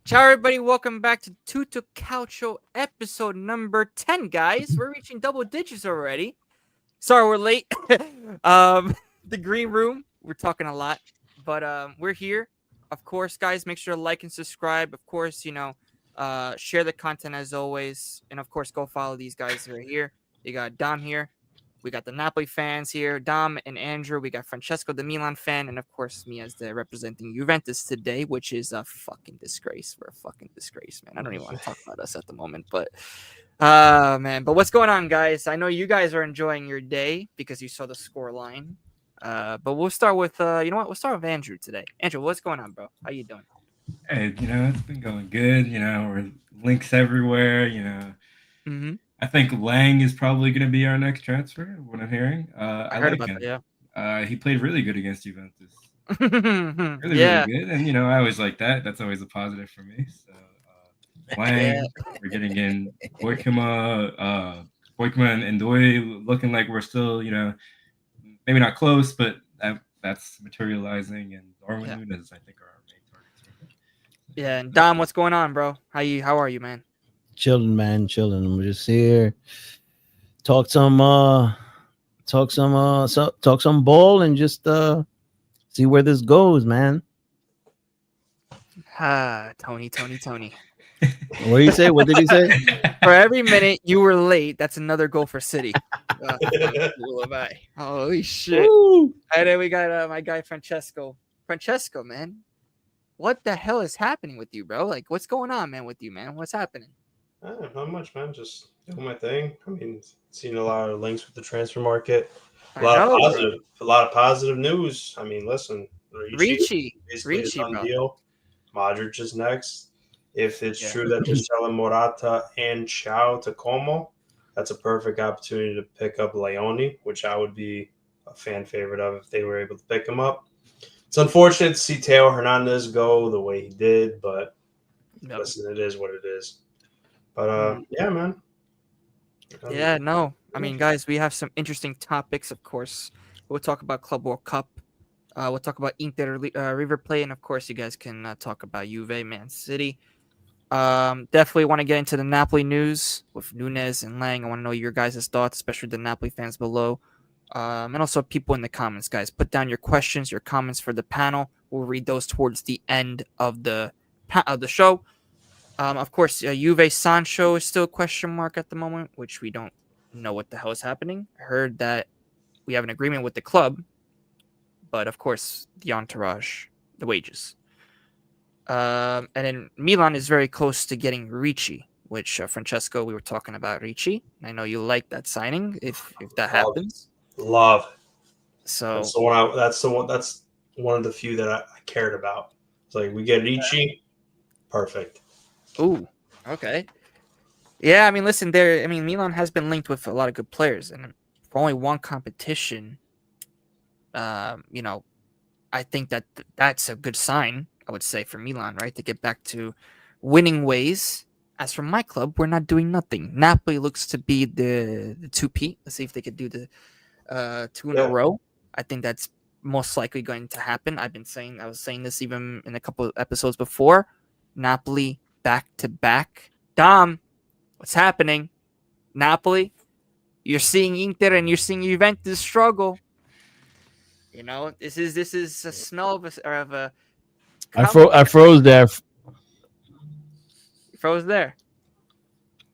Ciao, everybody. Welcome back to Tutto Calcio episode number 10, guys. We're reaching double digits already. Sorry, we're late. The green room, we're talking a lot, but we're here. Of course, guys, make sure to like and subscribe. Of course, share the content as always. And of course, go follow these guys right here. You got Dom here. We got the Napoli fans here, Dom and Andrew. We got Francesco, the Milan fan, and of course me as the representing Juventus today, which is a fucking disgrace. We're a fucking disgrace, man. I don't even want to talk about us at the moment, but man. But what's going on, guys? I know you guys are enjoying your day because you saw the score line. But we'll start with you know what? We'll start with Andrew today. Andrew, what's going on, bro? How you doing? Hey, it's been going good. We're links everywhere. Mm-hmm. I think Lang is probably going to be our next transfer. What I'm hearing, I I heard like about him. that. He played really good against Juventus. Yeah. Really good. And I always like that. That's always a positive for me. So Yeah. Lang, we're getting in Boykma and Ndoye looking like we're still, maybe not close, but that's materializing. And Darwin Yeah. Nunez, I think, are our main targets right now. Yeah. And Dom, what's going on, bro? How are you, man? Chilling, man, chilling. I'm just here. Talk some talk some ball and just see where this goes, man. Tony. What did he say? What did he say? For every minute you were late, that's another goal for City. Holy shit. Woo! And then we got my guy Francesco. Francesco, man. What the hell is happening with you, bro? Like, what's going on, man, with you, man? What's happening? Not much, man. Just doing my thing. I mean, seen a lot of links with the transfer market. I know, A lot of positive news. I mean, listen, Ricci, basically a done bro. deal. Modric is next. If it's true that they're selling Morata and Chow to Como, that's a perfect opportunity to pick up Leone, which I would be a fan favorite of if they were able to pick him up. It's unfortunate to see Teo Hernandez go the way he did, but listen, it is what it is. But yeah, man. Yeah, no. I mean, guys, we have some interesting topics, of course. We'll talk about Club World Cup. We'll talk about Inter-Riverplate, and of course, you guys can talk about Juve, Man City. Definitely want to get into the Napoli news with Nunez and Lang. I want to know your guys' thoughts, especially the Napoli fans below. And also people in the comments, guys. Put down your questions, your comments for the panel. We'll read those towards the end of the show. Of course, Juve-Sancho is still a question mark at the moment, which we don't know what the hell is happening. I heard that we have an agreement with the club, but of course, the entourage, the wages. And then Milan is very close to getting Ricci, which Francesco, we were talking about Ricci. I know you like that signing if that happens. Love. So that's one of the few that I cared about. It's like we get Ricci, perfect. Ooh, okay. Yeah, I mean, listen, Milan has been linked with a lot of good players, and for only one competition, I think that's a good sign, I would say, for Milan, right? To get back to winning ways. As for my club, we're not doing nothing. Napoli looks to be the 2P. Let's see if they could do the 2 in a row. I think that's most likely going to happen. I was saying this even in a couple of episodes before. Napoli back-to-back. Dom, what's happening? Napoli, you're seeing Inter and you're seeing Juventus struggle. This is a smell of a I froze there. You froze there.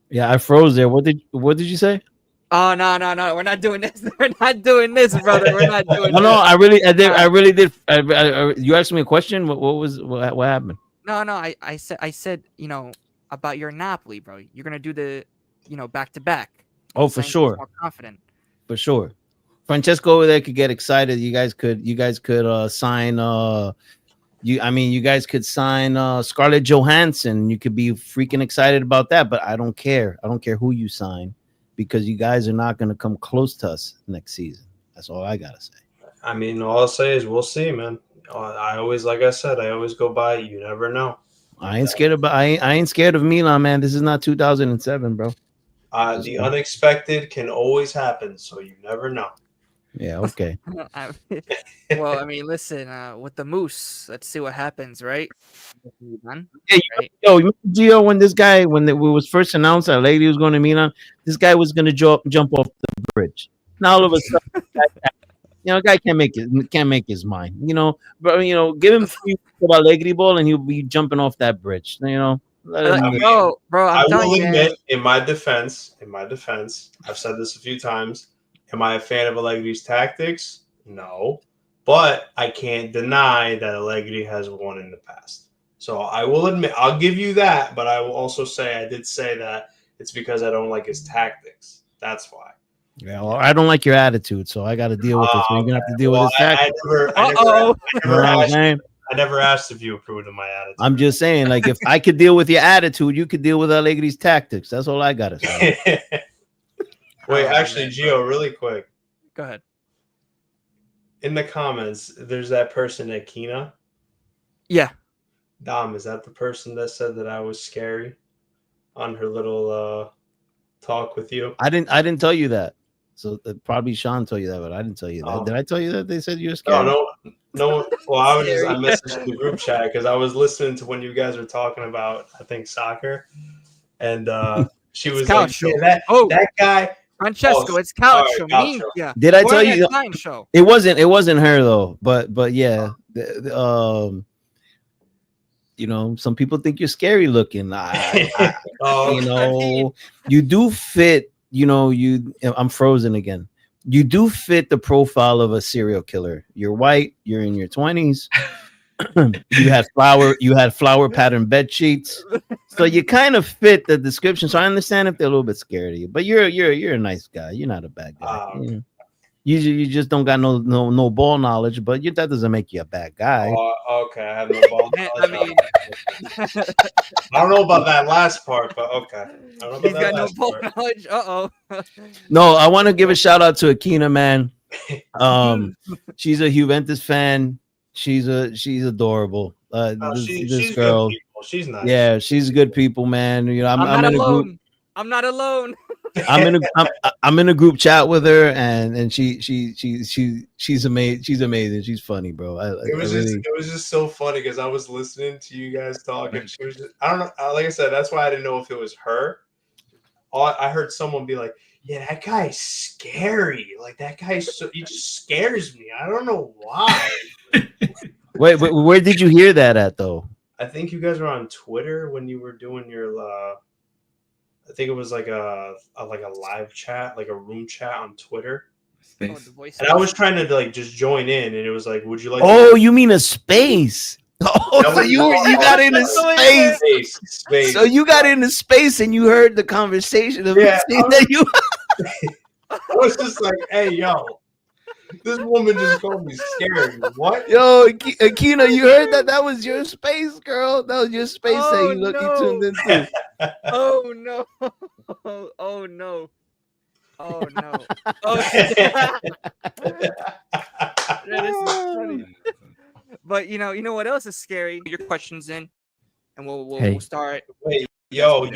Yeah, I froze there. What did you say? Oh no! We're not doing this. We're not doing this, brother. We're not doing. No, I really did. You asked me a question. What happened? No. I said, about your Napoli, bro. You're gonna do the, back to back. Oh, for sure. More confident. For sure. Francesco over there could get excited. You guys could sign. You guys could sign Scarlett Johansson. You could be freaking excited about that. But I don't care. I don't care who you sign, because you guys are not going to come close to us next season. That's all I gotta say. I mean, all I'll say is we'll see, man. I always go by. You never know. I ain't scared of Milan, man. This is not 2007, bro. The unexpected can always happen, so you never know. Yeah, okay. Well, I mean, listen, with the Moose, let's see what happens, right? Done, Yeah, right? you remember Gio when it was first announced that lady was going to Milan, this guy was going to jump off the bridge. Now all of a sudden, guy can't make his mind. But give him 3 of Allegri ball and he'll be jumping off that bridge. Let him. I mean, Bro, I'm I telling will you, man. admit, in my defense, I've said this a few times. Am I a fan of Allegri's tactics? No, but I can't deny that Allegri has won in the past. So I will admit, I'll give you that, but I will also say I did say that it's because I don't like his tactics. That's why. Yeah, well, I don't like your attitude, so I got to deal with it. So you're gonna have to deal with Well, this tactic. I never asked if you approved of my attitude. I'm just saying, like, if I could deal with your attitude, you could deal with Allegri's tactics. That's all I gotta say. Wait, actually, Gio, really quick. Go ahead. In the comments, there's that person, Akina. Yeah. Dom, is that the person that said that I was scary on her little talk with you? I didn't tell you that. So probably Sean told you that, but I didn't tell you that. Oh. Did I tell you that they said you were scary? No. Well, I messaged the group chat because I was listening to when you guys were talking about, I think, soccer, and she was like, yeah, that guy. Francesco, it's Calcio. Calcio. Did I tell you? Show. It wasn't her though. But yeah, some people think you're scary looking. You do fit. I'm frozen again. You do fit the profile of a serial killer. You're white. You're in your 20s. you had flower pattern bed sheets, so you kind of fit the description. So I understand if they're a little bit scared of you, but you're a nice guy. You're not a bad guy. You just don't got no ball knowledge, but that doesn't make you a bad guy. Okay, I have no ball knowledge. I don't know about that last part, but okay. He's got no ball knowledge. No, I want to give a shout out to Akina, man. She's a Juventus fan. She's adorable. This girl, she's nice. Yeah, she's good people, man. I'm in a group. I'm not alone. I'm in a group chat with her, and she's amazing. She's amazing. She's funny, bro. It was just so funny because I was listening to you guys talk, and she was just, I don't know. Like I said, that's why I didn't know if it was her. I heard someone be like, "Yeah, that guy's scary. Like that guy, he just scares me. I don't know why." Wait, where did you hear that at though? I think you guys were on Twitter when you were doing your. I think it was like a live chat, like a room chat on Twitter. And I was trying to like just join in, and it was like, "Would you like?" Oh, you mean a space? Oh, so you got into space. So you got into space, and you heard the conversation of that you. I was just like, "Hey, yo, this woman just called me scary. What?" Yo, Akina, you heard that? That was your space, girl. That was your space that you tuned into. Oh no! Oh no! Oh no! Oh, that is funny. But you know what else is scary? Your questions in, and we'll start. Wait, yo,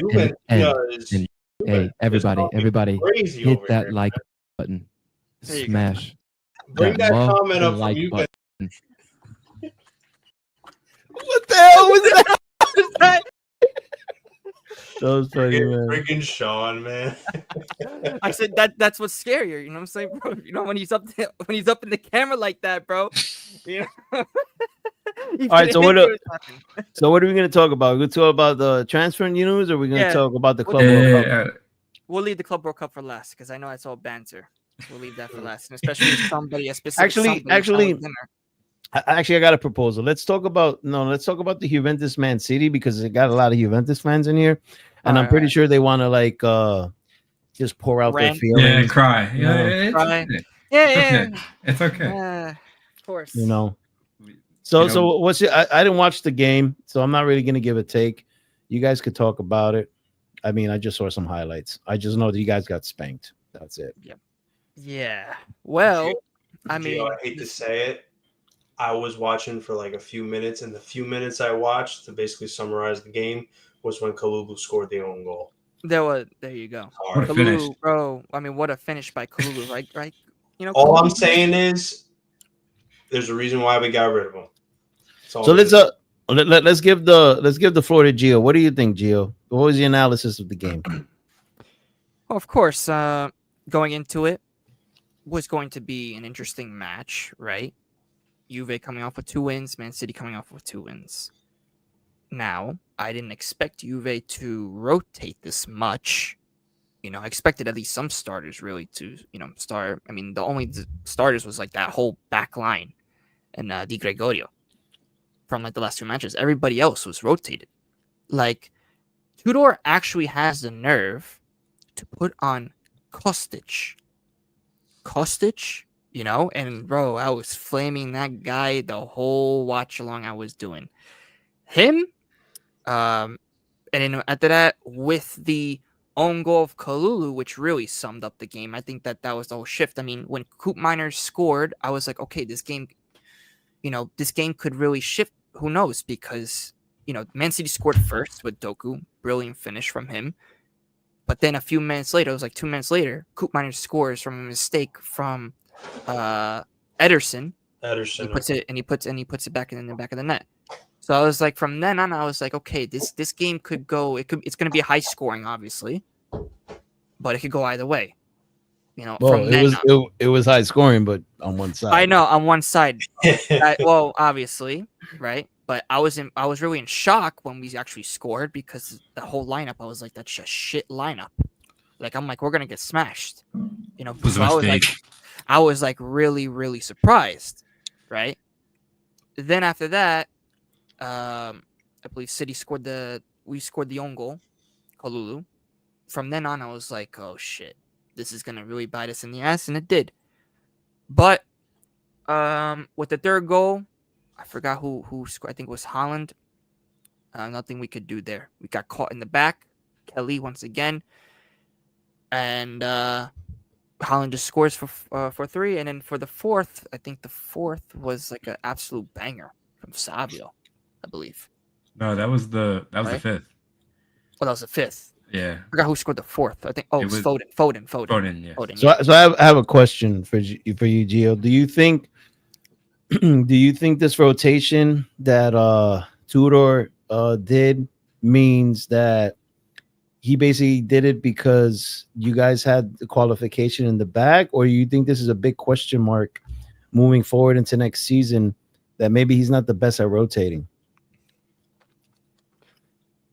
hey, everybody, hit that like button. Smash. Bring that comment up from you. What the hell was that? That was funny, man. Freaking Sean, man. I said that's what's scarier. You know what I'm saying, bro? When he's up in the camera like that, bro. You know? All right, so what are we going to talk about? We're going to talk about the transfer news, or are we going to talk about the Club World Cup? We'll leave the Club World Cup for last because I know it's all banter. We'll leave that for last, and especially somebody a specific. Actually, I got a proposal. Let's talk about the Juventus Man City because it got a lot of Juventus fans in here, and I'm pretty sure they want to like just pour out their feelings. Yeah, cry. It's okay. Yeah, of course. So what's it? I didn't watch the game, so I'm not really gonna give a take. You guys could talk about it. I mean, I just saw some highlights. I just know that you guys got spanked. That's it. Yeah. Well, I mean, I hate to say it. I was watching for like a few minutes, and the few minutes I watched to basically summarize the game was when Kalulu scored the own goal. There you go. Kalulu, bro. I mean, what a finish by Kalulu, right? All I'm saying is there's a reason why we got rid of him. So let's give the floor to Gio. What do you think, Gio? What was the analysis of the game? Well, of course, going into it was going to be an interesting match, right? Juve coming off with 2 wins, Man City coming off with 2 wins. Now, I didn't expect Juve to rotate this much. I expected at least some starters really to, start. I mean, the only starters was like that whole back line and Di Gregorio from like the last 2 matches. Everybody else was rotated. Like, Tudor actually has the nerve to put on Kostic, and bro, I was flaming that guy the whole watch along I was doing. Him, and then after that, with the own goal of Kalulu, which really summed up the game. I think that was the whole shift. I mean, when Coop Miners scored, I was like, okay, this game could really shift. Who knows? Because, Man City scored first with Doku. Brilliant finish from him. But then a few minutes later, it was like 2 minutes later, Coop Miners scores from a mistake from Ederson. He puts it back in the back of the net. So I was like, from then on, I was like, okay, this game could go. It's going to be high scoring, obviously, but it could go either way. Well, it was high scoring, but on one side. I know, on one side. Well, obviously, right? But I was really in shock when we actually scored, because the whole lineup, I was like, that's a shit lineup. Like, I'm like, we're gonna get smashed. So I was like really, really surprised, right? Then after that, I believe City scored the own goal, Kalulu. From then on, I was like, oh shit, this is gonna really bite us in the ass, and it did. But with the third goal, I forgot who scored. I think it was Holland. Nothing we could do there. We got caught in the back. Kelly once again, and Holland just scores for 3, and then for the fourth, I think the fourth was like an absolute banger from Savio, I believe. No, that was the fifth. Oh, that was the fifth. Yeah. I forgot who scored the fourth. I think. Oh, it was Foden. Foden, yeah. Foden, so, yeah. so I have a question for you, Gio. Do you think this rotation that Tudor did means that he basically did it because you guys had the qualification in the bag, or you think this is a big question mark moving forward into next season, that maybe he's not the best at rotating?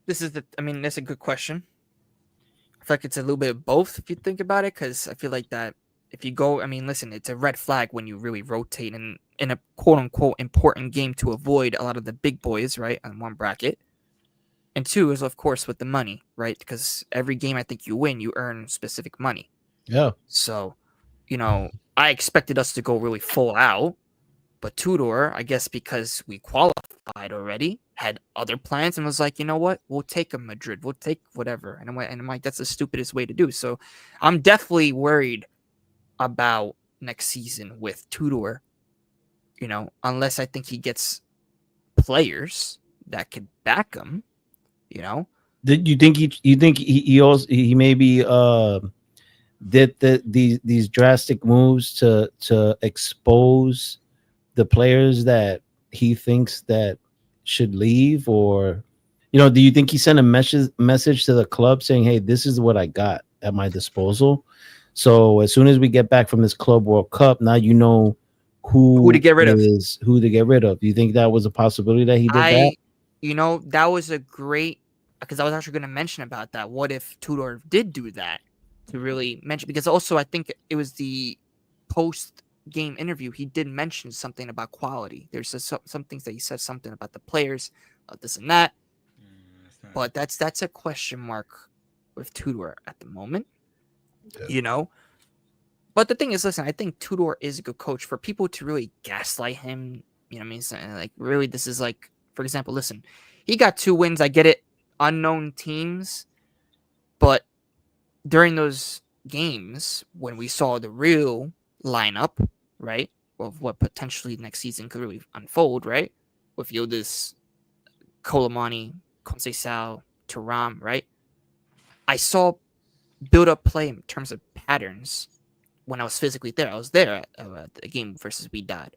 That's a good question. I feel like it's a little bit of both if you think about it, because I feel like that if you go, listen, it's a red flag when you really rotate in a quote unquote important game to avoid a lot of the big boys, right, on one bracket. And 2 is, of course, with the money, right? Because every game I think you win, you earn specific money. Yeah. So, I expected us to go really full out, but Tudor, I guess because we qualified already, had other plans and was like, you know what? We'll take a Madrid. We'll take whatever. And I'm like, that's the stupidest way to do. So I'm definitely worried about next season with Tudor, unless I think he gets players that could back him, Did you think he maybe did these drastic moves to expose the players that he thinks that should leave? Or do you think he sent a message to the club saying, hey, this is what I got at my disposal, so as soon as we get back from this Club World Cup, now you know who to get rid of. Do you think that was a possibility that he did that? That was a great, because I was actually going to mention about that. What if Tudor did do that, to really mention? Because also I think it was the post-game interview. He did mention something about quality. There's some things that he said something about the players, this and that. But that's a question mark with Tudor at the moment. Yeah. But the thing is, listen, I think Tudor is a good coach. For people to really gaslight him, like, really, this is like, for example, listen, he got 2 wins. I get it. Unknown teams. But during those games, when we saw the real lineup, right, of what potentially next season could really unfold, right, with Yildiz, Colomani, Conceição, Thuram, right, I saw build-up play in terms of patterns when I was physically there. I was there at the game versus Vidad.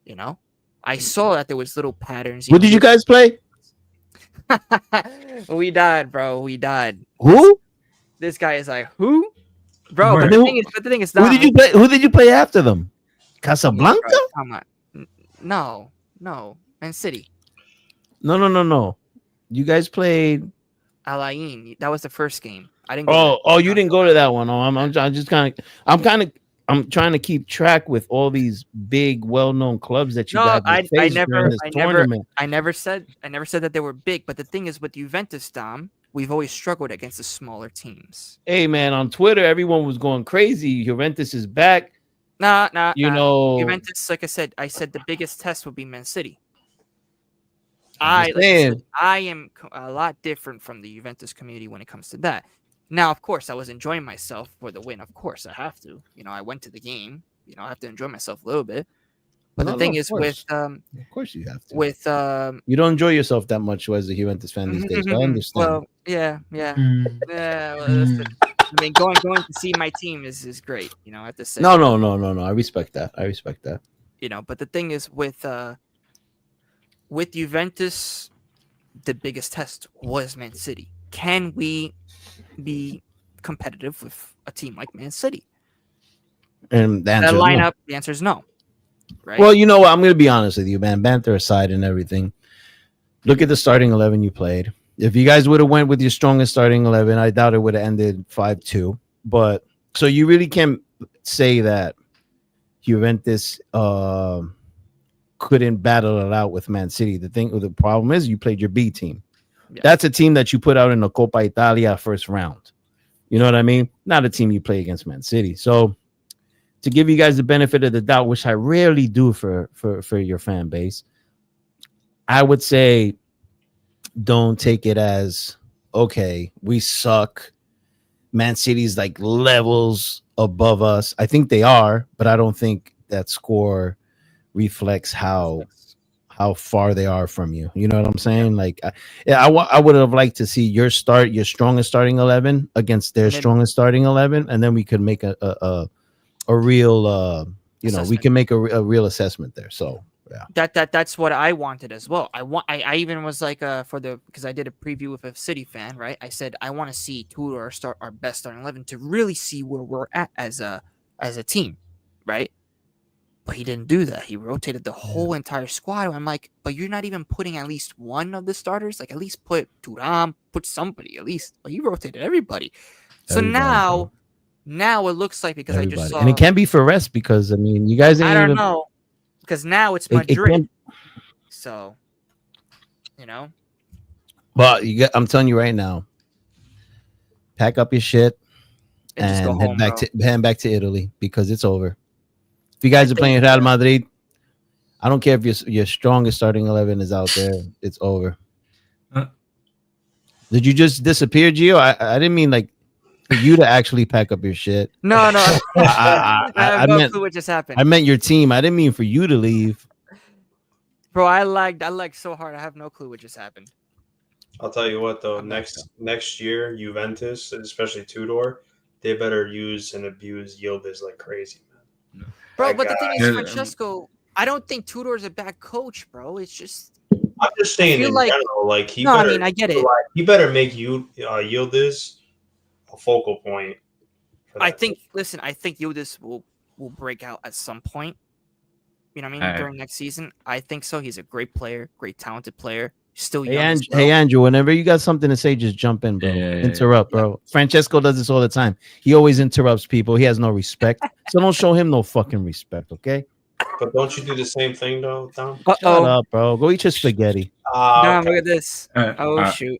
You know, I saw that there was little patterns. Who did you guys play? We died, bro. We died. Who? This guy is like, who? Bro, Where? but the thing is, Who did you play? Who did you play after them? Casablanca? Come on. No, Man City. No. You guys played Alain. That was the first game. I didn't. Go you didn't go to that one. Oh, I'm just kind of I'm trying to keep track with all these big, well-known clubs that you guys faced during this tournament. I never said that they were big, but the thing is, with Juventus, Dom, we've always struggled against the smaller teams. Hey, man, on Twitter, everyone was going crazy. Juventus is back. Nah. You know, Juventus, like I said the biggest test would be Man City. I am a lot different from the Juventus community when it comes to that. Now, of course, I was enjoying myself for the win. Of course, I have to. You know, I went to the game. You know, I have to enjoy myself a little bit. But the thing is, with of course you have to. With you don't enjoy yourself that much as a Juventus fan these days. I understand. Well, yeah. Well, listen, I mean, going to see my team is great. You know, I have to say. No. I respect that. You know, but the thing is, with Juventus, the biggest test was Man City. Can we be competitive with a team like Man City? And the answer lineup, no. The answer is no. Right? Well, you know what? I'm going to be honest with you, man. Banter aside and everything, look at the starting 11 you played. If you guys would have went with your strongest starting 11, I doubt it would have ended 5-2. But so you really can't say that Juventus couldn't battle it out with Man City. The problem is you played your B team. Yeah. That's a team that you put out in the Coppa Italia first round. You know what I mean? Not a team you play against Man City. So to give you guys the benefit of the doubt, which I rarely do for your fan base, I would say don't take it as, okay, we suck. Man City's like levels above us. I think they are, but I don't think that score reflects how far they are from you. You know what I'm saying? Like, I would have liked to see your strongest starting 11 against their strongest starting 11, and then we could make a real, we can make a real assessment there. So yeah, that's what I wanted as well. I even was like, because I did a preview with a City fan, right? I said I want to see Tutto start our best starting 11 to really see where we're at as a team, right? But he didn't do that. He rotated the whole entire squad. I'm like, but you're not even putting at least one of the starters. Like, at least put Thuram, put somebody at least. But he rotated everybody. So now it looks like, because everybody. I just saw, and it can't be for rest because I mean you guys ain't I don't even know, because now it's Madrid. So But I'm telling you right now, pack up your shit and head back to Italy because it's over. If you guys are playing Real Madrid, I don't care if your strongest starting 11 is out there. It's over. Did you just disappear, Gio? I didn't mean like for you to actually pack up your shit. No. I have no clue what just happened. I meant your team. I didn't mean for you to leave. Bro, I lagged so hard. I have no clue what just happened. I'll tell you what, though. Next year, Juventus, especially Tudor, they better use and abuse Yildiz like crazy, man. Bro, but the thing is, Francesco, I don't think Tudor's a bad coach, bro. It's just, I'm just saying in general, like I get it. He better make Yildiz a focal point. I think Yildiz will break out at some point. You know what I mean? During next season, I think so. He's a great player, great talented player. Still young. Hey, Andrew, whenever you got something to say, just jump in, bro. Interrupt, bro. Francesco does this all the time. He always interrupts people. He has no respect. So don't show him no fucking respect, okay? But don't you do the same thing, though, Tom? Shut up, bro. Go eat your spaghetti. Dom, look at this. Shoot.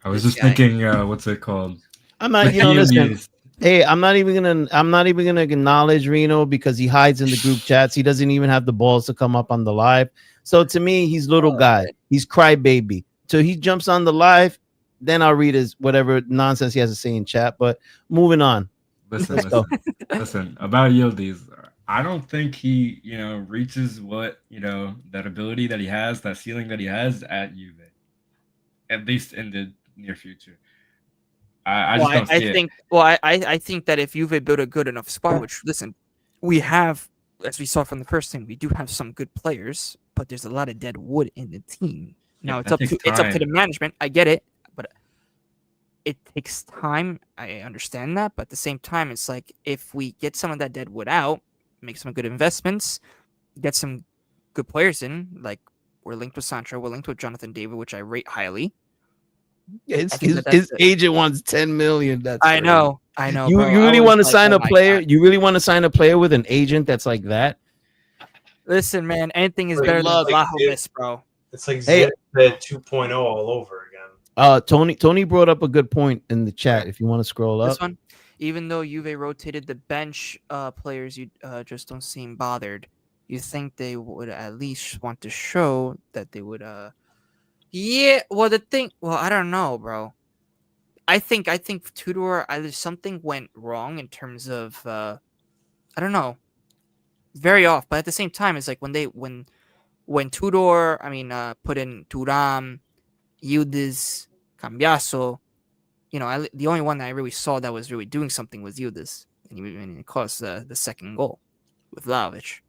I was just thinking, what's it called? I'm not, listen. Hey, I'm not even gonna acknowledge Reno because he hides in the group chats. He doesn't even have the balls to come up on the live. So to me, he's little guy. He's crybaby. So he jumps on the live, then I'll read his whatever nonsense he has to say in chat. But moving on. Listen about Yildiz. I don't think he, reaches what that ability that he has, that ceiling that he has at Juve, at least in the near future. I just don't see it. I think that if Juve built a good enough squad, which listen, we have, as we saw from the first thing, we do have some good players, but there's a lot of dead wood in the team. Now it's up to the management. I get it, but it takes time. I understand that, but at the same time, it's like if we get some of that dead wood out, make some good investments, get some good players in, like we're linked with Sancho, we're linked with Jonathan David, which I rate highly. His agent wants 10 million. That's I know. You really want to sign a player? You really want to sign a player with an agent that's like that? Listen, man, anything is better than Vlahovic, bro. It's like Zidane 2.0 all over again. Tony brought up a good point in the chat. If you want to scroll up, this one, even though Juve rotated the bench players, you just don't seem bothered. You think they would at least want to show that they would yeah, well I don't know, bro. I think Tudor, either something went wrong in terms of I don't know, very off, but at the same time it's like when Tudor put in Thuram, Yildiz, Cambiaso, the only one that I really saw that was really doing something was Yildiz, and it caused the second goal with Vlahovic.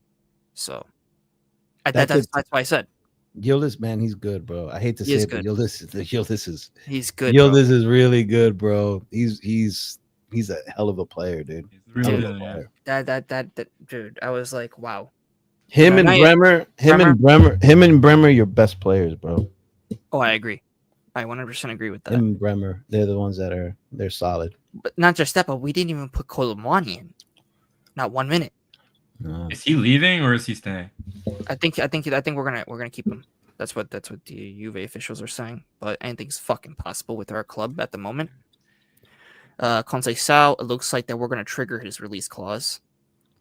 So that's why I said Yildiz, man, he's good, bro. I hate to say it, but Yildiz is he's good. Yildiz is really good, bro. He's a hell of a player, dude. That dude, I was like, wow. Him and Bremer, your best players, bro. Oh, I agree. I 100% agree with that. Him and Bremer, they're the ones they're solid. But not just that, but we didn't even put Colomwani in. Not 1 minute. No. Is he leaving or is he staying? I think we're gonna keep him. That's what the Juve officials are saying. But anything's fucking possible with our club at the moment. Conceição, it looks like that we're gonna trigger his release clause.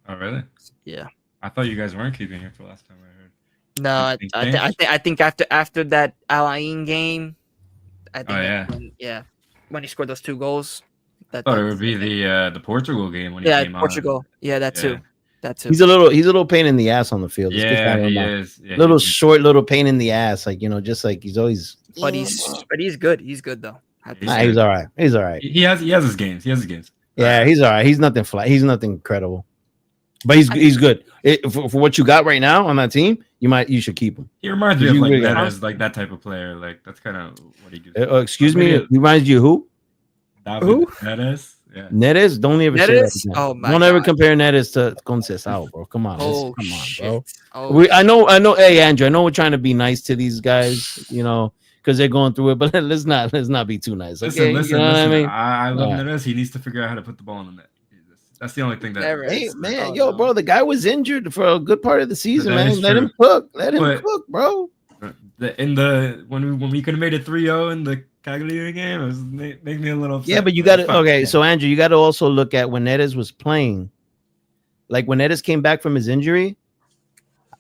Oh really? Yeah. I thought you guys weren't keeping him for last time I heard. No, I think after that Alain game, I think when he scored those 2 goals. I thought it would be the Portugal game when he came Portugal. on. Yeah, that too. That too. He's a little pain in the ass on the field. He is. Yeah, little pain in the ass, like just like he's always. But he's good. He's good though. He's all right. He's all right. He has his games. Yeah, he's all right. He's nothing flat. He's nothing incredible. But he's good. For what you got right now on that team, you should keep him. He reminds me of like Neres, like that type of player. Like that's kind of what he gives. Excuse me. He reminds you of who? Who? Neres. Yeah. Neres, don't ever say that. Oh my! Don't ever compare Neres to Conceição, bro. Come on, come on, bro. I know. Hey, Andrew, I know we're trying to be nice to these guys, because they're going through it. But let's not be too nice. Okay? Listen. I mean? I love Neres. He needs to figure out how to put the ball in the net. That's the only thing that. Hey, man, bro, the guy was injured for a good part of the season, man. Let him cook. Let him cook, bro. When we could have made it 3-0 in the Cagliari game, it was make me a little upset. Yeah, but you got to okay. So Andrew, you got to also look at when Neres was playing. Like when Neres came back from his injury,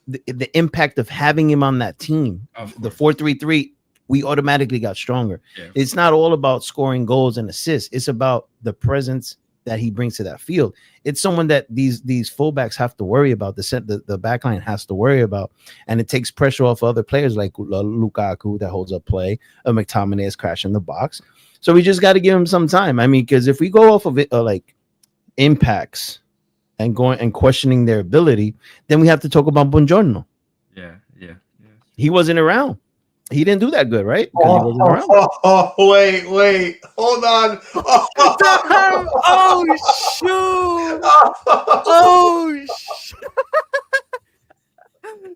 the impact of having him on that team, the 4-3-3, we automatically got stronger. Yeah. It's not all about scoring goals and assists. It's about the presence that he brings to that field. It's someone that these fullbacks have to worry about. The back line has to worry about, and it takes pressure off other players like Lukaku that holds up play. McTominay is crashing the box, so we just got to give him some time. I mean, because if we go off of it like impacts and going and questioning their ability, then we have to talk about Buongiorno. Yeah. He wasn't around. He didn't do that good, right? Wait, hold on. Oh, shoot.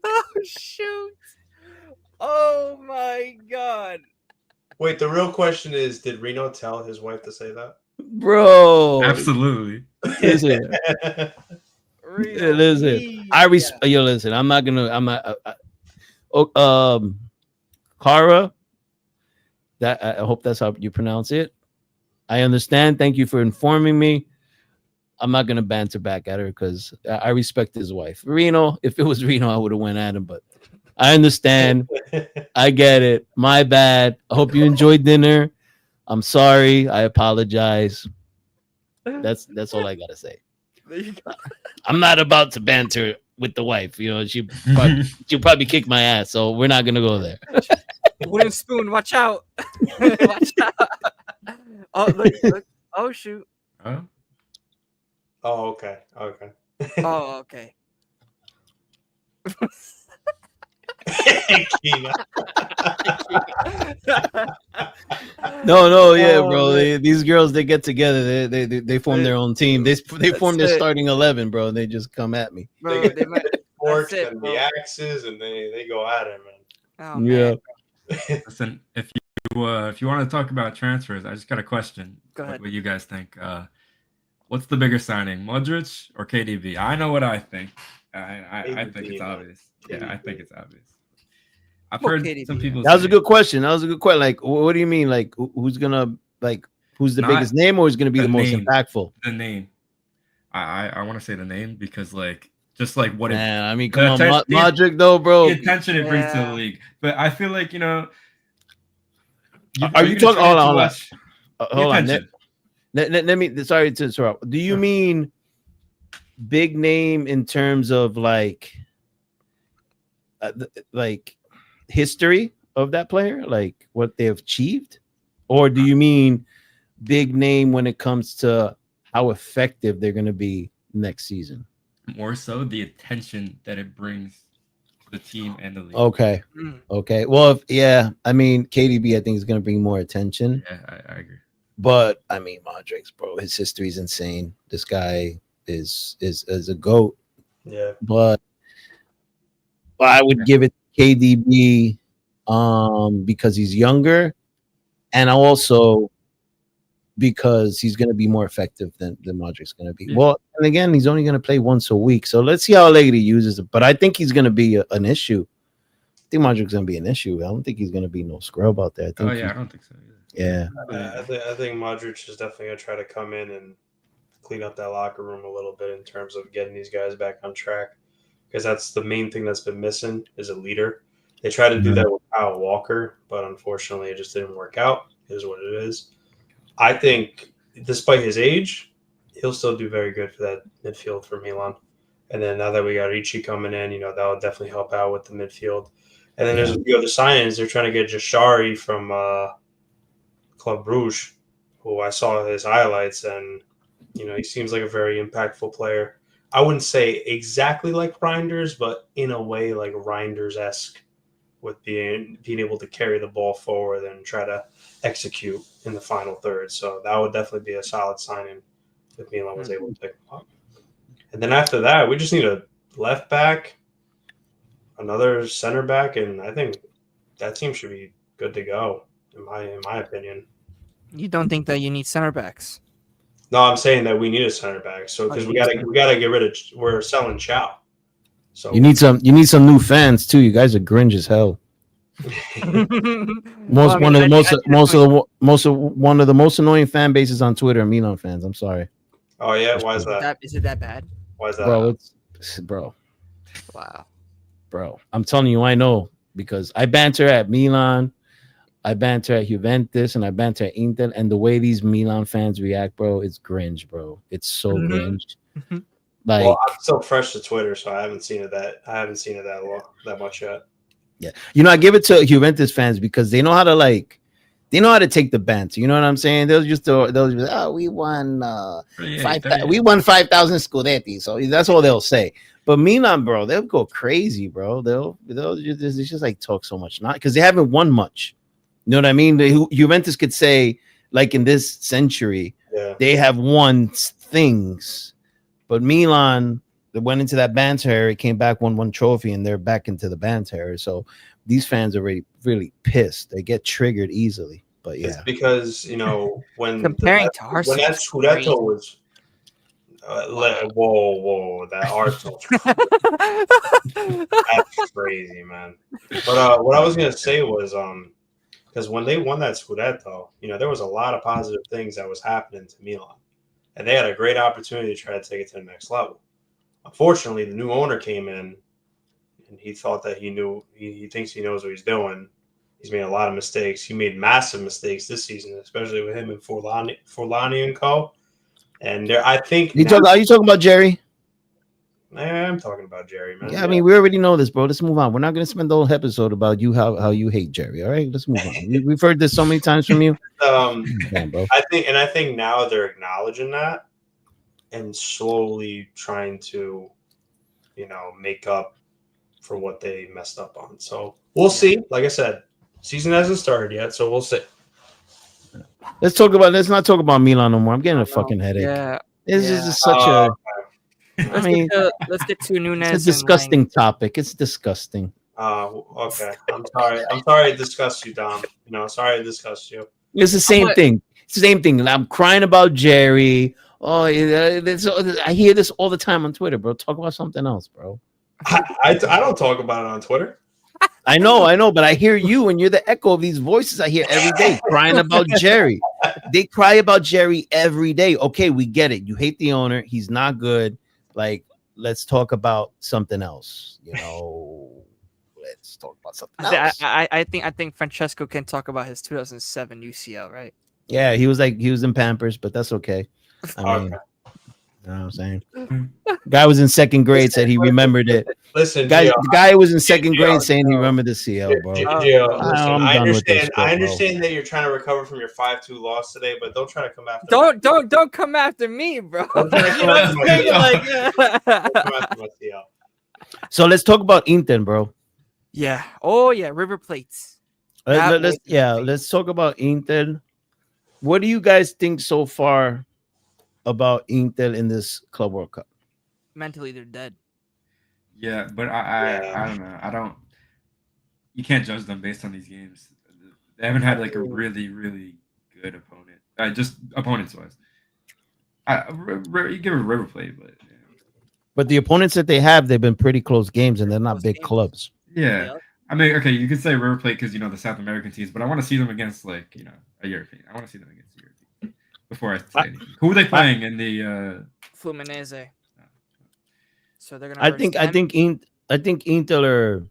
Oh, shoot. Oh, my God. Wait, the real question is, did Reno tell his wife to say that? Bro. Absolutely. Listen. Listen. I'm not Kara, that I hope that's how you pronounce it. I understand. Thank you for informing me. I'm not gonna banter back at her because I respect his wife. Reno, if it was Reno, I would have went at him, but I understand. I get it. My bad. I hope you enjoyed dinner. I'm sorry. I apologize. That's all I gotta say. I'm not about to banter with the wife. She'll probably kick my ass, so we're not gonna go there. Wooden spoon, watch out. Watch out. Oh, look. Oh, shoot. Huh? Oh, okay. Oh, okay. Keena. No, yeah, Oh, bro. man. These girls, they get together. They form their own team. They form their it. starting 11, bro. And they just come at me. Bro, They they get might. the forks That's it, and bro. the axes, and they go at it, man. Oh, Yeah. man. Listen, if you want to talk about transfers, I just got a question. Go ahead. What you guys think? What's the bigger signing, Modric or KDB? I know what I think. I think it's obvious. Yeah, I think it's obvious. I've Well, heard KDB, some people. That was a say- good question. Like, what do you mean? Like, who's gonna who's the Not biggest name, or who's gonna be the most name. impactful? The name. I want to say the name because just like what Man, I mean, the come on, atten- Modric though, bro. the attention it brings to the Yeah. league. But I feel like Are you talking? Hold on, watch hold on. attention? Let me. Sorry to interrupt. Do you mean big name in terms of like history of that player, like what they've achieved, or do you mean big name when it comes to how effective they're going to be next season? More so the attention that it brings to the team and the league. Okay. Mm. Okay. Well, I mean, KDB, I think is going to bring more attention. Yeah, I agree. But I mean, Modric's, bro, his history is insane. This guy is a goat. Yeah. But I would give it KDB because he's younger, and also because he's going to be more effective than Modric's going to be. Yeah. Well, and again, he's only going to play once a week, so let's see how Allegri uses it. But I think he's going to be an issue. I think Modric's going to be an issue. I don't think he's going to be no scrub out there. I think I don't think so either. Yeah. I think Modric is definitely going to try to come in and clean up that locker room a little bit in terms of getting these guys back on track, because that's the main thing that's been missing is a leader. They tried to do that with Kyle Walker, but unfortunately it just didn't work out. It is what it is. I think despite his age, he'll still do very good for that midfield for Milan. And then now that we got Ricci coming in, that will definitely help out with the midfield. And then there's a few other signings. They're trying to get Jashari from Club Brugge, who I saw his highlights, and he seems like a very impactful player. I wouldn't say exactly like Reinders, but in a way like Reinders-esque, with being able to carry the ball forward and try to execute in the final third. So that would definitely be a solid signing if Milan was able to pick him up. And then after that, we just need a left back, another center back, and I think that team should be good to go, in my opinion. You don't think that you need center backs? No, I'm saying that we need a center back. So because we gotta get rid of. We're selling Chow. So You need some new fans too. You guys are cringe as hell. One of the most annoying fan bases on Twitter are Milan fans. I'm sorry. Oh yeah, why is that? Is it that bad? Why is that? Bro, I'm telling you, I know, because I banter at Milan, I banter at Juventus, and I banter at Inter, and the way these Milan fans react, bro, it's cringe, bro. It's so cringe. Like, well, I'm still fresh to Twitter, so I haven't seen it that much yet. Yeah, I give it to Juventus fans because they know how to take the banter. You know what I'm saying? They'll just we won 5,000 Scudetti, so that's all they'll say. But Milan, bro, they'll go crazy, bro. They'll just like talk so much, not because they haven't won much. You know what I mean? Juventus could say, like, in this century, they have won things, but Milan, they went into that banter era, came back, won one trophy, and they're back into the banter era. So these fans are really pissed. They get triggered easily. But yeah, it's because when comparing to Arsenal, when that Scudetto was whoa, that Arsenal, that's crazy, man. But what I was gonna say was because when they won that Scudetto, there was a lot of positive things that was happening to Milan, and they had a great opportunity to try to take it to the next level. Unfortunately, the new owner came in, and he thought that he thinks he knows what he's doing. He's made a lot of mistakes. He made massive mistakes this season, especially with him and Forlani and co. And I think are you talking about Jerry? I'm talking about Jerry, man. Yeah, I mean, we already know this, bro. Let's move on. We're not gonna spend the whole episode about you how you hate Jerry. All right, let's move on. We've heard this so many times from you. Damn, bro. I think now they're acknowledging that and slowly trying to, make up for what they messed up on. So we'll see. Like I said, season hasn't started yet, so we'll see. Let's not talk about Milan no more. I'm getting a fucking headache. Yeah. This is such a. Let's get to Nunez. It's a disgusting topic. It's disgusting. Oh, okay. I'm sorry. I'm sorry to discuss you, Dom. Sorry to discuss you. It's the same thing. It's the same thing. I'm crying about Jerry. Oh, I hear this all the time on Twitter, bro. Talk about something else, bro. I don't talk about it on Twitter. I know, but I hear you, and you're the echo of these voices I hear every day crying about Jerry. They cry about Jerry every day. Okay, we get it. You hate the owner. He's not good. Like, let's talk about something else. Let's talk about something else. I think Francesco can talk about his 2007 UCL, right? Yeah, he was in Pampers, but that's okay. I mean, you know what I'm saying? Guy was in second grade, said he remembered it. Listen, the guy was in second grade saying he remembered the CL, bro. I understand that you're trying to recover from your 5-2 loss today, but don't try to come after Don't come after me, bro. So let's talk about Inter, bro. Yeah. Oh yeah, River Plates. Let's talk about Inter. What do you guys think so far about Inter in this Club World Cup? Mentally, they're dead. Yeah, but I don't know. You can't judge them based on these games. They haven't had like a really, really good opponent. Just opponents wise. You give it Riverplate, but but the opponents that they have, they've been pretty close games, and they're not big clubs. Yeah. I mean, okay, you could say Riverplate because the South American teams, but I want to see them against a European. I want to see them against a European before I say anything. Who are they playing in the Fluminense? So they're gonna. I think Inter are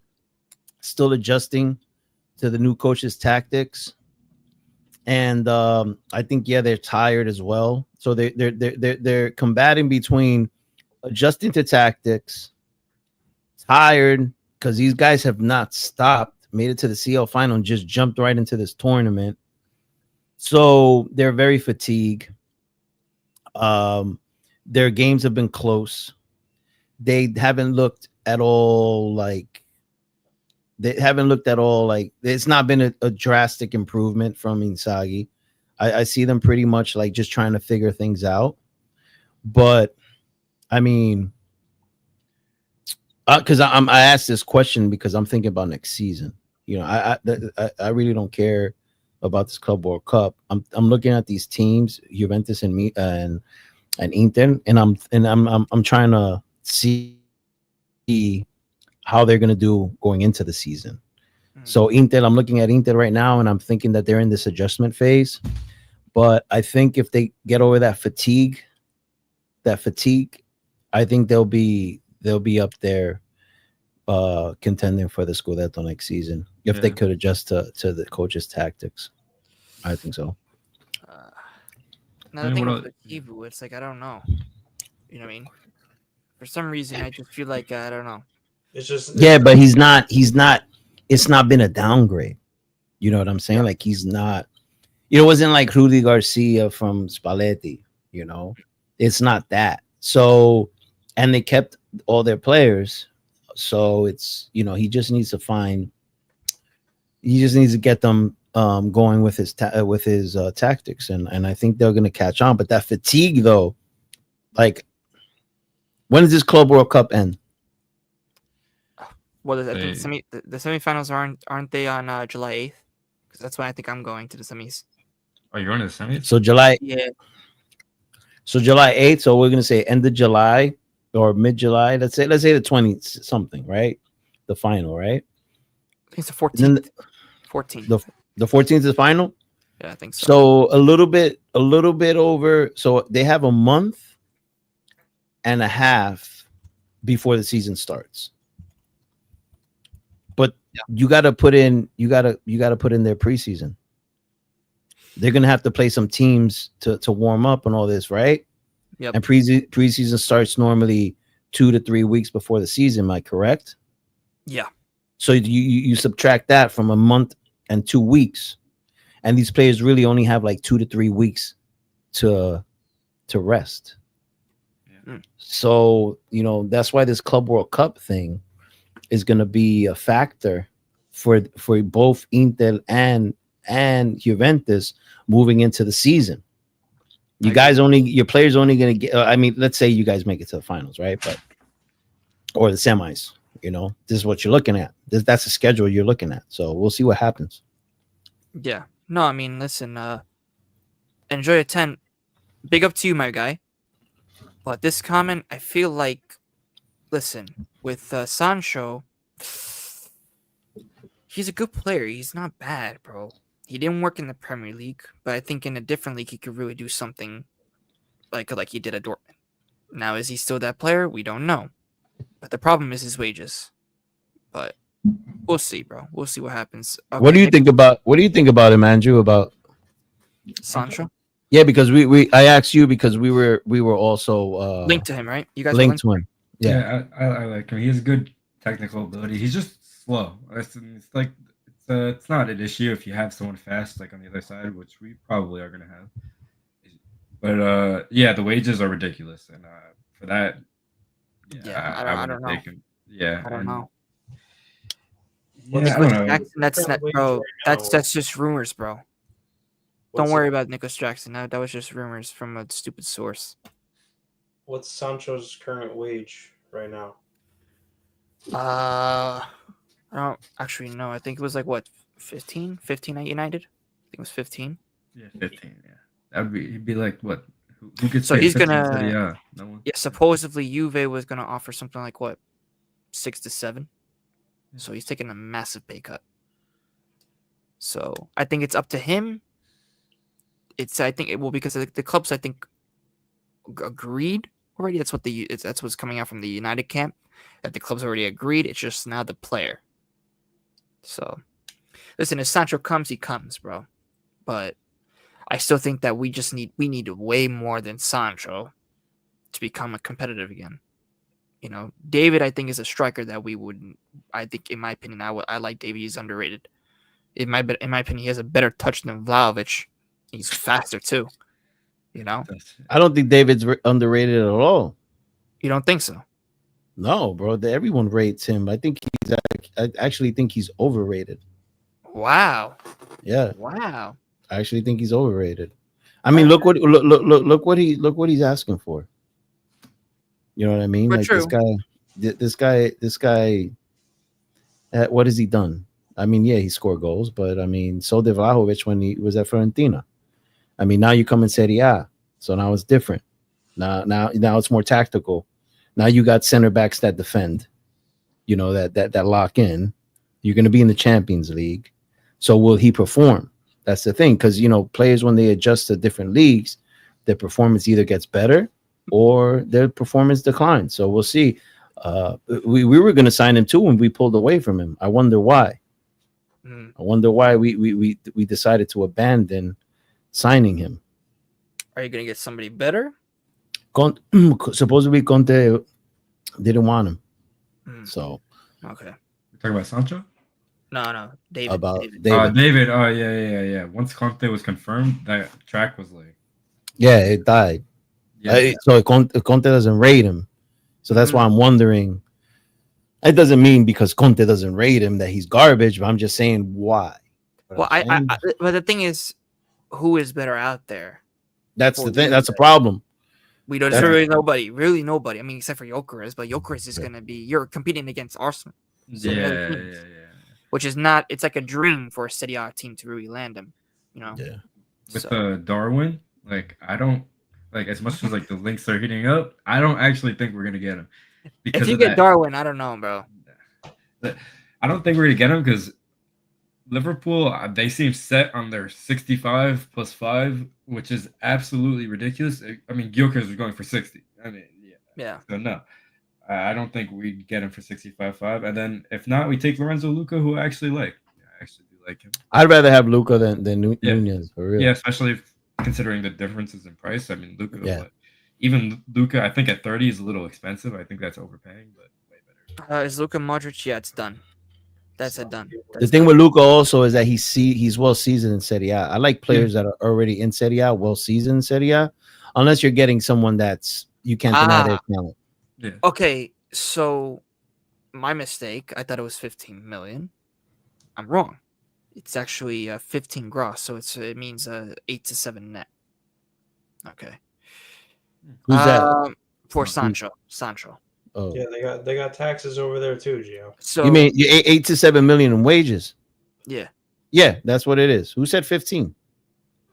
still adjusting to the new coach's tactics, and I think they're tired as well. So they're combating between adjusting to tactics, tired because these guys have not stopped, made it to the CL final, and just jumped right into this tournament. So they're very fatigued. Their games have been close. They haven't looked at all like it's not been a drastic improvement from Inzaghi. I see them pretty much like just trying to figure things out. But I mean, because I asked this question because I'm thinking about next season. I really don't care about this Club World Cup. I'm looking at these teams, Juventus and Inter, and I'm trying to see how they're gonna do going into the season. So Inter, I'm looking at Inter right now, and I'm thinking that they're in this adjustment phase. But I think if they get over that fatigue, I think they'll be up there contending for the Scudetto next season if they could adjust to the coach's tactics. I think so. Another thing with Kivu, it's like I don't know. You know what I mean? For some reason, I just feel like I don't know. It's just but he's not. It's not been a downgrade. You know what I'm saying? Like he's not. It wasn't like Rudy Garcia from Spalletti. It's not that. So, and they kept all their players. So it's he just needs to get them going with his tactics, and I think they're gonna catch on. But that fatigue though, like. When does this Club World Cup end? Well, the semifinals aren't they on July 8th? Because that's when I think I'm going to the semis. Oh, you're going to the semis? So July. Yeah. So July 8th. So we're gonna say end of July or mid July. Let's say the 20 something, right? The final, right? I think it's the 14th. 14th. The 14th is the final. Yeah, I think so. So a little bit over. So they have a month and a half before the season starts. But you got to put in their preseason. They're going to have to play some teams to warm up and all this, right? Yep. And preseason starts normally 2 to 3 weeks before the season. Am I correct? Yeah. So you subtract that from a month and 2 weeks, and these players really only have like 2 to 3 weeks to rest. Yeah. So that's why this Club World Cup thing is going to be a factor for both Inter and Juventus moving into the season. Your players only going to get. I mean, let's say you guys make it to the finals, right? Or the semis. This is what you're looking at. That's the schedule you're looking at. So we'll see what happens. Yeah. No, I mean, listen. Enjoy your 10. Big up to you, my guy. But this comment, I feel like, listen, with Sancho, he's a good player. He's not bad, bro. He didn't work in the Premier League, but I think in a different league he could really do something like he did at Dortmund. Now, is he still that player? We don't know. But the problem is his wages. But we'll see, bro. We'll see what happens. Okay, what do you think about him, Andrew? About Sancho? Yeah, because I asked you because we were also linked to him, right? You guys linked to him. Yeah, I like him. He has good technical ability. He's just slow. It's not an issue if you have someone fast like on the other side, which we probably are gonna have. But yeah, the wages are ridiculous, and for that, I don't know. Yeah, I don't know. Yeah, I don't know. Jackson, that's not, bro. That's just rumors, bro. Don't worry about Nicholas Jackson. That was just rumors from a stupid source. What's Sancho's current wage right now? I don't actually know. I think it was like what, 15 at United. I think it was 15. Yeah, 15. Yeah, he'd be like what? Who gets? So paid he's 15? gonna. No one. Yeah, supposedly Juve was gonna offer something like what, 6 to 7. So he's taking a massive pay cut. So I think it's up to him. I think it will, because the clubs, I think, agreed already. That's what's coming out from the United camp, that the clubs already agreed. It's just now the player. So listen, if Sancho comes, he comes, bro. But I still think that we need way more than Sancho to become a competitive again. David, I think, is a striker that we wouldn't. I think, in my opinion, I like David. He's underrated. In my opinion, he has a better touch than Vlahovic. He's faster too. I don't think David's underrated at all. You don't think so? No, bro. Everyone rates him. I actually think he's overrated. Wow. Yeah. Wow. I actually think he's overrated. I mean, look what he's asking for. You know what I mean? But like true. this guy. What has he done? I mean, yeah, he scored goals, but I mean, so did Vlahovic when he was at Fiorentina. I mean, now you come in Serie A, so now it's different. Now it's more tactical. Now you got center backs that defend. That lock in. You're going to be in the Champions League, so will he perform? That's the thing, because players, when they adjust to different leagues, their performance either gets better or their performance declines. So we'll see. We were going to sign him too when we pulled away from him. I wonder why. I wonder why we decided to abandon signing him. Are you gonna get somebody better? Supposedly Conte didn't want him. So okay. We're talking about Sancho? No, David. David. Oh yeah. Once Conte was confirmed, that track was like, yeah, it died. Yeah. So Conte doesn't rate him. So that's why I'm wondering. It doesn't mean because Conte doesn't rate him that he's garbage, but I'm just saying why. But the thing is, who is better out there? That's the thing. That's a problem. We don't. There's really nobody. I mean, except for Gyökeres, but Gyökeres is gonna be. You're competing against Arsenal. Yeah. Which is not. It's like a dream for a Serie A team to really land him. Yeah. With Darwin, like I don't like, as much as like the links are heating up, I don't actually think we're gonna get him. If you get Darwin, I don't know, bro. I don't think we're gonna get him because Liverpool, they seem set on their 65 plus 5, which is absolutely ridiculous. I mean, Gyökeres was going for 60. I mean, yeah. So no, I don't think we get him for 65.5. And then if not, we take Lorenzo Luca, who I actually like. I actually do like him. I'd rather have Luca than Nunez, for real. Yeah, especially considering the differences in price. I mean, Luca, even Luka, I think at 30 is a little expensive. I think that's overpaying, but way better. Is Luka Modric? Yeah, it's done. That's it done. The thing with Luka also is that he's well seasoned in Serie A. I like players that are already in Serie A, well seasoned in Serie A, unless you're getting someone that's you can't deny their talent. Yeah. Okay, so my mistake. I thought it was 15 million. I'm wrong. It's actually 15 gross, so it means 8 to 7 net. Okay. Who's that? For Sancho. Sancho. Oh, Yeah, they got taxes over there too, Gio. So you mean 8 to 7 million in wages? Yeah. Yeah, that's what it is. Who said 15?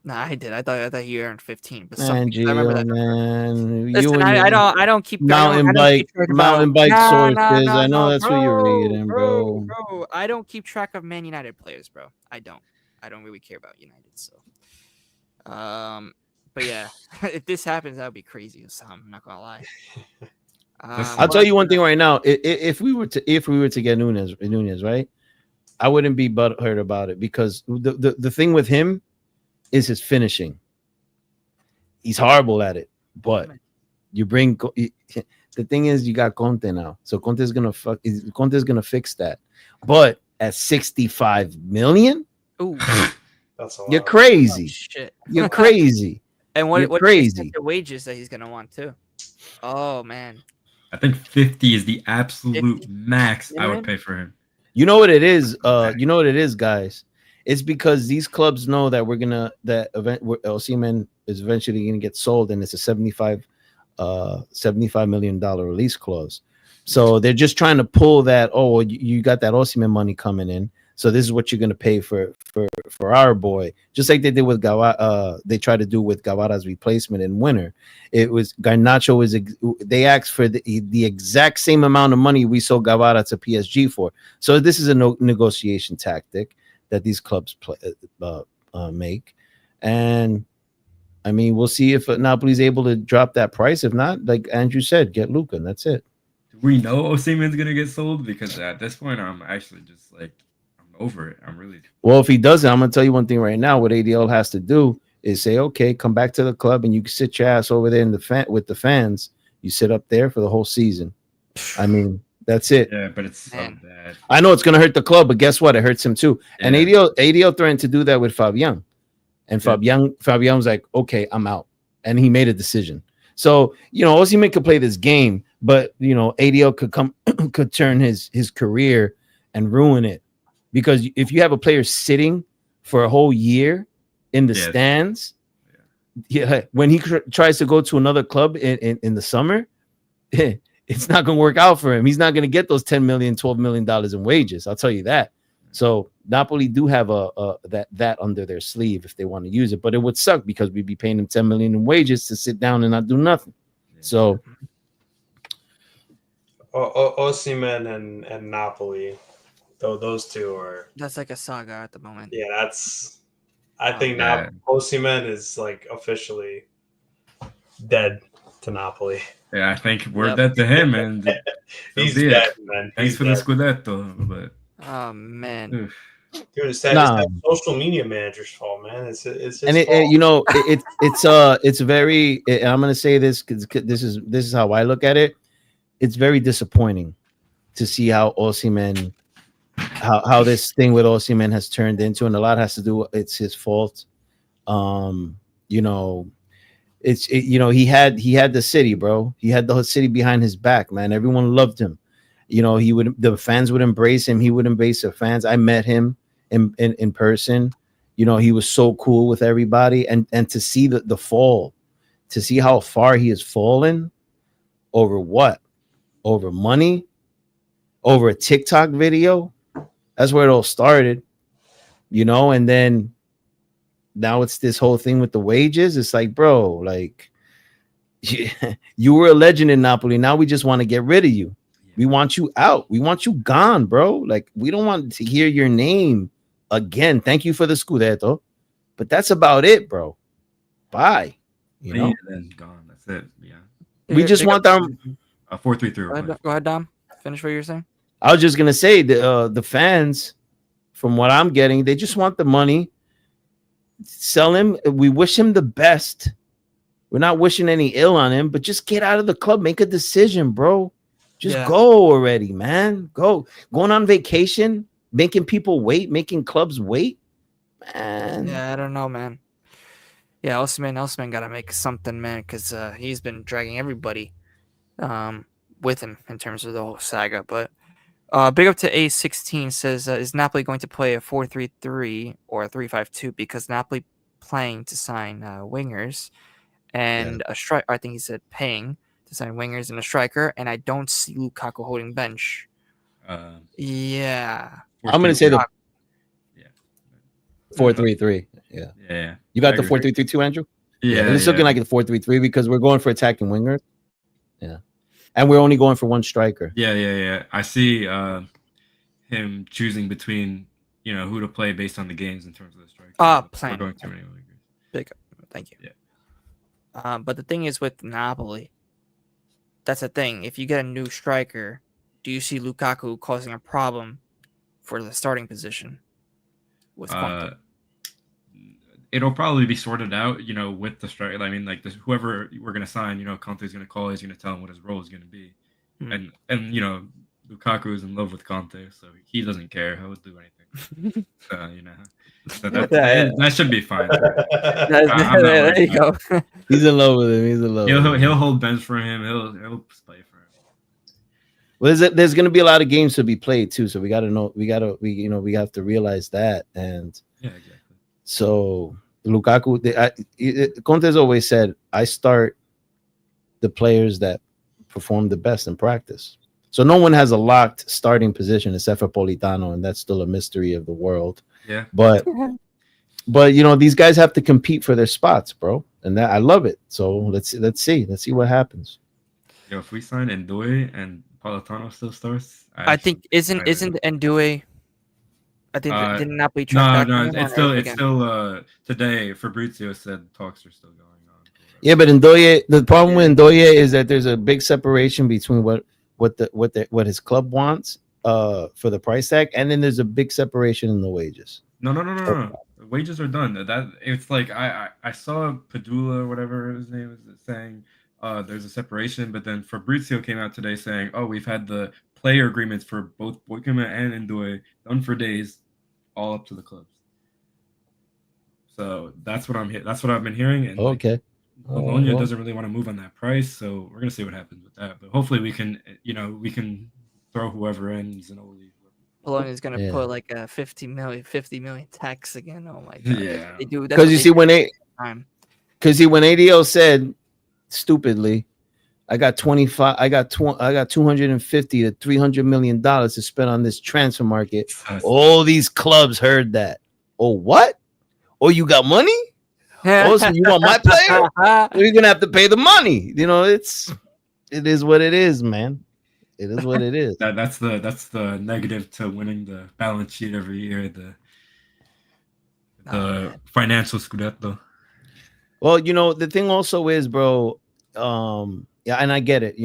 Nah, I did. I thought you earned 15, but Man, I remember that. man. Listen, I don't keep mountain bike sources. I know that's what you're reading, bro. Bro, I don't keep track of Man United players, bro. I don't really care about United, so. But yeah, if this happens, that would be crazy. So I'm not gonna lie. I'll tell you one thing right now. If we were to get Nunez, right? I wouldn't be butthurt about it because the thing with him is his finishing. He's horrible at it, but you bring the thing is you got Conte now, so Conte's gonna fix that. But at 65 million, ooh, that's a lot. You're crazy. Oh, shit. You're crazy. And what crazy? The wages that he's gonna want too. Oh man. I think 50 is the absolute max I would pay for him. You know what it is? You know what it is, guys. It's because these clubs know that Osimhen is eventually gonna get sold, and it's a $75 million release clause. So they're just trying to pull that. Oh, you got that Osimhen money coming in, so this is what you're gonna pay for our boy. Just like they did with Gavara. They tried to do with Gavara's replacement in winter. It was Garnacho they asked for the exact same amount of money we sold Gavara to PSG for. So this is a negotiation tactic that these clubs make, and I mean we'll see if Napoli's able to drop that price. If not, like Andrew said, get Luka, and that's it. Do we know Osimhen's gonna get sold? Because at this point, I'm actually just like I'm over it. I'm really well. If he doesn't, I'm gonna tell you one thing right now. What ADL has to do is say, okay, come back to the club, and you can sit your ass over there in with the fans. You sit up there for the whole season. I mean. That's it. Yeah, but it's so bad. I know it's gonna hurt the club, but guess what? It hurts him too. Yeah. And ADL threatened to do that with Fabian, and Fabian's like, okay, I'm out, and he made a decision. So Osimhen could play this game, but ADL could turn his career and ruin it, because if you have a player sitting for a whole year in the stands, when he tries to go to another club in the summer. It's not going to work out for him. He's not going to get those $10 million, $12 million in wages. I'll tell you that. So Napoli do have that under their sleeve if they want to use it, but it would suck because we'd be paying him $10 million in wages to sit down and not do nothing. So Osimhen and Napoli, though those two are. That's like a saga at the moment. Yeah, I think now Osimhen is like officially dead to Napoli. Yeah, I think we're dead to him, and he's dead, man. Thanks for the Scudetto, but oh man, dude, it's that social media manager's fault, man. It's his fault. It's very. I'm gonna say this because this is how I look at it. It's very disappointing to see how Osimhen, how this thing with Osimhen has turned into, and a lot has to do. It's his fault. He had the city, bro. He had the whole city behind his back, man. Everyone loved him. The fans would embrace him. He would embrace the fans. I met him in person. He was so cool with everybody, and to see the fall, to see how far he has fallen over what? Over money, over a TikTok video. That's where it all started, and then now it's this whole thing with the wages. It's like, bro, like you were a legend in Napoli. Now we just want to get rid of you. We want you out. We want you gone, bro. Like, we don't want to hear your name again. Thank you for the Scudetto, but that's about it, bro. Bye. And then gone. That's it. Yeah. We just want them. 4-3-3. Go ahead, Dom. Finish what you're saying. I was just gonna say the fans, from what I'm getting, they just want the money. Sell him. We wish him the best. We're not wishing any ill on him, but just get out of the club, make a decision, bro. Just Yeah. go already, man. Go. Going on vacation, making people wait, making clubs wait, man. Yeah, I don't know, man. Yeah, Osman gotta make something, man, because he's been dragging everybody with him in terms of the whole saga. But big up to A16 says, is Napoli going to play a 4-3-3 or a 3-5-2? Because Napoli playing to sign wingers and a striker. I think he said paying to sign wingers and a striker, and I don't see Lukaku holding bench. Yeah. I'm going to say the yeah 4-3-3. Yeah. You got the 4-3-3-2, Andrew? Yeah. It's looking like a 4-3-3 because we're going for attacking wingers. Yeah. And we're only going for one striker. Yeah. I see him choosing between, who to play based on the games in terms of the striker. Plan. We're going too many wingers. Big up. Thank you. Yeah. But the thing is with Napoli, that's the thing. If you get a new striker, do you see Lukaku causing a problem for the starting position with Conte? It'll probably be sorted out, with the strike. I mean, like whoever we're gonna sign, Conte's gonna call. He's gonna tell him what his role is gonna be, and Lukaku is in love with Conte, so he doesn't care. He'll do anything. So that should be fine. There you go. He's in love with him. He'll hold bench for him. He'll play for him. Well, there's going to be a lot of games to be played too, so we got to know. We have to realize that, and exactly. So Lukaku, Conte's always said, I start the players that perform the best in practice. So no one has a locked starting position except for Politano, and that's still a mystery of the world. Yeah. But these guys have to compete for their spots, bro, and that I love it. So let's see what happens. If we sign Ndoye and Politano still starts, I think isn't Ndoye. I think didn't Napoli track back. No, it's still today. Fabrizio said talks are still going on. Yeah, but Ndoye, the problem with Ndoye is that there's a big separation between what his club wants for the price tag, and then there's a big separation in the wages. No. The wages are done. That it's like I saw Padula or whatever his name is saying there's a separation, but then Fabrizio came out today saying, oh, we've had the player agreements for both Boykama and Ndoye done for days, all up to the clubs. So that's what I've been hearing. And okay. Bologna doesn't really want to move on that price, so we're gonna see what happens with that. But hopefully we can throw whoever in Zanoli. Bologna is gonna put like a 50 million tax again. Oh my god! Yeah, they do. Because when ADL said stupidly, I got 250 to 300 million dollars to spend on this transfer market. All these clubs heard that. Oh, what? Oh, you got money? Oh, so you want my player? You're gonna have to pay the money. It is what it is, man. It is what it is. That's the negative to winning the balance sheet every year. The financial scudetto. Well, the thing also is, bro. Yeah, and I get it.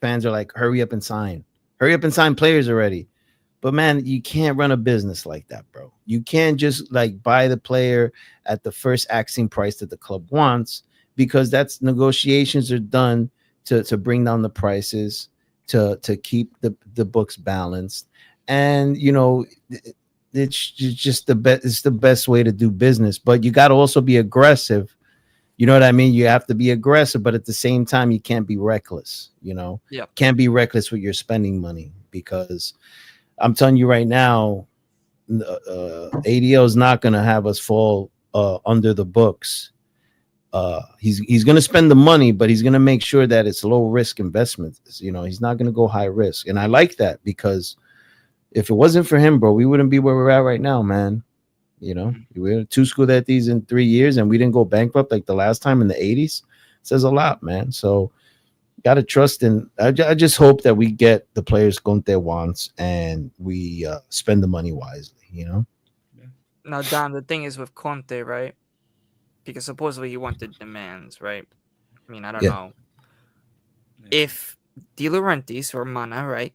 Fans are like, hurry up and sign players already. But man, you can't run a business like that, bro. You can't just like buy the player at the first asking price that the club wants, because that's negotiations are done to bring down the prices, to keep the books balanced. And it's just it's the best way to do business. But you got to also be aggressive. You know what I mean? You have to be aggressive, but at the same time, you can't be reckless. Can't be reckless with your spending money, because I'm telling you right now, ADL is not going to have us fall under the books. He's going to spend the money, but he's going to make sure that it's low risk investments. He's not going to go high risk, and I like that, because if it wasn't for him, bro, we wouldn't be where we're at right now, man. We were 2 Scudetti in 3 years, and we didn't go bankrupt like the last time in the 80s. It says a lot, man. So got to trust in. I just hope that we get the players Conte wants, and we spend the money wisely. Now, Don, the thing is with Conte, right? Because supposedly he wanted demands, right? I mean, I don't know. If De Laurentiis or Mana, right,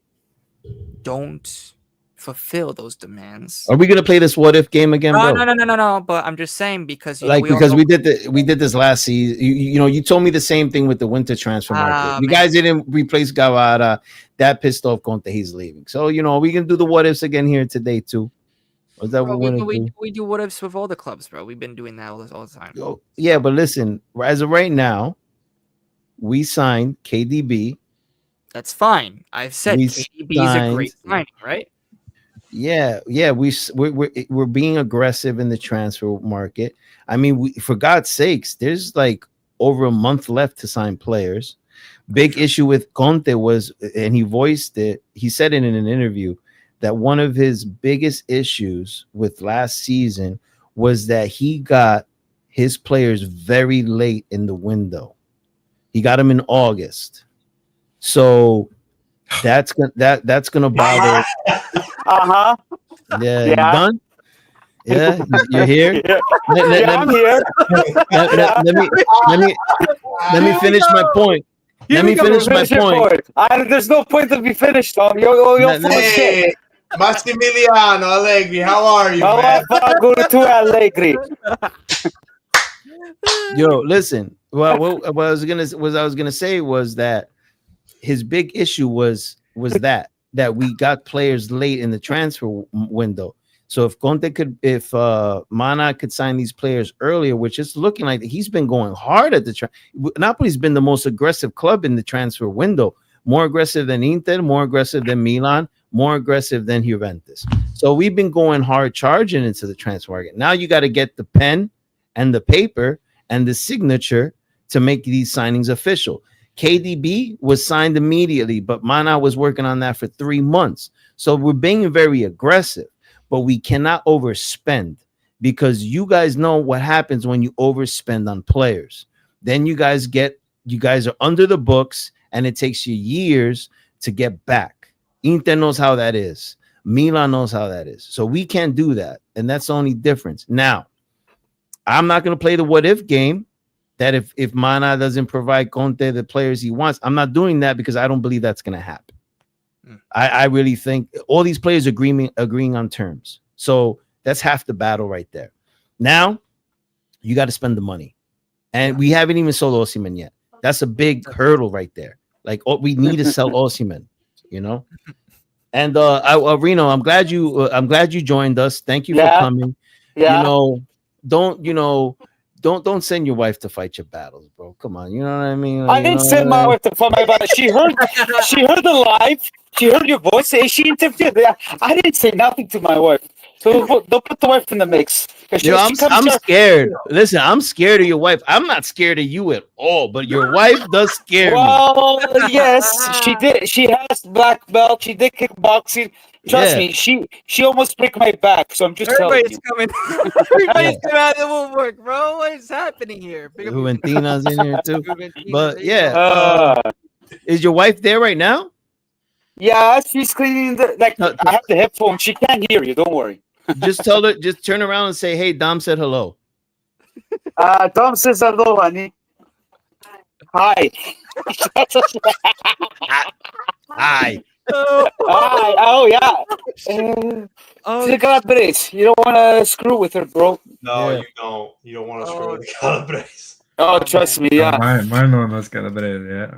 don't fulfill those demands. Are we gonna play this what if game again, bro? No. But I'm just saying because because we did this last season. You told me the same thing with the winter transfer market. You guys didn't replace Guevara. That pissed off Conte. He's leaving. So we can do the what ifs again here today too. Is that bro, what we do what ifs with all the clubs, bro. We've been doing that all the time. Yeah, but listen, as of right now, we signed KDB. That's fine. I've said KDB is a great signing, right? Yeah, we're being aggressive in the transfer market. I mean, for God's sakes, there's like over a month left to sign players. Big issue with Conte was, and he voiced it. He said it in an interview that one of his biggest issues with last season was that he got his players very late in the window. He got them in August, so that's gonna bother. Uh-huh. Yeah, you done? Yeah, you're here. I'm here. Let me finish my point. Let me finish my point. There's no point to be finished, Tom. You're full of shit. Massimiliano Allegri, how are you, man? Go to Allegri. Yo, listen. Well, what I was gonna say was that his big issue was that we got players late in the transfer window. So if Mana could sign these players earlier, which is looking like he's been going hard at the Napoli's been the most aggressive club in the transfer window, more aggressive than Inter, more aggressive than Milan, more aggressive than Juventus. So we've been going hard, charging into the transfer market. Now you got to get the pen and the paper and the signature to make these signings official. KDB was signed immediately, but Mana was working on that for 3 months. So we're being very aggressive, but we cannot overspend because you guys know what happens when you overspend on players. Then you guys are under the books and it takes you years to get back. Inter knows how that is. Milan knows how that is. So we can't do that. And that's the only difference. Now, I'm not going to play the what if game. That if Mana doesn't provide Conte the players he wants, I'm not doing that because I don't believe that's going to happen. I really think all these players agreeing on terms. So that's half the battle right there. Now you got to spend the money, and we haven't even sold Osimhen yet. That's a big hurdle right there. Like we need to sell Osimhen, And Reno, I'm glad you joined us. Thank you for coming. Yeah. Don't send your wife to fight your battles, bro. Come on, you know what I mean? I didn't send my wife to fight my battles. She heard the live. She heard your voice. She interviewed. I didn't say nothing to my wife. So don't put the wife in the mix. I'm scared. Listen, I'm scared of your wife. I'm not scared of you at all, but your wife does scare me. Well, yes, she did. She has black belt. She did kickboxing. Trust me, she almost break my back. So I'm just Everybody's telling you. Everybody's coming out of the woodwork, bro. What is happening here? Juventina's in here too. But is your wife there right now? Yeah, she's cleaning I have the headphones. She can't hear you. Don't worry. Just tell her. Just turn around and say, "Hey, Dom said hello." Dom says hello, honey. Hi. Hi. Hi. Oh yeah. Calabrese. You don't want to screw with her, bro. No, you don't. You don't want to screw with the Calabrese. Oh, trust me, yeah. Mine no es Calabrese, yeah.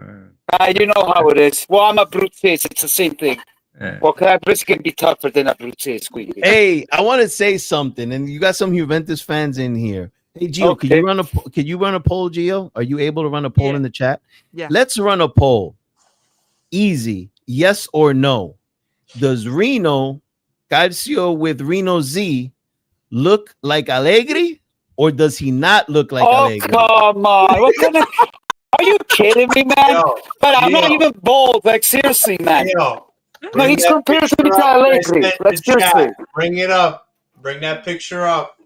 You know how it is. Well, I'm a Bruzzese. It's the same thing. Yeah. Well, Calabrese can be tougher than a Bruzzese. Hey, I want to say something, and you got some Juventus fans in here. Hey, Gio, could you run a poll, Gio? Are you able to run a poll in the chat? Yeah. Let's run a poll. Easy. Yes or no? Does Calcio with Reno Z look like Allegri, or does he not look like Allegri? Come on. What kind of... Are you kidding me, man? But I'm not even bold. Like, seriously, man. No, he's compared to Allegri. Like, seriously. Bring it up. Bring that picture up.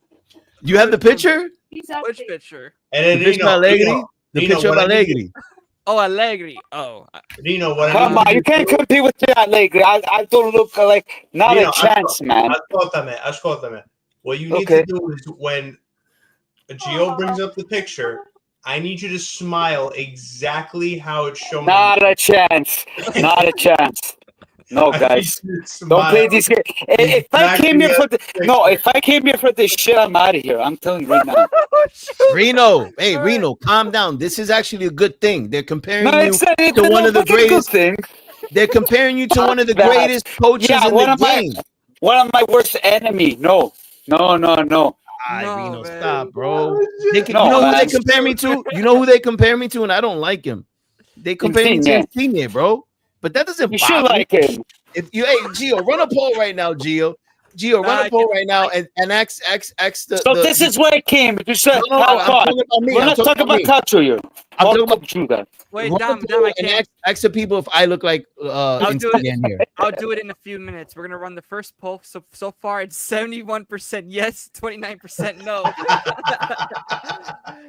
You have the picture? Which picture? And then the picture of Allegri? The picture of Allegri. Oh, Allegri. Oh. Nino, what come on, you can't compete with Allegri. I don't look like a chance, man. Ascoltami. What you need to do is when Gio brings up the picture, I need you to smile exactly how it's shown. Not a chance. Not a chance. No, guys. Don't play this game. If I came here for if I came here for this shit, I'm out of here. I'm telling you right now. Reno, hey Reno, calm down. This is actually a good thing. They're comparing No, you to one of the greatest. They're comparing you to one of the greatest coaches in the game. One of my worst enemy. No. Reno, stop, bro. You know who they compare me to? You know who they compare me to, and I don't like him. They compare me to Insigne, bro. But that doesn't. You should like him. If you, hey, Gio, run a poll right now, Gio, run a poll right now, and X the. So this is where it came. You said, no, I'm talking about me. We're not talking about Calcio here. I'm talking about you guys. Wait, Dom, I can't. Ask the people if I look like Insigne here. I'll do it in a few minutes. We're gonna run the first poll. So far, it's 71% yes, 29% no.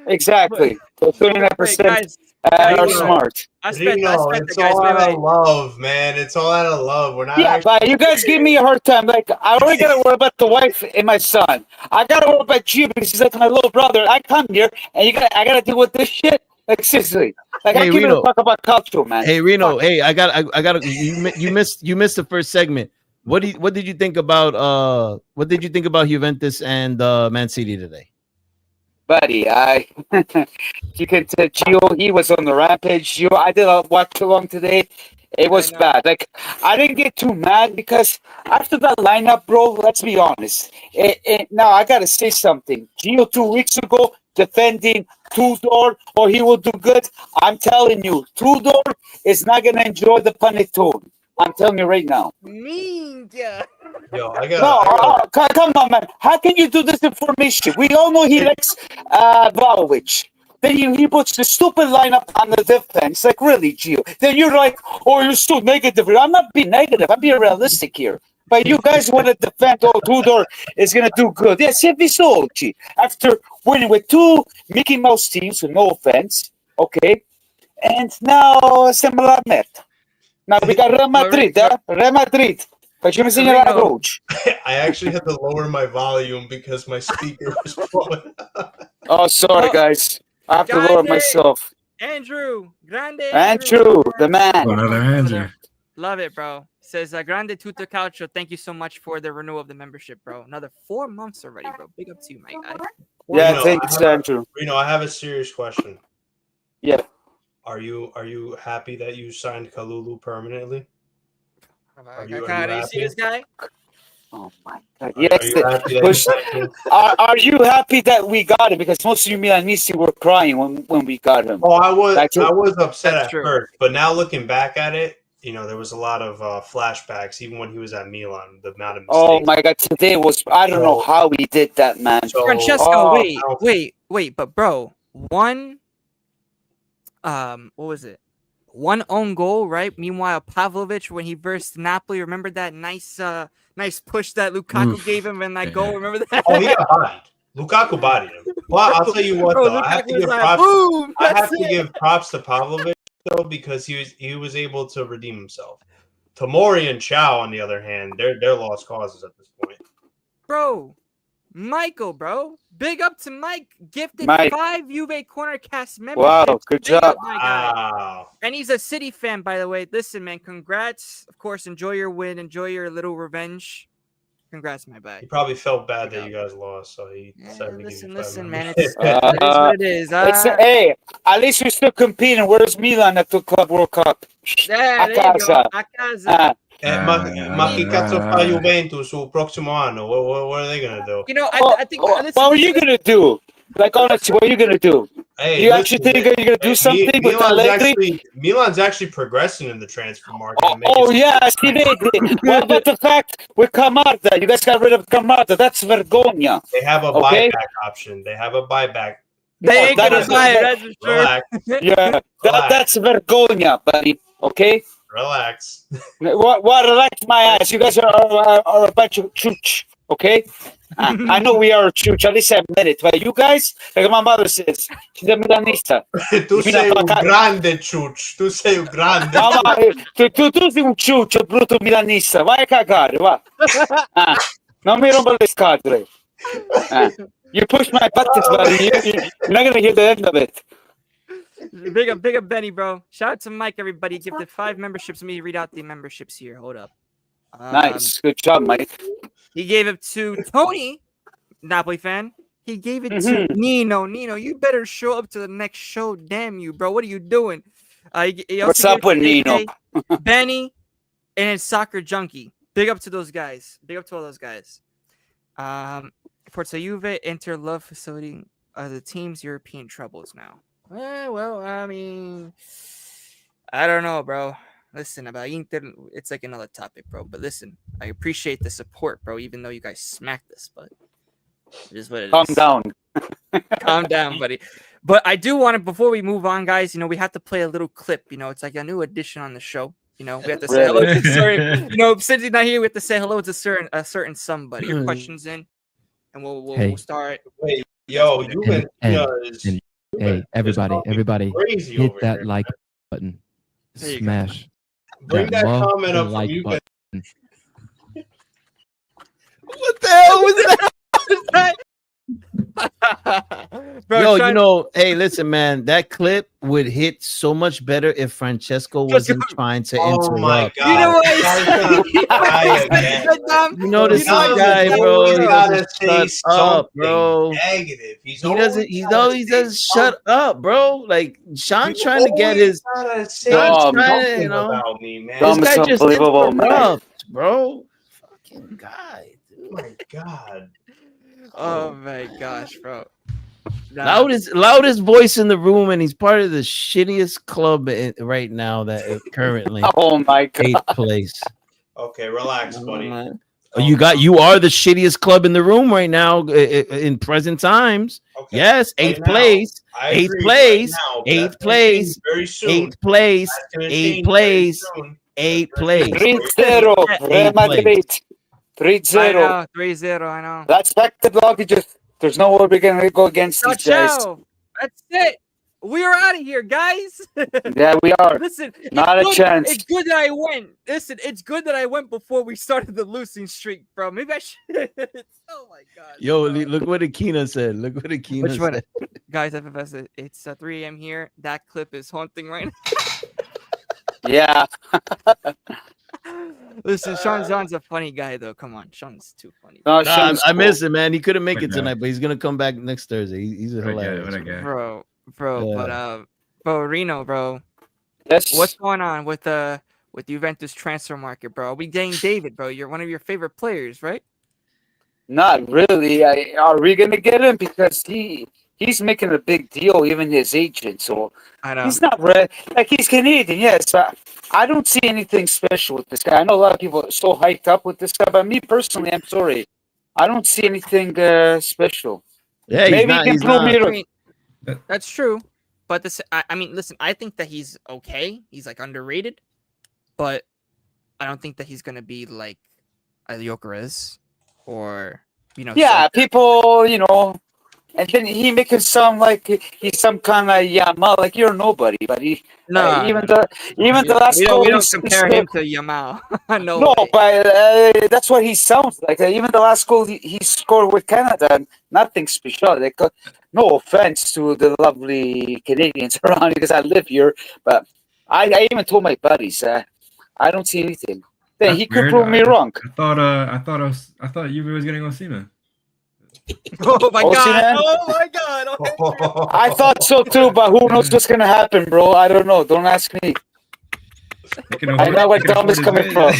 Exactly. So 29% are smart. It's all out of love, man. It's all out of love. We're not. Yeah, but you guys give me a hard time. Like, I only gotta worry about the wife and my son. I gotta worry about you because he's like my little brother. I come here and I gotta deal with this shit. Like, seriously. Like, hey, I can't even talk about culture, man. Hey, Reno. Hey, I got. You missed the first segment. What did you think about Juventus and Man City today? Buddy, you can tell Gio, he was on the rampage. Gio, I did watch along today. It was bad. Like, I didn't get too mad because after that lineup, bro, let's be honest. Now, I got to say something. Gio, 2 weeks ago, defending Tudor, or he will do good. I'm telling you, Tudor is not going to enjoy the panettone. I'm telling you right now. Ninja. Yo, Come on, man. How can you do this information? We all know he likes Vlahovic. Then he puts the stupid lineup on the defense. Like, really, Gio? Then you're like, oh, you're so negative. I'm not being negative. I'm being realistic here. But you guys want to defend, Tudor is going to do good. Yes, if we saw, G. After winning with 2 Mickey Mouse teams, with no offense, okay? And now, similar met. Now we got Real Madrid, Real Madrid. Facciamo segnare la croce. I actually had to lower my volume because my speaker was blowing up. Oh, sorry, guys. I have to lower myself. Andrew, grande. Andrew, the man. Another Andrew. Love it, bro. Says grande tutto calcio. Thank you so much for the renewal of the membership, bro. Another 4 months already, bro. Big up to you, my guy. Yeah, thanks, Andrew. I have a serious question. Yeah. Are you happy that you signed Kalulu permanently? Are you see this guy? Oh my God! Yes. Are you happy that we got him? Because most of you Milanisti were crying when we got him. Oh, I was upset at first, but now looking back at it, there was a lot of flashbacks, even when he was at Milan. The amount of mistakes. Oh my God! Today was I don't know how he did that, man. Francesco, wait, but bro, what was it? 1 own goal, right? Meanwhile, Pavlovic, when he versed Napoli, remember that nice push that Lukaku gave him in that goal? Remember that? Oh, he got bodied. Lukaku bodied him. Well, I'll tell you what, though. I have to give props to Pavlovic, though, because he was able to redeem himself. Tomori and Chow, on the other hand, they're lost causes at this point. Bro, Michael, bro. Big up to Mike. Gifted 5 Juve Cornercast memberships. Wow, good job. Wow. And he's a City fan, by the way. Listen, man, congrats. Of course, enjoy your win. Enjoy your little revenge. Congrats, my bag. He probably felt bad that you guys lost, so he decided to give you listen, man. It is what it is. Hey, at least you're still competing. Where's Milan at the Club World Cup? There you go. A casa. Ma che cazzo fa Juventus sul prossimo anno? What are they gonna do? I think. What are you gonna do? Like, honestly, what are you gonna do? Hey, you actually think you're gonna do something with Allegri? Milan's actually progressing in the transfer market. Yes, he did. What about the fact with Camarda? You guys got rid of Camarda. That's vergogna. They have a buyback option. They have a buyback. They ain't gonna buy it. That's for sure. Relax. Yeah, that's vergogna, buddy. Okay. Relax. What? Relax my ass. You guys are a bunch of chooch. Okay. I know we are a chooch. At least I admit it. But you guys, like my mother says, she's a Milanista. Tu sei un grande chooch. Tu sei un grande. Tu sei un ciuccio brutto milanista. Vai a cagare, va. Non mi rompo le scatole. You push my buttons, buddy. You're not gonna hear the end of it. Big up Benny, bro. Shout out to Mike, everybody. Give the 5 memberships. Let me read out the memberships here. Hold up. Nice. Good job, Mike. He gave it to Tony, Napoli fan. He gave it to Nino. Nino, you better show up to the next show. Damn you, bro. What are you doing? He What's up with Nino? Benny and his soccer junkie. Big up to those guys. Big up to all those guys. Forza Juve, Inter love facility the team's European troubles now. Well, I mean, I don't know, bro. Listen, about Inter, it's like another topic, bro. But listen, I appreciate the support, bro, even though you guys smacked us, but it is what it is. Calm down. Calm down, buddy. But I do want to, before we move on, guys, we have to play a little clip. It's like a new addition on the show. We have to say hello to certain, since he's not here, we have to say hello to a certain somebody. Your questions in, and we'll start. Wait, yo, hey, everybody, hit that like button. Smash. Bring that comment up from you. What the hell was that? Bro, hey, listen, man, that clip would hit so much better if Francesco wasn't trying to interrupt. Oh my God. You know what? You know this guy, bro. He gotta say up, bro. Negative. He doesn't shut up, bro. Like Sean's trying to get his. Sean's trying to, about me, man. This guy just interrupts, bro. Fucking guy, dude. Oh my God. Oh my gosh, bro. Loudest voice in the room, and he's part of the shittiest club right now that is currently oh my God. 8th place. Okay, relax, buddy. You are the shittiest club in the room right now in present times. Okay. Yes, 8th place. 8th place. 8th place. 8th place. 8th place. 8th place. 3-0. Real Madrid. 3-0. 3-0, I know. That's back to block. There's no way we're going to go against these guys. That's it. We're out of here, guys. Yeah, we are. Listen, not a chance. It's good that I went. Listen, it's good that I went before we started the losing streak, bro. Maybe I should. Oh my God. Yo, look what Akina said. Look what Akina said. One? Guys, FFS, it's 3 a.m. here. That clip is haunting right now. Yeah. Listen, Sean's a funny guy, though. Come on, Sean's too funny. No, I miss him, man. He couldn't make it tonight, but he's gonna come back next Thursday. He's a hilarious, bro. Yeah. But Reno, bro. Yes. What's going on with Juventus transfer market, bro? Are we getting David, bro? You're one of your favorite players, right? Not really. Are we gonna get him because he's making a big deal, even his agent. So I know he's not red. Like he's Canadian, yes, but I don't see anything special with this guy. I know a lot of people are so hyped up with this guy, but me personally, I'm sorry, I don't see anything special. Yeah, maybe he can prove me wrong. That's true, but I mean, listen, I think that he's okay. He's like underrated, but I don't think that he's gonna be like a Gyökeres or Yeah, people, and then he make it sound like he's some kind of Yamal, like you're nobody. But even the last goal, we don't compare him to Yamal. No, but that's what he sounds like. Even the last goal he scored with Canada, nothing special. Like, no offense to the lovely Canadians around because I live here, but I even told my buddies I don't see anything. Then he could prove me wrong. I thought Juve was getting Osimhen. Oh my God! Oh my God! I thought so too, but who knows what's gonna happen, bro? I don't know. Don't ask me. I know where Dom is coming from.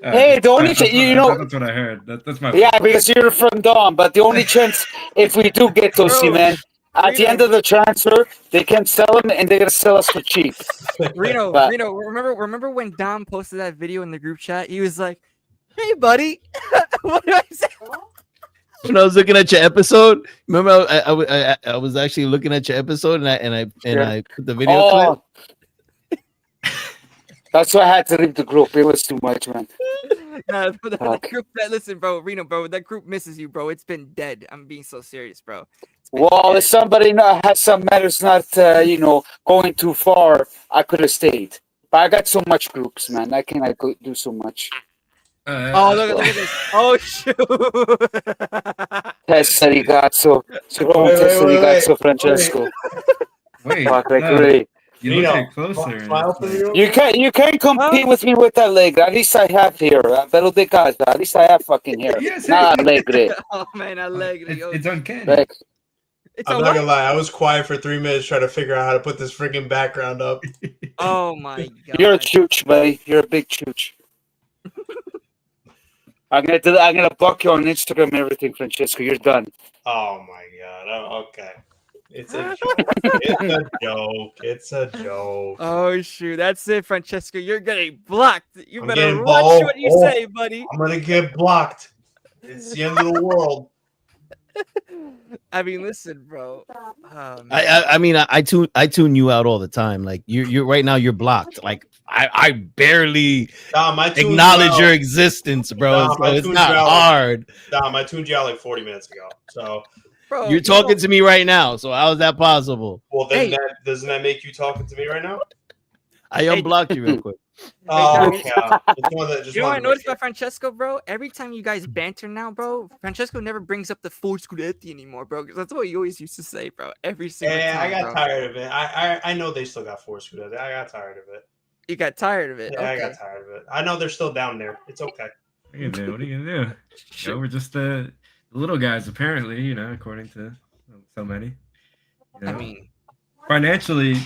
Hey, the only chance, that's what I heard. That's my because you're from Dom. But the only chance, if we do get Osimhen, at the end of the transfer, they can sell him, and they're gonna sell us for cheap. Reno, remember when Dom posted that video in the group chat? He was like, "Hey, buddy," what did I say? When I was looking at your episode, remember I was actually looking at your episode, and I put the video clip. That's why I had to leave the group. It was too much, man. That group, listen, bro, Reno, bro, that group misses you, bro. It's been dead. I'm being so serious, bro. Well, if somebody has some matters not, going too far, I could have stayed. But I got so much groups, man. I cannot do so much. Look at this. Oh, shoot. Testa ragazzo. Francesco. Wait, Fuck, like no, really. you look at it closer. Smile for It's like, you. You can't compete with me with that leg. At least I have here. Pero de casa. At least I have fucking hair. yes, Not alegre. Oh man, Allegri. it's uncanny. Like, It's I'm a not gonna what? lie. I was quiet for 3 minutes trying to figure out how to put this freaking background up. Oh my god. you're a chooch, buddy. You're a big chooch. I'm gonna block you on Instagram and everything, Francesco. You're done. Oh my god. Oh, okay. It's a joke. It's a joke. It's a joke. Oh shoot, that's it, Francesco. You're getting blocked. You I'm better getting watch bald. what you Oh. say, buddy. I'm gonna get blocked. It's the end of the world. I mean, listen, bro. Man. I mean, I tune you out all the time. Like you're right now, you're blocked. Like I barely Dom, I tuned acknowledge you your out. existence, bro. Nah, So I it's tuned not you out. hard. Dom, I tuned you out like 40 minutes ago. So, Bro, You're you talking don't- to me right now. So how is that possible? well, then Hey. doesn't that make you talking to me right now? I unblocked you real quick. Oh, Dom, okay. Just wanted You know what I to noticed make about Francesco, bro? Every time you guys banter now, bro, Francesco never brings up the full Scudetti anymore, bro. Because that's what he always used to say, bro. Every sure. single Yeah, time. I got bro. tired of it. I know they still got 4 scooters. I got tired of it. You got tired of it. Yeah, I Okay. got tired of it. I know they're still down there. It's okay. What are you gonna do? What are you gonna do? You know, we're just the little guys, apparently. You know, according to so many. You know, I mean, financially, we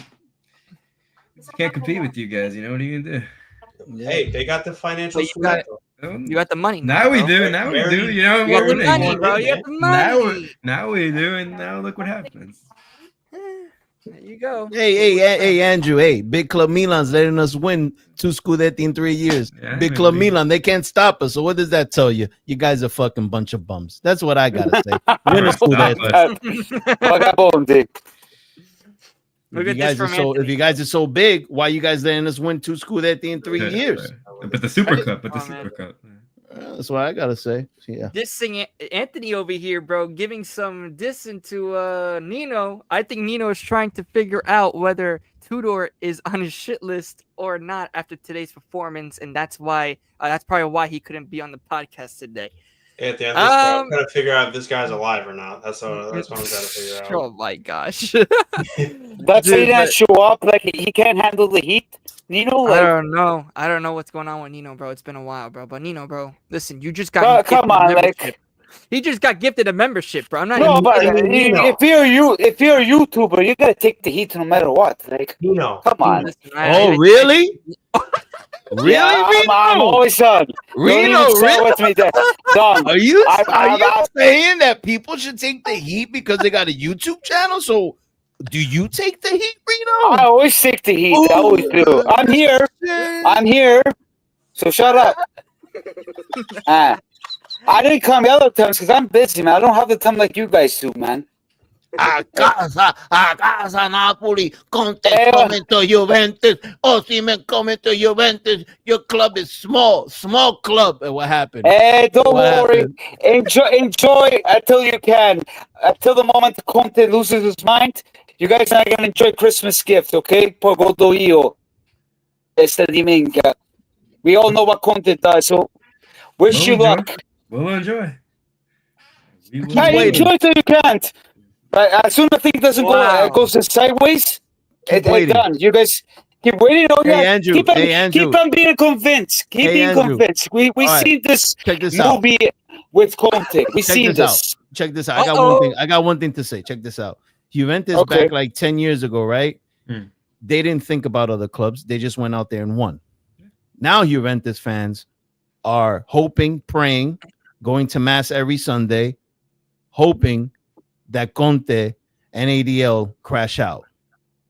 just can't compete with you guys. You know, what are you gonna do? Hey, they got the financial But you got it. Scudetto. you got the money. Now we bro. do. Now we Very- do. You know, You got the we're money, winning. bro. You got the Now, money. now we do, and now look what happens. There you go. Hey, Andrew. Hey, Big Club Milan's letting us win 2 Scudetti in 3 years. Yeah, Big Club maybe. Milan, they can't stop us. So what does that tell you? You guys are fucking bunch of bums. That's what I gotta say. Win a Stop Scudetti. us. Vagabondi. Look If at you this guys are from so Anthony. if you guys are so big, why you guys letting us win 2 Scudetti in 3 years? But the Super just- Cup. But the oh, man. Super Cup. That's what I gotta say. Yeah. Dissing Anthony over here, bro, giving some diss into Nino. I think Nino is trying to figure out whether Tudor is on his shit list or not after today's performance, and that's why that's probably why he couldn't be on the podcast today. Anthony, I'm trying to figure out if this guy's alive or not. That's what I'm trying to figure out. Oh my gosh. That's why he Dude, didn't but- show up. Like he can't handle the heat. Nino, I like, don't know. I don't know what's going on with Nino, bro. It's been a while, bro. But Nino, bro, listen, you just got Bro, gifted come a on, membership. like- He just got gifted a membership, bro. I'm not no, even but Nino. if you're a YouTuber, you gotta take the heat no matter what. Like, Nino. come on. Listen, Oh, really? Really, Yeah, I'm Reno? always on. Reno, Reno, with me there. Done. Are you I- saying that people should take the heat because they got a YouTube channel? So, do you take the heat, Reno? I always take the heat. I always do. I'm here. I'm here. So shut up. I didn't come the other times because I'm busy, man. I don't have the time like you guys do, man. A casa, Napoli, Conte Yeah. coming to Juventus, Osimhen coming to Juventus. Your club is small club. And what happened? Hey, don't What worry. happened? Enjoy until you can. Until the moment Conte loses his mind, you guys are gonna enjoy Christmas gift, okay? Poi godo io. Esta domenica. We all know what Conte does, so wish you Well, luck. We'll enjoy. We will I waiting. enjoy till you can't. But as soon as things doesn't Wow. go goes sideways, it's waiting. done. You guys keep waiting. Oh, Hey, yeah. Andrew. Keep on, Hey, Andrew. keep on being convinced. Keep Hey, being Andrew. convinced. We All right. seen this Check this out. movie with Conte. We Check seen this this. Check this out. I got Uh-oh. one thing. I got one thing to say. Check this out. Juventus Okay. back like 10 years ago, right? Hmm. They didn't think about other clubs. They just went out there and won. Now Juventus fans are hoping, praying, going to mass every Sunday, hoping that Conte and ADL crash out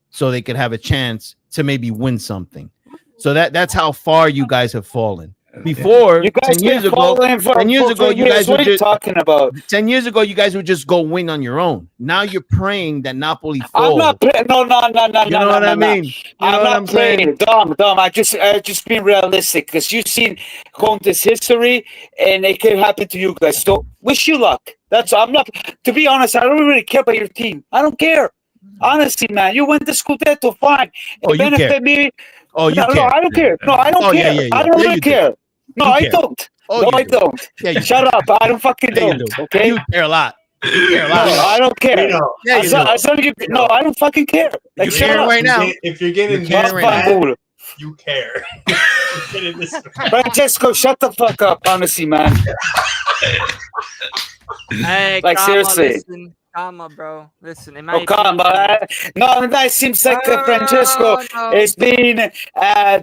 so they could have a chance to maybe win something. So that's how far you guys have fallen. Before You guys 10 years been ago, following for 10 years 4 ago, you years. guys What were are you just talking about? 10 years ago, you guys would just go win on your own. Now you're praying that Napoli fall. I'm not playing. No. You know what I mean? You know I'm what not I'm saying? playing. Dumb. I just being realistic because you've seen Conte's history and it can happen to you guys. So wish you luck. I'm not. To be honest, I don't really care about your team. I don't care. Honestly, man, you went to Scudetto, fine. It Oh, you care. benefit me. Oh, you no, care. no, I don't care. No, I don't Oh, yeah, care. yeah, yeah. I don't Yeah, really you do. care. No, You I care. don't. Oh, No, you I do. don't. Yeah, you Shut up. I don't fucking Yeah, you don't. do. Okay. You care a lot. care a No, lot. I don't care. Yeah, you As long as you, no, I don't fucking care. Like, You shut care up. right now. If you're getting You're this caring right mad, now. you care. You're getting this mad. Francesco, shut the fuck up, honestly, man. Hey, Like, comma, seriously. listen, comma, bro. Listen, in my Oh, come on. No, that seems like Francesco is being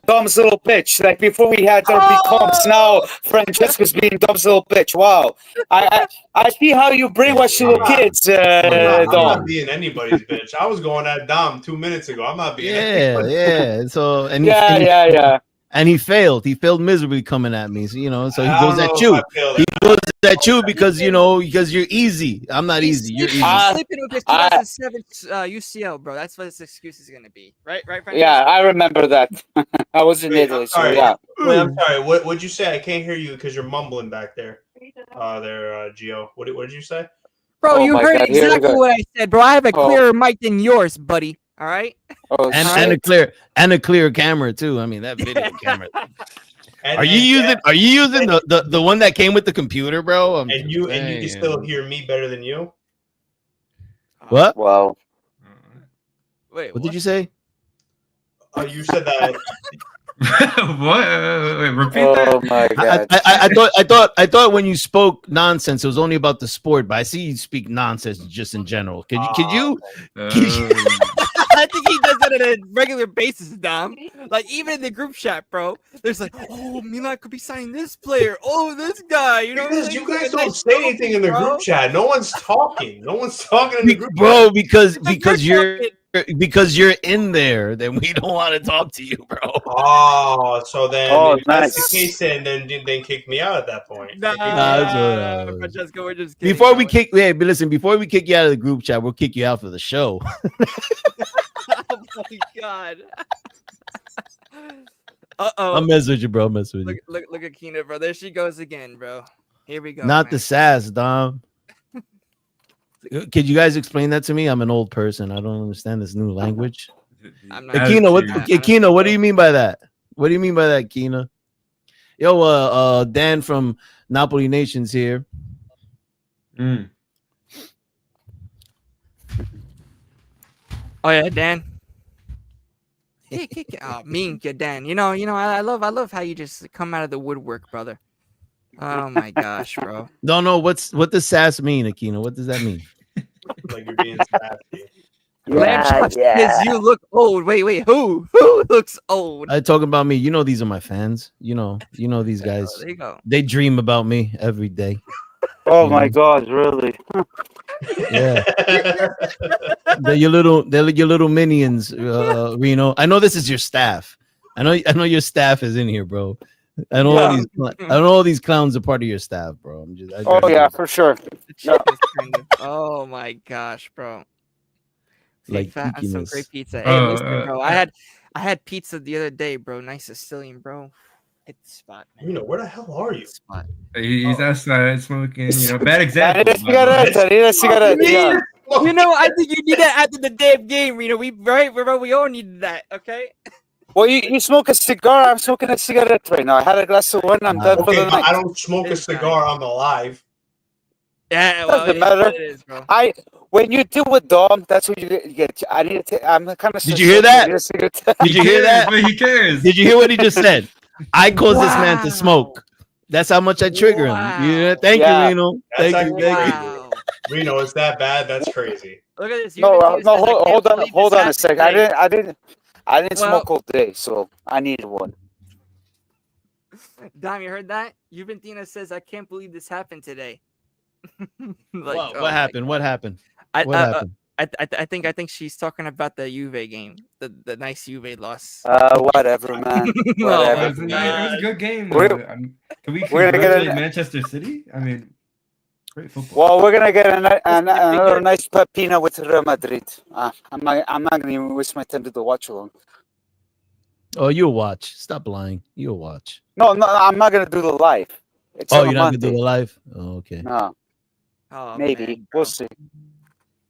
Dom's little bitch. Like, before we had there be comps, now Francesco's being Dom's little bitch. Wow. I see how you brainwash little kids, I'm Dom. not being anybody's bitch. I was going at Dom 2 minutes ago. I'm not being Yeah. So and he, Yeah. and he failed. He failed miserably coming at me. So, so he I goes don't at know you. if I feel He that. goes at you because you're easy. I'm not easy. You're easy. He's sleeping with his 2007 UCL, bro. That's what his excuse is gonna be, right? Right, Francesco? Yeah, I remember that. I was in Italy, so yeah. Wait, I'm sorry. What would you say? I can't hear you because you're mumbling back there. Gio. What did you say? Bro, Oh you my heard God, here we exactly go. what I said, bro. I have a Oh. clearer mic than yours, buddy. All right. Oh, and a clear camera too. I mean that video camera. And, Are you using the one that came with the computer, bro? And you can still hear me better than you? What? Wow. Wait, what did you say? You said that. What? Wait, repeat Oh that. my God. I thought when you spoke nonsense, it was only about the sport, but I see you speak nonsense just in general. Could you? I think he does that on a regular basis, Dom. Like even in the group chat, bro. There's like, oh, Milan could be signing this player. Oh, this guy. You know, Because you guys don't say anything in the group chat. No one's talking. No one's talking in the group bro, chat. because you're in there, then we don't want to talk to you, bro. Oh, so then if nice. that's the case, then kick me out at that point. Francesco, we're just kidding. Before we kick you out of the group chat, we'll kick you out for the show. Oh my God. Uh-oh. I'm messing with you, bro. I'm messing with you. Look at Kina, bro. There she goes again, bro. Here we go. Not man. the sass, Dom. Could you guys explain that to me? I'm an old person. I don't understand this new language. Akina, what do you mean by that? What do you mean by that, Kina? Yo, Dan from Napoli Nation's here. Oh yeah, Dan. Oh, Minka, Dan. You know, I love how you just come out of the woodwork, brother. Oh my gosh, bro. No, what does sass mean, Akina? What does that mean? Like you're being sassy. Because you look old. Wait, who looks old? I talking about me. You know, these are my fans. You know these guys. There you go. They dream about me every day. Oh my God, really? Yeah. They're your little minions, Reno. I know this is your staff. I know your staff is in here, bro. I know all these clowns are part of your staff, bro. For sure. Oh my gosh, bro. Like Fat and some great pizza. Hey, listen, bro. I had pizza the other day, bro. Nice Sicilian, bro. Hit the spot, man. You know, where the hell are you? Spot. He's outside smoking. Bad example. You know, I think you need that after the damn game, Reno. We all needed that, okay? Well, you smoke a cigar. I'm smoking a cigarette right now. I had a glass of wine. I'm done for the night. I don't smoke a cigar on the live. Yeah, well, doesn't matter. It is, bro. When you deal with Dom, that's what you get. I need to. I'm kind of. Did you hear that? Did you hear that? But he cares. Did you hear what he just said? I cause this man to smoke. That's how much I trigger him. Yeah, thank you, Reno. Thank you. Reno, is that bad? That's crazy. Look at this. Hold on a sec. I didn't smoke all day, so I needed one. Dom, you heard that? Juventina says, "I can't believe this happened today." What happened? What happened? What happened? I think she's talking about the Juve game, the nice Juve loss. Whatever, man. Whatever. It was a good game. Can we we're gonna congratulate Manchester City? I mean, great football. Well, we're gonna get another nice pepino with Real Madrid. I'm not gonna even waste my time to do watch along. Oh, you'll watch. Stop lying. You'll watch. No, I'm not gonna do the live. You're not gonna do the live? Oh, okay. No. Oh, maybe man, we'll see.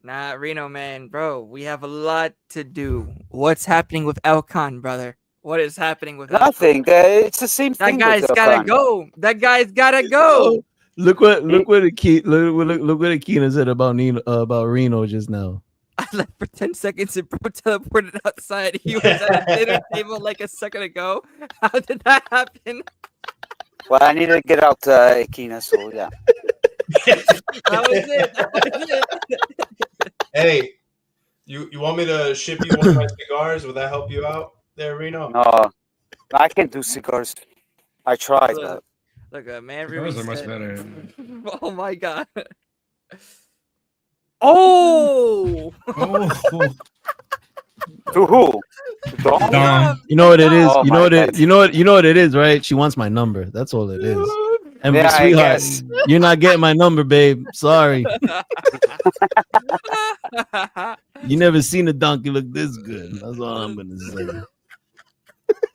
Nah, Reno, man, bro, we have a lot to do. What's happening with Elkan, brother? What is happening with nothing? It's the same thing. That guy's gotta go. That guy's gotta go. Look what Akina said about Reno just now. I left for 10 seconds and bro teleported outside. He was at a dinner table like a second ago. How did that happen? Well, I needed to get out Akina, so yeah. That was it. That was it. Hey, you want me to ship you one of my cigars? Would that help you out there, Reno? No, I can't do cigars. I tried. Look, man, Cigars really are much said- better. Oh my god. Oh! Oh, To who? To Dom? Dom. You know what it is. Oh You know my what it. God. You know what it is, right? She wants my number. That's all it is. And Yeah, I sweetheart, guess. you're not getting my number, babe. Sorry. You never seen a donkey look this good. That's all I'm gonna say.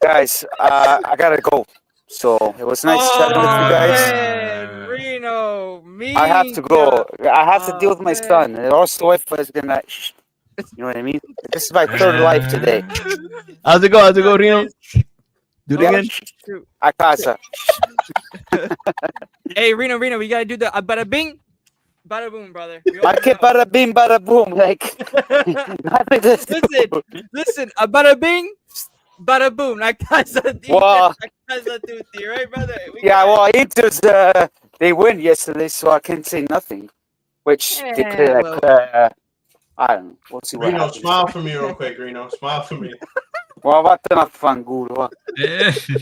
Guys, I gotta go. So it was nice chatting with you guys. Man, Reno, me. I have to go. I have to deal with my man. son. And also, wife is gonna. You know what I mean? This is my third life today. How's it go? Reno? Do it again. A casa. Hey, Reno, we gotta do the bada bing, bada boom, brother. We I already keep know. bada bim, bada boom. Like, nothing to do. listen, bada bing, bada boom. Like that's a Wow. tutti, right, brother? Yeah, well, Inter's, they win yesterday, so I can't say nothing. Which they Yeah, play like, well. I don't know. We'll see what Reno, happens. smile for me real quick, Reno. Smile for me. Well, vattene a fanculo.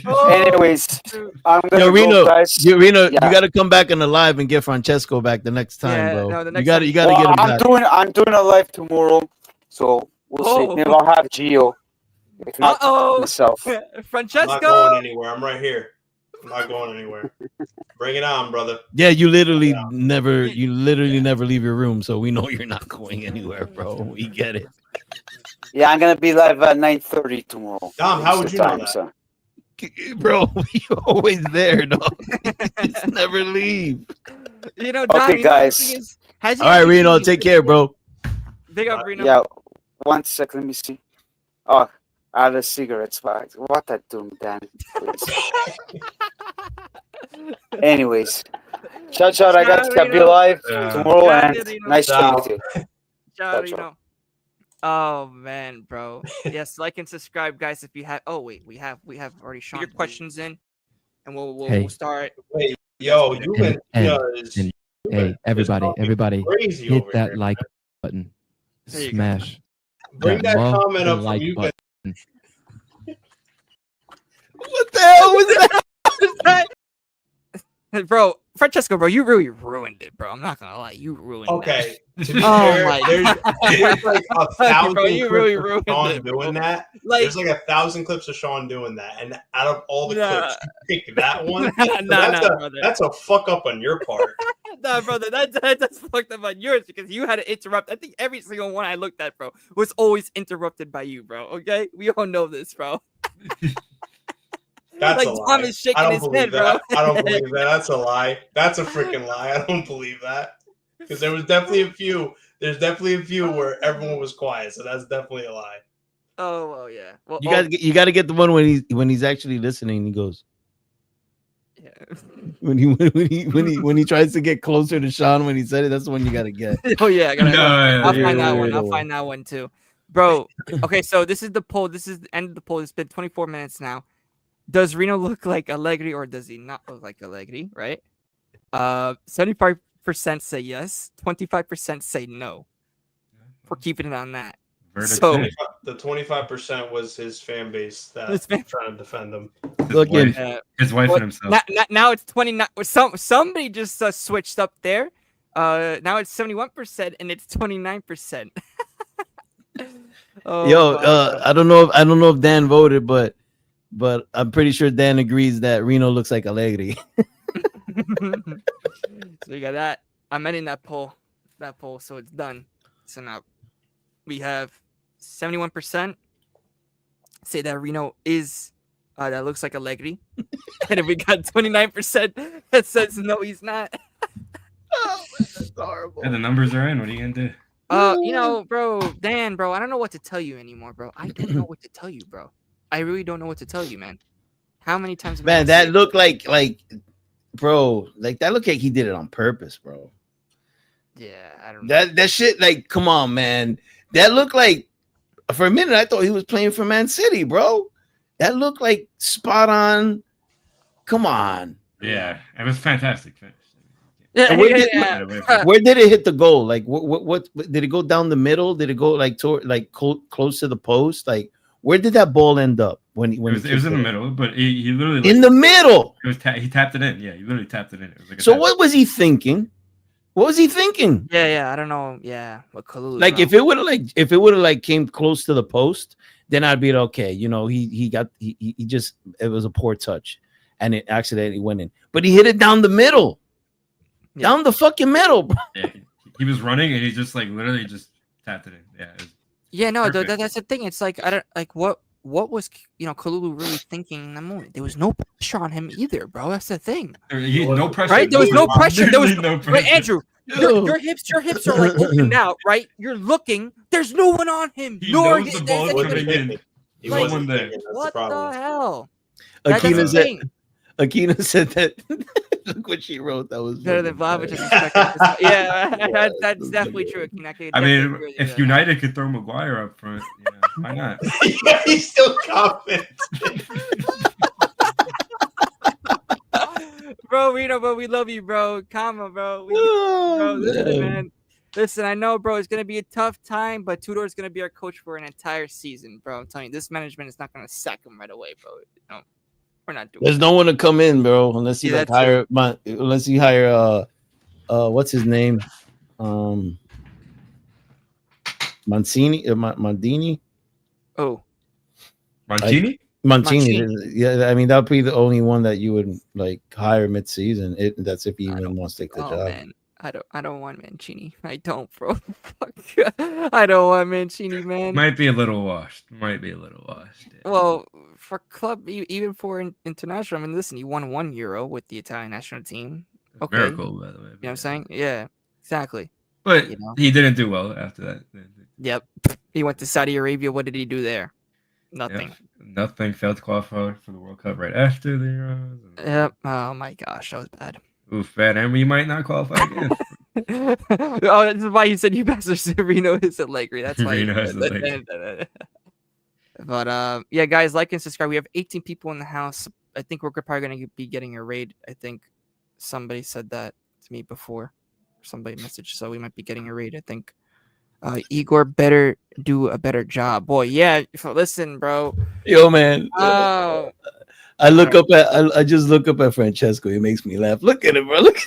Oh, Anyways, I'm gonna Yo, go, Reno, guys. Reno, Yeah. you gotta come back on the live and get Francesco back the next time, Yeah, bro. no, the you next gotta, time. you gotta Well, get him back. I'm doing a live tomorrow, so we'll Oh. see. Maybe I'll have Gio. If not, Uh-oh. myself. I'm not going Francesco. anywhere. I'm right here. I'm not going anywhere. Bring it on, brother. Yeah, you literally Yeah. never leave your room, so we know you're not going anywhere, bro. We get it. Yeah, I'm gonna be live at 9:30 tomorrow. Dom, how would Eastern you know time, that? so. Bro, you're always there, dog. Just never leave. You know, Okay, Don, you know, guys. the thing is, has he All right, actually Reno, seen take you? care, bro. Big up, Reno. Yeah, 1 second, let me see. Oh, I have a cigarettes back. What I do, Dan? Please. Anyways, shout out, I got to be Reno. live Yeah. tomorrow, Shout and out, Reno. nice Ciao. chatting with you. Shout out, Ciao, ciao. Reno. Oh man, bro. Yes, like and subscribe, guys. If you have, oh wait, we have already Sean your questions in, and we'll Hey. we'll start. Wait, yo, Juventus and- Hey, everybody, crazy hit over that here. like button. There you go. Smash. Bring that comment up like from you. button. What the hell was that? Bro, Francesco, bro, you really ruined it, bro. I'm not gonna lie, you ruined Okay, to be Oh fair, my there's like a thousand Bro, you really clips of ruined Sean it, bro. doing that. Like, There's like 1,000 clips of Sean doing that, and out of all the Nah. clips, you pick that one. nah, So brother. that's a fuck up on your part. Nah, brother, that's fucked up on yours because you had to interrupt. I think every single one I looked at, bro, was always interrupted by you, bro. Okay, we all know this, bro. That's Like, a lie. Tom is shaking I don't his believe head, that. bro. I don't believe that. That's a lie. That's a freaking lie. I don't believe that. Because there was definitely a few. There's definitely a few where everyone was quiet. So that's definitely a lie. Oh well, yeah. Well, You gotta get the one when he's actually listening. He goes yeah. when he tries to get closer to Sean when he said it. That's the one you gotta get. Oh yeah, I gotta. I'll yeah, find that one. yeah. I'll find that one too, bro. Okay, so this is the poll. This is the end of the poll. It's been 24 minutes now. Does Reno look like Allegri or does he not look like Allegri? Right? 75% say yes. 25% say no. We're keeping it on that. Verdict So- in. The 25% was his fan base His that's fan- trying to defend him. Look in. His wife What- and himself. Now it's 29. Somebody just switched up there. Now it's 71% and it's 29%. Oh, Yo, my I don't know if Dan voted, but I'm pretty sure Dan agrees that Reno looks like Allegri. So we got that. I'm ending that poll. So it's done. So now we have 71% say that Reno is that looks like Allegri. And if we got 29% that says no, he's not. Oh, that's horrible. Yeah, the numbers are in. What are you gonna do? You know, bro, Dan, bro, I don't know what to tell you anymore, bro. I don't know what to tell you, bro. I really don't know what to tell you, man. How many times? am I Man, gonna that say it? looked like bro, like that looked like he did it on purpose, bro. Yeah, I don't know. That shit, like, come on, man. That looked like for a minute I thought he was playing for Man City, bro. That looked like spot on. Come on. Yeah, it was fantastic finish. Yeah, Where did it hit the goal? Like, what did it go down the middle? Did it go like close to the post? Like, where did that ball end up when it was in the middle? But he literally in the middle. He tapped it in. Yeah, he literally tapped it in. It was like So what was he thinking? What was he thinking? Yeah, I don't know. Yeah, what Kalulu? Like, if it would have came close to the post, then I'd be okay. You know, he just, it was a poor touch, and it accidentally went in. But he hit it down the middle. Yeah. Down the fucking middle, bro. Yeah, he was running and he just like literally just tapped it in. Yeah. Yeah, no, that's the thing. It's like I don't like what was Kalulu really thinking in the moment. There was no pressure on him either, bro. That's the thing. No pressure. Right? There was no pressure. There was no pressure. Wait, Andrew, your hips are like open out, right? You're looking. There's no one on him. He knows the ball's anybody. coming in. He Like, wasn't there. thinking. That's What the problem. the hell? Akina said that. Look what she wrote. That was Better than Vlahovic. Yeah, that's definitely true. I mean, if United could throw Maguire up front, why not? Yeah, he's still confident. Bro, we love you, bro. Calma, bro. Listen, man. Listen, I know, bro, it's going to be a tough time, but Tudor is going to be our coach for an entire season, bro. I'm telling you, this management is not going to sack him right away, bro. No, we're not doing There's no one to come in, bro, unless you hire what's his name? Mancini, Mandini. Oh, Mancini? Mancini. Yeah, I mean that would be the only one that you would like hire mid-season. That's if he even wants to take the job. Man. I don't want Mancini. I don't, bro. Fuck. I don't want Mancini, man. Might be a little washed. Yeah. Well, for club, even for international, I mean, listen, he won 1 Euro with the Italian national team. Okay. Miracle, by the way. You know what I'm saying? Yeah, exactly. But he didn't do well after that. Yep. He went to Saudi Arabia. What did he do there? Nothing. Yep. Nothing. Failed to qualify for the World Cup right after the Euros. Yep. Oh my gosh, that was bad. Oof, bad, and we might not qualify again. Oh, this is why you said you bastard Reno is Allegri. That's why. Reno is Allegri. But yeah, guys, like and subscribe. We have 18 people in the house. I think we're probably going to be getting a raid. I think somebody said that to me before. Somebody messaged, so we might be getting a raid. I think Igor better do a better job. Boy, yeah. Listen, bro. Yo, man. Oh. I just look up at Francesco. He makes me laugh. Look at him, bro. Look.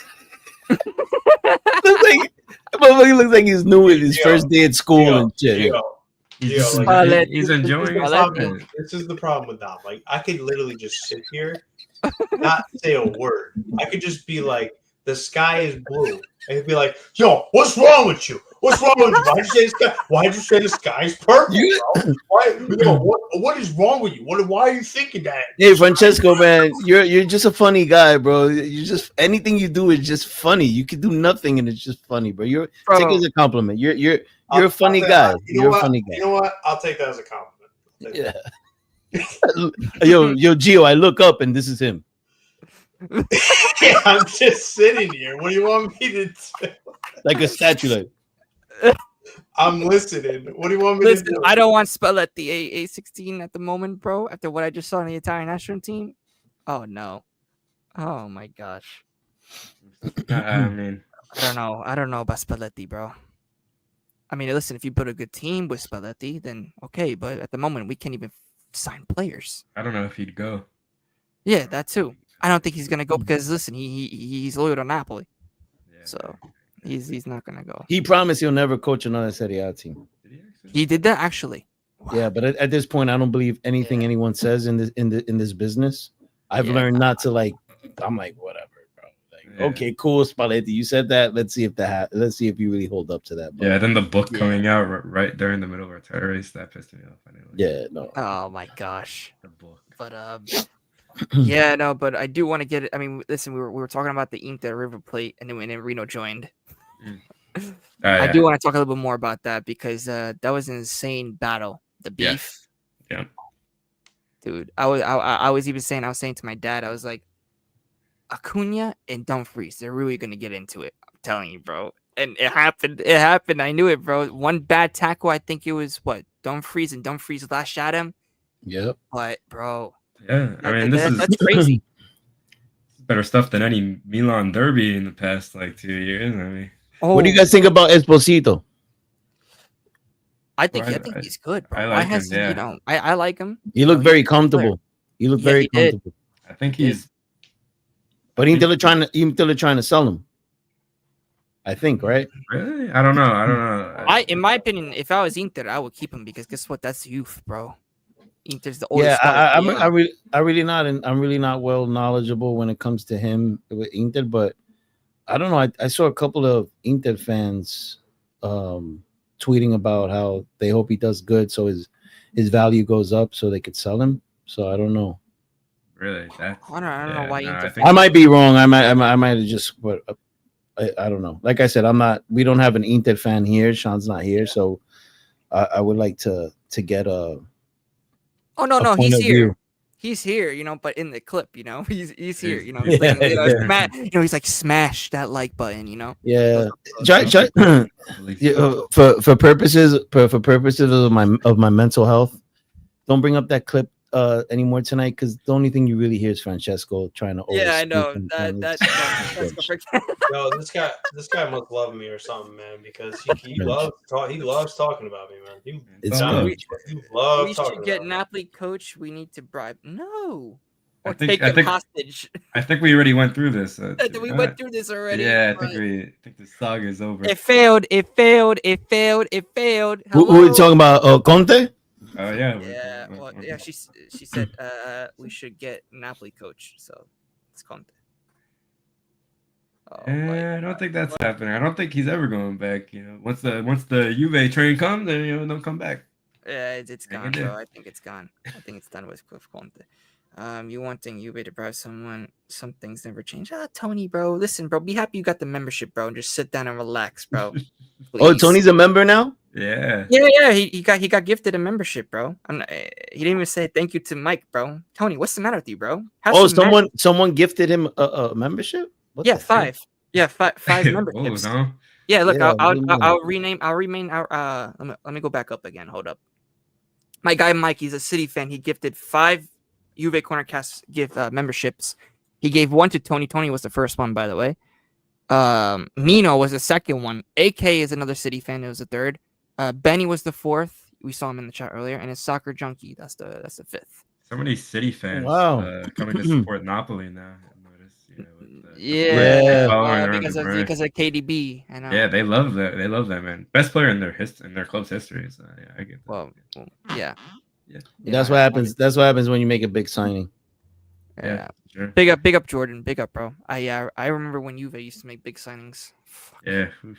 Looks like he's new in his first day at school and shit. He's enjoying it. This is the problem with Dom. Like, I could literally just sit here, not say a word. I could just be like, the sky is blue. And he'd be like, yo, what's wrong with you? What's wrong with you? Why'd you say the sky is purple, bro? What is wrong with you? Why are you thinking that? Hey, Francesco, man, you're just a funny guy, bro. You just anything you do is just funny. You can do nothing and it's just funny, bro. Take it as a compliment. You're a funny guy. You're a funny guy. You know what? I'll take that as a compliment. Yeah. Yo, Gio, I look up and this is him. Yeah, I'm just sitting here. What do you want me to do? Like a statue, like. I'm listening. What do you want me to do? I don't want Spalletti A16 at the moment, bro. After what I just saw on the Italian national team. Oh no. Oh my gosh. I mean, I don't know about Spalletti, bro. I mean, listen, if you put a good team with Spalletti, then okay. But at the moment, we can't even sign players. I don't know if he'd go. Yeah, that too. I don't think he's gonna go because listen, he's loyal to Napoli, so he's not gonna go. He promised he'll never coach another Serie A team. He did that actually. Wow. Yeah, but at this point, I don't believe anything anyone says in this business. I've learned not to like. I'm like whatever, bro. Like, okay, cool, Spalletti. You said that. Let's see if you really hold up to that. Bro. Yeah. Then the book coming out right during the middle of our title race that pissed me off. Anyway. Yeah. No. Oh my gosh. The book. But yeah, no, but I do want to get it. I mean, listen, we were talking about the Inter-Riverplate, and then Reno joined. I do want to talk a little bit more about that because that was an insane battle. The beef, yeah, dude. I was even saying, to my dad, I was like, Acuna and Dumfries, they're really gonna get into it. I'm telling you, bro. And it happened. It happened. I knew it, bro. One bad tackle. I think it was what Dumfries, and Dumfries last shot him. Yep. But bro, Yeah, I mean, that's crazy. better stuff than any Milan derby in the past like 2 years. I mean, What do you guys think about Esposito? I think he's good, bro. I like him. You know, I like him. You look very comfortable. You look very comfortable. I think he's. But Inter trying to sell him. I think, right? Really? I don't know. Mm. In my opinion, if I was Inter, I would keep him because guess what? That's youth, bro. Inter's the oldest. I'm really not well knowledgeable when it comes to him with Inter, but I don't know. I saw a couple of Inter fans tweeting about how they hope he does good, so his value goes up, so they could sell him. So I don't know. Really? I don't know why Inter. I might be wrong. I might have just, but I don't know. Like I said, we don't have an Inter fan here. Sean's not here, so I would like to get a. Oh no, he's here. He's here, you know, but in the clip, you know, he's here, you know. He's like, he's like smash that like button, you know. Yeah. For purposes of my mental health, don't bring up that clip anymore tonight, because the only thing you really hear is Francesco trying to. Yeah, I know that. Yo, this guy must love me or something, man, because he loves talking about me, man. He loves we talking should get about Napoli coach. We need to bribe. No. Or I think him hostage. I think we already went through this. We went through this already. Yeah, I think the saga is over. It failed. Hello? Who are you talking about? Conte? Oh yeah. Yeah. Well, yeah. She said we should get Napoli coach. So it's Conte. Oh, I don't think that's happening. I don't think he's ever going back. You know, once the Juve train comes, then don't come back. Yeah, it's gone, bro. I think it's gone. I think it's done with Conte. You wanting Juve to bribe someone? Some things never change. Tony, bro. Listen, bro. Be happy you got the membership, bro, and just sit down and relax, bro. Oh, Tony's a member now. Yeah. Yeah. He got gifted a membership, bro. He didn't even say thank you to Mike, bro. Tony, what's the matter with you, bro? Someone gifted him a membership. Yeah, 5. Yeah, five memberships. No? Yeah, look, I'll rename our. Let me go back up again. Hold up. My guy Mike, he's a City fan. He gifted 5 Juve Cornercast gift memberships. He gave 1 to Tony. Tony was the first one, by the way. Nino was the second one. AK is another City fan. It was the third. Benny was the 4th. We saw him in the chat earlier, and it's Soccer Junkie. That's the 5th. So many City fans coming to support Napoli now. Because of KDB. I know. Yeah, they love that. They love that, man. Best player in their club's history. So yeah, I get that. Well, yeah. That's what happens. That's what happens when you make a big signing. Yeah. Sure. Big up, Jordan. Big up, bro. I remember when Juve used to make big signings. Yeah. What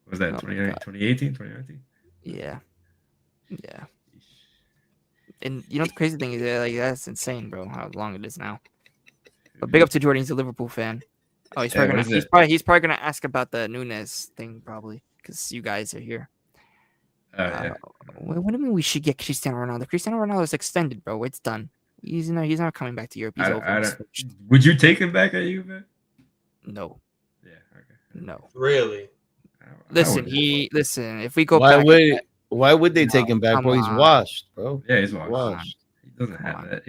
was that 2018, 2019? Yeah. And you know the crazy thing is that's insane, bro. How long it is now. But big up to Jordan. He's a Liverpool fan. Oh, he's probably gonna ask about the Nunez thing, probably, because you guys are here. What do you mean we should get Cristiano Ronaldo? Cristiano Ronaldo is extended, bro. It's done. He's not coming back to Europe. He's over. Would you take him back at Juve? No. Yeah. Okay. No. Really? Listen. If we go back, why would they take him back? Bro, he's washed, bro. Yeah, he's washed. He doesn't have that.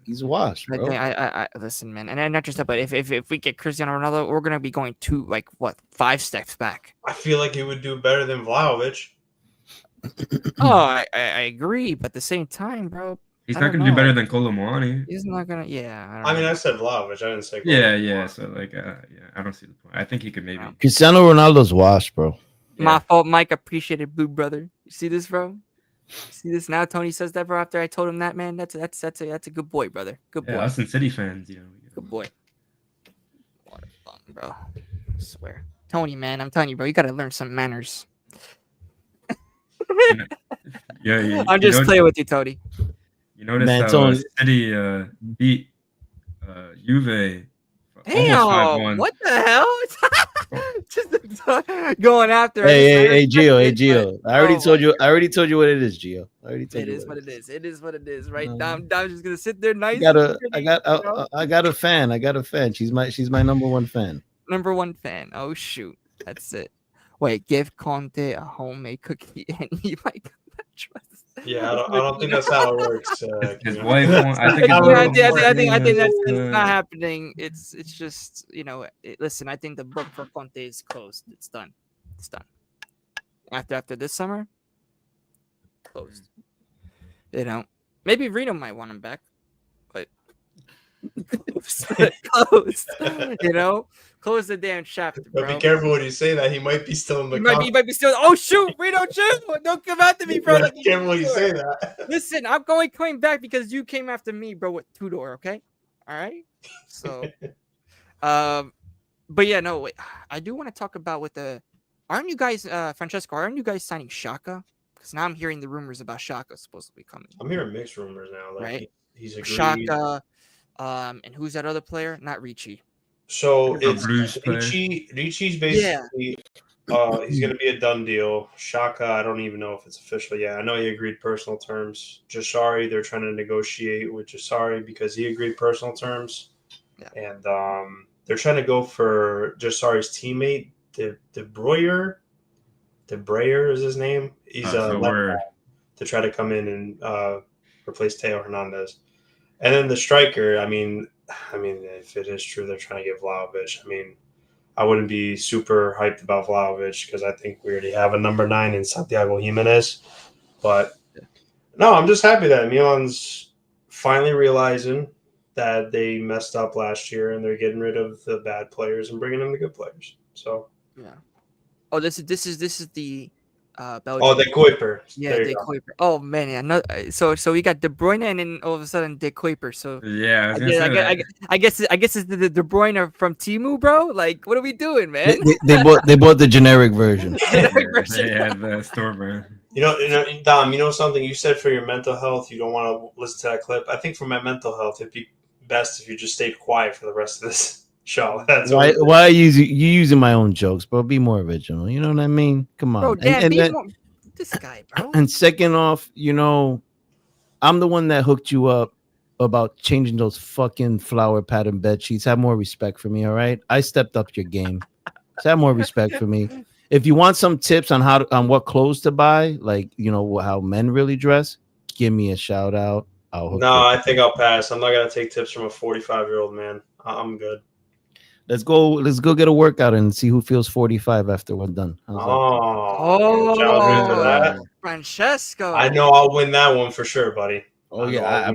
He's washed, bro. I listen, man, and not just that, but if we get Cristiano Ronaldo, we're gonna be going 5 steps back. I feel like he would do better than Vlahovic. Oh, I agree, but at the same time, bro, he's not gonna do better than Colomwani. He's not gonna. Yeah, I said Vlahovic. I didn't say. Yeah. So I don't see the point. I think he could maybe. Cristiano Ronaldo's washed, bro. My fault, Mike. Appreciated, blue brother. You see this, bro? See this now? Tony says that, bro. After I told him that, man, that's a good boy, brother. Good boy. Yeah, us and City fans, Good boy. What a fun, bro. I swear, Tony, man, I'm telling you, bro. You gotta learn some manners. I'm just playing with you, Tony. You notice how City beat Juve. Damn! What the hell? Just going after. Hey, Gio, respect it, Gio. but- I already oh told my you. I already told you what it is, Gio. I already told It you is what it it is. It is what it is, right? Uh, I'm just gonna sit there nice. I got a, and pretty, you know? I got a fan. I got a fan. She's my number one fan. Number one fan. Oh shoot, that's it. Wait, give Conte a homemade cookie and he might trust. Yeah, I don't think that's how it works. His Kevin. wife That's won't- I not think his how wife it won't I works. think that's Uh, not happening. It's just listen. I think the book for Conte is closed. It's done. It's done. After this summer, closed. Maybe Reno might want him back, but closed. Close the damn chapter, But bro. be careful when you say that. He might be still in the He might be still. Oh shoot, Reno, chill! Don't come after me, bro. Be careful when you say that. Listen, I'm coming back because you came after me, bro, with Tutto, okay? All right. So, but yeah, no, wait. I do want to talk about aren't you guys, Francesco? Aren't you guys signing Shaka? Because now I'm hearing the rumors about Shaka supposed to be coming. I'm hearing mixed rumors now. Like Right. he's agreed. Shaka, and who's that other player? Not Ricci. So The it's Bruce player. Ricci's basically he's gonna be a done deal. Shaka, I don't even know if it's official yet. I know he agreed personal terms. Jasari, they're trying to negotiate with Jasari because he agreed personal terms. Yeah. And they're trying to go for Jasari's teammate, De Breuer. De Breuer is his name. He's to try to come in and replace Teo Hernandez. And then the striker, I mean, if it is true they're trying to get Vlahovic, I mean, I wouldn't be super hyped about Vlahovic because I think we already have a number 9 in Santiago Jimenez. But no, I'm just happy that Milan's finally realizing that they messed up last year and they're getting rid of the bad players and bringing in the good players. So yeah. Oh, this is the Belgium. Oh, De Kuiper. Yeah, De Kuiper. Oh man, yeah. So we got De Bruyne and then all of a sudden De Kuiper. So Yeah, I guess it's the De Bruyne from Timu, bro. Like, what are we doing, man? They bought the generic version. Generic version. Yeah, the store brand. Dom, you know something you said for your mental health, you don't want to listen to that clip. I think for my mental health, it'd be best if you just stayed quiet for the rest of this show. That's Why are you using my own jokes, bro? Be more original. You know what I mean? Come on. Bro, damn, then- this guy, bro. and second off, I'm the one that hooked you up about changing those fucking flower pattern bed sheets. Have more respect for me, all right? I stepped up your game. So have more respect for me. If you want some tips on on what clothes to buy, like how men really dress, give me a shout out. No, I think I'll pass. I'm not gonna take tips from a 45-year-old man. I'm good. Let's go get a workout and see who feels 45 after we're done. Oh, Francesco. I know I'll win that one for sure, buddy. Oh yeah, I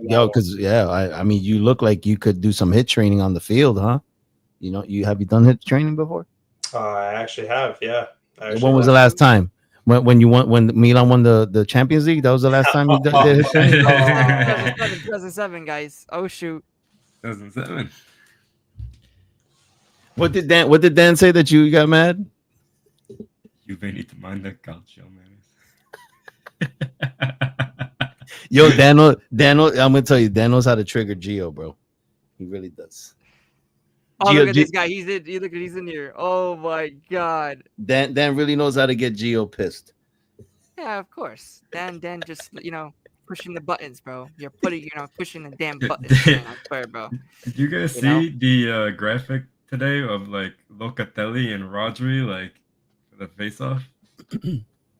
mean, you look like you could do some hit training on the field, huh? Have you done hit training before? I actually have, yeah. When was the last time? When Milan won the Champions League? That was the last time you did hit training? 2007, guys. Oh shoot. 2007. What did Dan say that you got mad? Juve need to mind the Calcio, man. Yo, Daniel, I'm gonna tell you, Dan knows how to trigger Gio, bro. He really does. Oh, look at this guy. He's in here. Oh my god. Dan really knows how to get Gio pissed. Yeah, of course. Dan just pushing the buttons, bro. You're pushing the damn buttons, man. I swear, bro. Did you guys see the graphic today of like Locatelli and Rodri like for the face off?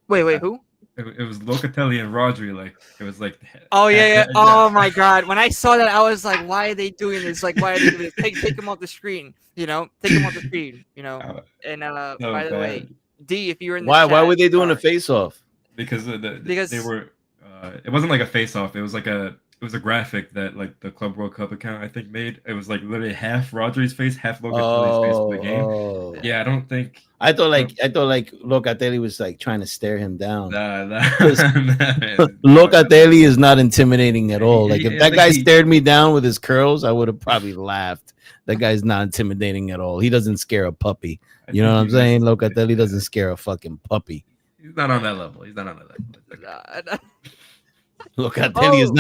Wait, who? It was Locatelli and Rodri, like it was like. Oh yeah. Oh my god! When I saw that, I was like, "Why are they doing this? Like, why are they doing this? Take him off the screen, take him off the screen, And by the way, D, if you were in the why chat, were they doing a face off? Because they were. It wasn't like a face off. It was like a graphic that like the Club World Cup account I think made. It was like literally half Rodri's face, half Locatelli's face for the game. Yeah, I don't think. I thought Locatelli was like trying to stare him down. Locatelli is not intimidating at all. Like if that guy stared me down with his curls, I would have probably laughed. That guy's not intimidating at all. He doesn't scare a puppy. You know what I'm saying? Locatelli doesn't scare a fucking puppy. He's not on that level. Locatelli is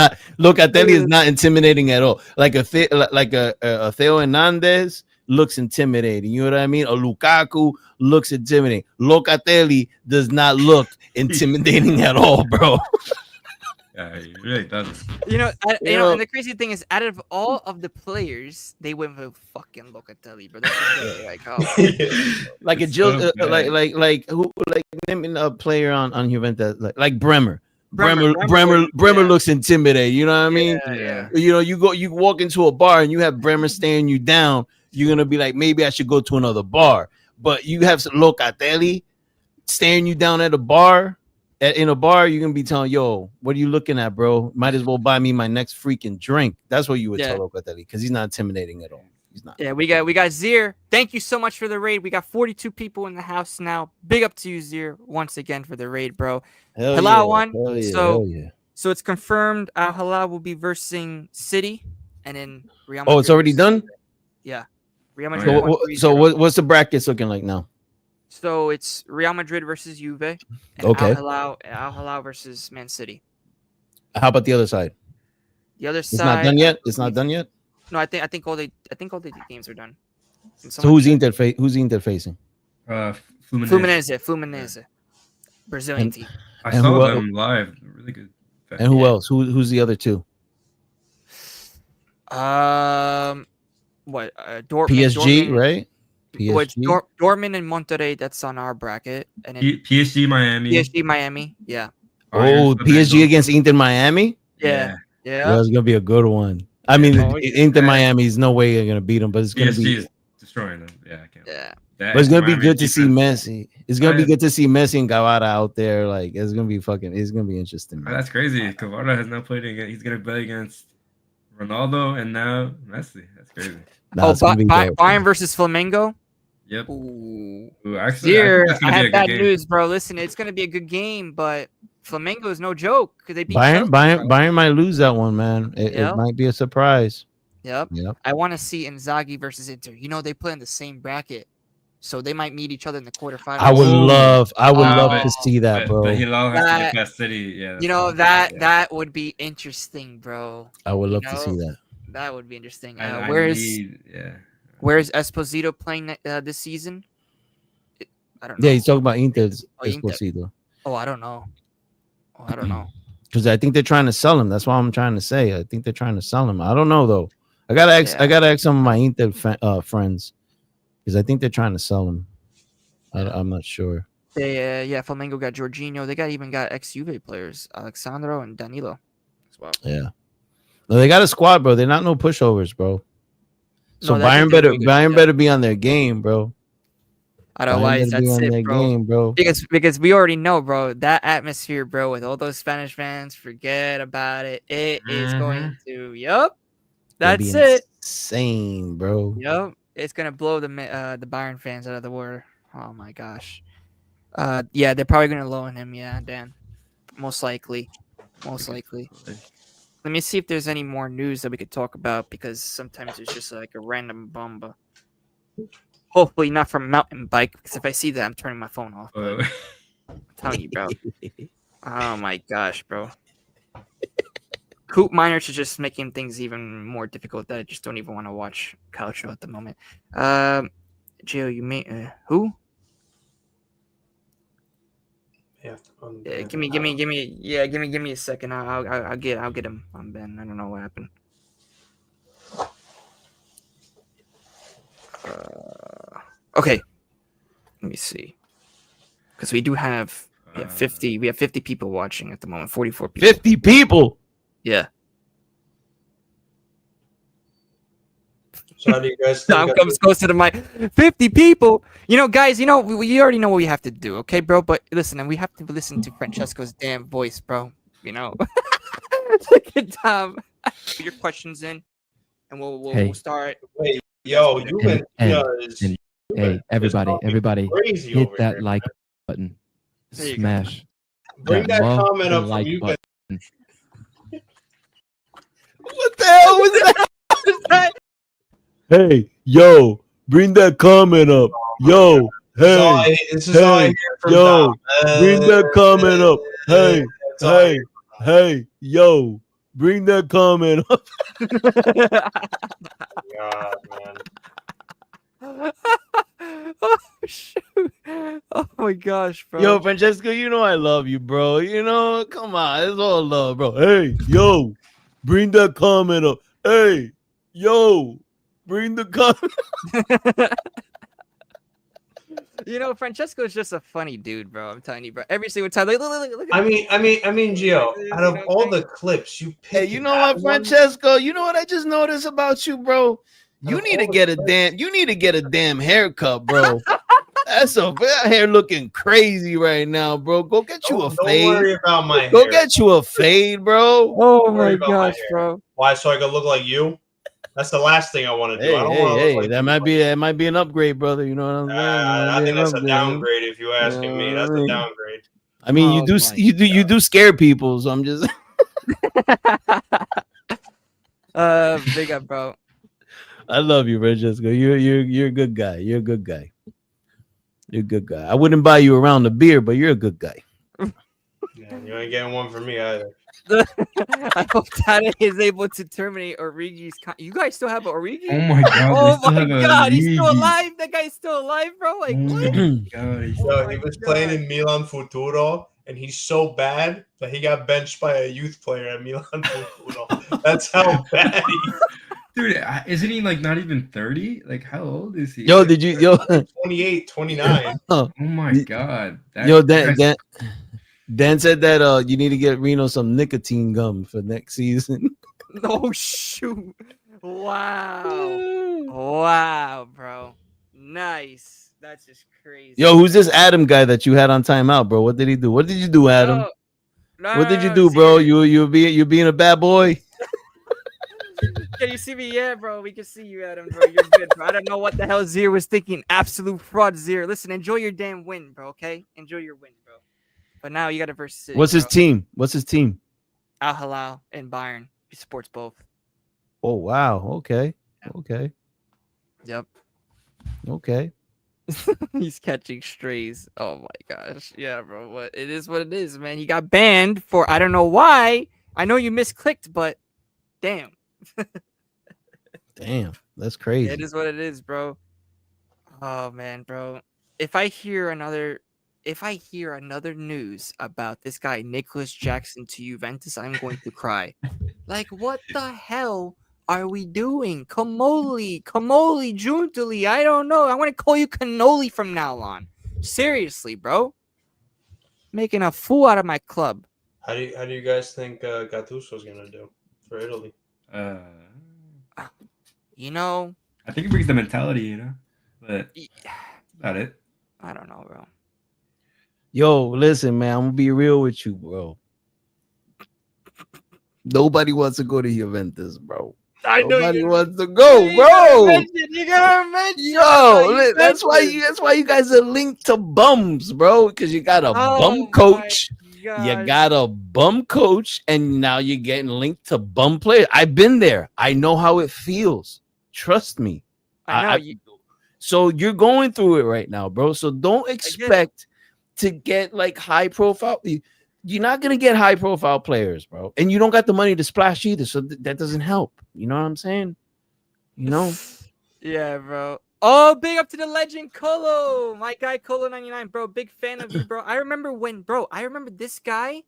not intimidating at all. Like a Theo Hernandez looks intimidating. You know what I mean? A Lukaku looks intimidating. Locatelli does not look intimidating at all, bro. Yeah, he really doesn't. You know, You know- and the crazy thing is, out of all of the players, they went with fucking Locatelli, bro. That's just really like, oh, Like a It's Jill, so bad. like who, like name a player on Juventus, like Bremer. Bremer, Bremer yeah. looks intimidating. You know what I mean? yeah. You know, you walk into a bar and you have Bremer staring you down. You're gonna be like, maybe I should go to another bar. But you have Locatelli staring you down at a bar. In a bar, you're gonna be telling, yo, what are you looking at, bro? Might as well buy me my next freaking drink. That's what you would tell Locatelli, because he's not intimidating at all. He's not. Yeah, we got Zier. Thank you so much for the raid. We got 42 people in the house now. Big up to you, Zier, once again for the raid, bro. Hell Halal yeah, won. hell yeah, So- hell yeah. So it's confirmed. Al Halal will be versing City, and then Real Madrid. Oh, it's already done. Yeah, Real Oh, Madrid. yeah. So, won what, 3-0. so what's the brackets looking like now? So it's Real Madrid versus Juve, and Okay. Al Hilal versus Man City. How about the other side? The other It's side. not done yet. It's not done yet. No, I think all the games are done. Can So someone check? Who's Inter facing? Fluminense, Brazilian And- team. I And saw who el- them live. Really good. And who Yeah. else? Who's the other two? What? Dortmund. PSG, Dortmund, right? Which PSG. Dortmund and Monterrey. That's on our bracket, and then PSG, Miami. PSG, Miami. Yeah, Oh, Bayern, PSG Flamengo. against Inter Miami. yeah. Yeah, it's gonna be a good one. I mean, Oh, yeah. Inter Miami's no way they're gonna beat them, but it's gonna PSG be. is destroying them. Yeah, I can't. Yeah. But it's gonna be Miami good to see defense- Messi. It's gonna Oh, be yeah. good to see Messi and Guevara out there. Like it's gonna be fucking. It's gonna be interesting. Oh, Man. that's crazy. Cavara has not played against. He's gonna play against Ronaldo and now Messi. That's crazy. Nah, it's gonna be dope. Bayern versus Flamengo. Yep. Ooh. Ooh, actually, Here, that's I gonna be a have good bad game. news, bro. Listen, it's gonna be a good game, but Flamengo is no joke because they beat Bayern, Chelsea, Bayern, bro. Bayern might lose that one, man. It Yep. might be a surprise. Yep. Yep. I want to see Inzaghi versus Inter. You know they play in the same bracket, so they might meet each other in the quarterfinals. I would Ooh. love but- to see that, bro. But Hilal has to That- get past City. Yeah. You know that's fine. that would be interesting, bro. I would love to know, see that. That would be interesting. I Where's yeah. Esposito playing this season? I don't know. Yeah, he's talking about Inter's Oh, Inter. Esposito. Oh, I don't know. Oh, I don't know. Because I think they're trying to sell him. That's what I'm trying to say. I think they're trying to sell him. I don't know though. I gotta ask some of my Inter friends because I think they're trying to sell him. I'm not sure. Yeah, Flamengo got Jorginho. They even got ex-Juve players, Alexandro and Danilo as well. Yeah. No, they got a squad, bro. They're not no pushovers, bro. So No, I think Bayern they're better really good. Bayern Yeah. better be on their game, bro. Otherwise, Bayern better be that's on their it, bro. game, bro. Because we already know, bro, that atmosphere, bro, with all those Spanish fans, forget about it. It is going to, It'll that's be it. Insane, bro. Yep, it's gonna blow the Bayern fans out of the water. Oh my gosh. Yeah, they're probably gonna loan him. Yeah, Dan, most likely. Let me see if there's any more news that we could talk about because sometimes it's just like a random bomba. Hopefully not from Mountain Bike because if I see that, I'm turning my phone off. Oh, I'm telling you, bro. Oh my gosh, bro. Coop Miners is just making things even more difficult that I just don't even want to watch Calcio at the moment. Gio, you may who? Yeah, Give me a second. I'll get him on Ben. I don't know what happened. Okay. Let me see. Because we do have 50. We have 50 people watching at the moment. 44 people. 50 people. Yeah. So how do you guys think? Tom comes close to the mic. 50 people. You know, guys, you already know what we have to do, okay, bro? But listen, and we have to listen to Francesco's damn voice, bro. You know. Look at Tom. Put your questions in, and we'll start. Wait, yo, you And- is and- Hey, everybody, crazy hit over that here. like button. There you go. Smash. Bring that love comment the up from like you. button. What the hell was that? Hey, yo, bring that comment up. Yo, hey, This is all I hey, hear from yo, Dom. bring that comment up. Hey, That's all I hey, hear. hey, yo, bring that comment up. God, man. Oh shoot! Oh my gosh, bro. Yo, Francesco, you know I love you, bro. You know, come on, it's all love, bro. Hey, yo, bring that comment up. Hey, yo, bring the comment. You know, Francesco's just a funny dude, bro. I'm telling you, bro. Every single time, like, look at I this. mean, Gio. Out of all the clips you picked, Hey, you know what, Francesco? You know what I just noticed about you, bro? You need to get a damn. You need to get a damn haircut, bro. That's that hair looking crazy right now, bro. Go get you a fade. Don't worry about my Go hair. get you a fade, bro. Oh Don't worry my about my gosh, hair. bro. Why? So I can look like you? That's the last thing I want to do. Hey, I don't want to look like that you. might be an upgrade, brother. You know what I'm saying? I think that's a Upgrade, downgrade if you asking me. That's a man. downgrade. I mean, Oh my you do scare people, so I'm just. Big up, bro. I love you, Francesco. You're a good guy. You're a good guy. You're a good guy. I wouldn't buy you around the beer, but you're a good guy. Yeah, you ain't getting one from me either. I hope Tana is able to terminate Origi's. You guys still have Origi? Oh my god! Oh we still my have a god, he's still league. alive. That guy's still alive, bro. Like, Oh what? my god! Yo, Oh he my was God. playing in Milan Futuro, and he's so bad that he got benched by a youth player at Milan Futuro. That's how bad he is. Dude, isn't he like not even 30? Like, how old is he? Yo, did you 28, 29. Oh my god! Dan said that you need to get Reno some nicotine gum for next season. No shoot. Wow. Wow, bro. Nice. That's just crazy. Yo, who's this Adam guy that you had on timeout, bro? What did he do? What did you do, Adam? What did you do, bro? You being a bad boy? Can you see me? Yeah, bro. We can see you, Adam, bro. You're good, bro. I don't know what the hell Zier was thinking. Absolute fraud, Zier. Listen, enjoy your damn win, bro, okay? Enjoy your win, bro. But now you got to verse City. What's his team? What's his team? Al Hilal and Bayern. He supports both. Oh, wow. Okay. Okay. Yep. Okay. He's catching strays. Oh my gosh. Yeah, bro. What it is, man. He got banned for I don't know why. I know you misclicked, but damn. Damn, that's crazy. It is what it is, bro. Oh man, bro. If I hear another news about this guy Nicholas Jackson to Juventus, I'm going to cry. Like, what the hell are we doing? Camoli, Giuntoli, I don't know. I want to call you Cannoli from now on. Seriously, bro. Making a fool out of my club. How do you guys think Gattuso's gonna do for Italy? You know, I think it brings the mentality, you know, but that's about it. I don't know, bro. Yo, listen, man, I'm gonna be real with you, bro. Nobody wants to go to Juventus, bro. Nobody wants to go, bro. You gotta mention. Yo, that's why you guys are linked to bums, bro. Because you got a bum coach. You got a bum coach, and now you're getting linked to bum players. I've been there. I know how it feels. Trust me. I know. So you're going through it right now, bro. So don't expect to get like high profile. You're not gonna get high profile players, bro. And you don't got the money to splash either. So that doesn't help. You know what I'm saying? You know? Yeah, bro. Oh, big up to the legend Colo. My guy Colo99, bro. Big fan of you, bro. I remember this guy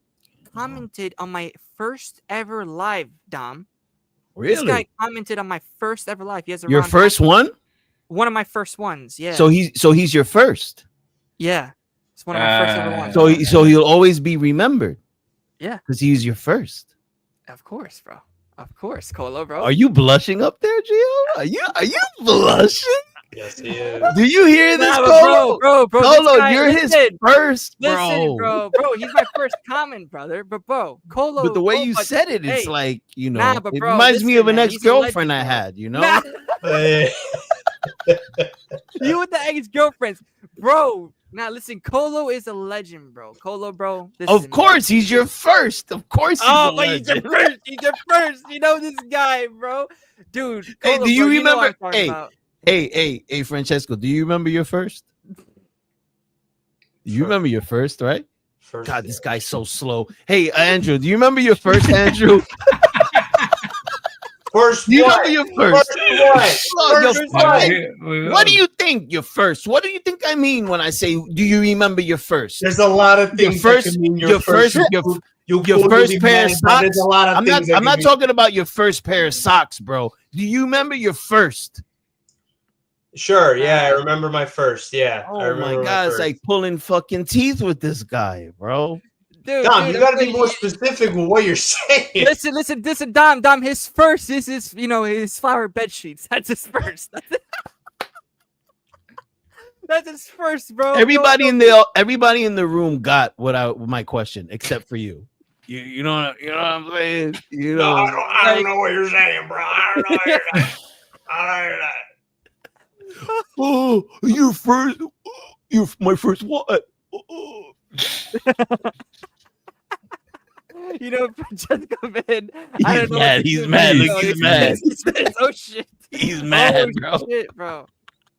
commented on my first ever live, Dom. Really? This guy commented on my first ever live. He has your first one? One of my first ones, yeah. So he's your first. Yeah. It's one of my first ever ones. So he'll always be remembered. Yeah. Because he's your first. Of course, bro. Of course, Colo, bro. Are you blushing up there, Gio? Are you blushing? Yes, he is. Do you hear this, Colo? Bro, Colo, guy, you're his first, bro. Listen, bro, he's my first comment, brother. But bro, Colo. But the way you said it, it's like, you know, but it bro, reminds me of an man, ex-girlfriend I had, you know? Hey. You with the ex-girlfriends, bro. Now listen, Colo is a legend, bro. Colo, bro. Of course, he's your first. Of course, he's a but he's your legend. first. He's your first. You know this guy, bro. Dude. Colo, Hey, do you bro, remember? know what I'm talking about. Hey, Francesco, do you remember your first? You remember your first, right? First, God, this guy's so slow. Hey, Andrew, do you remember your first, Andrew? First You what? remember your first? What? Your First first. what? What do you think your first? What do you think I mean when I say, do you remember your first? There's a lot of things first- that can mean your first- your first pair of There's socks. a lot of I'm not. things that I'm can not mean- talking about your first pair of socks, bro. Do you remember your first? Sure, yeah, I remember my first. Yeah, I Oh remember my god, it's first. like pulling fucking teeth with this guy, bro. Dude, Dom, dude, you gotta I'm be more specific with what you're saying. listen, Dom, his first is his, his flower bed sheets. That's his first. That's his first, bro. Everybody in the room got my question, except for you. You know what I'm saying? You know, I don't know what you're saying, bro. I don't know what you're saying. I don't know what oh, your first, my first what? Oh. Francesco, man. He's mad. He's mad. Look, he's mad. He's mad. Oh shit. He's mad, Oh, bro. shit, bro.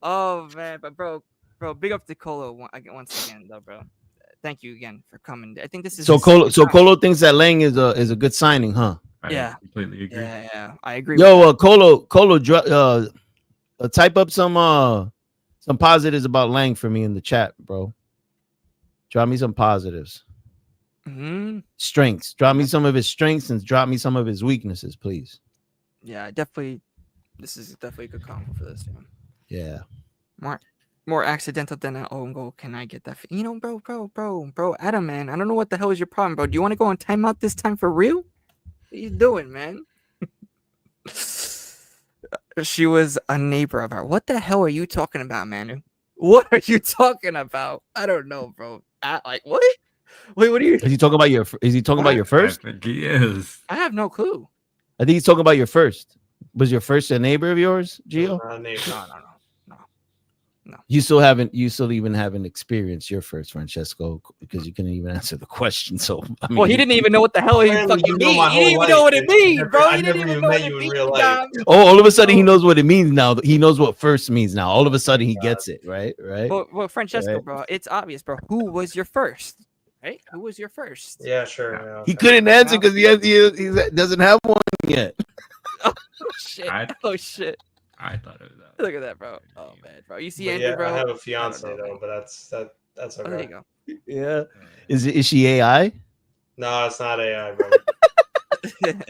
Oh man, but bro, big up to Colo once again, though, bro. Thank you again for coming. I think this is So his Colo, second time. Colo thinks that Lang is a good signing, huh? Yeah. Completely agree. Yeah, I agree. Yo, Colo, type up some positives about Lang for me in the chat, bro. Drop me some positives. Mm-hmm. Strengths. Drop me some of his strengths and drop me some of his weaknesses, please. Yeah, definitely. This is definitely a good combo for this. Yeah. More accidental than an own goal. Can I get that? Bro, Adam, man. I don't know what the hell is your problem, bro. Do you want to go on timeout this time for real? What are you doing, man? She was a neighbor of ours. What the hell are you talking about, Manu? What are you talking about? I don't know, bro. Like what? Wait, what are you? Is he talking about your? Is he talking about your first? I think he is. I have no clue. I think he's talking about your first. Was your first a neighbor of yours, Gio? No. You still even haven't experienced your first, Francesco, because you couldn't even answer the question. So I mean, Well, he didn't even know what the hell he Apparently fucking you know mean. my He didn't whole even know what life, it man. means, bro. I He never didn't even even know what met it you in means, real life. Dom. Oh, all of a sudden he knows what it means now. He knows what first means now. All of a sudden he gets it, right? Right. Well, Francesco, Right. bro, it's obvious, bro. Who was your first? Right? Who was your first? Yeah, sure. Yeah, He okay. couldn't answer because he doesn't have one yet. Oh shit! Oh shit! I thought it was that. Look at that, bro. Oh man, bro. You see But Andrew, yeah, bro? I have a I fiance don't know, though, man. but that's Oh, there you okay. go. Yeah. Is she AI? No, it's not AI, brother. Damn.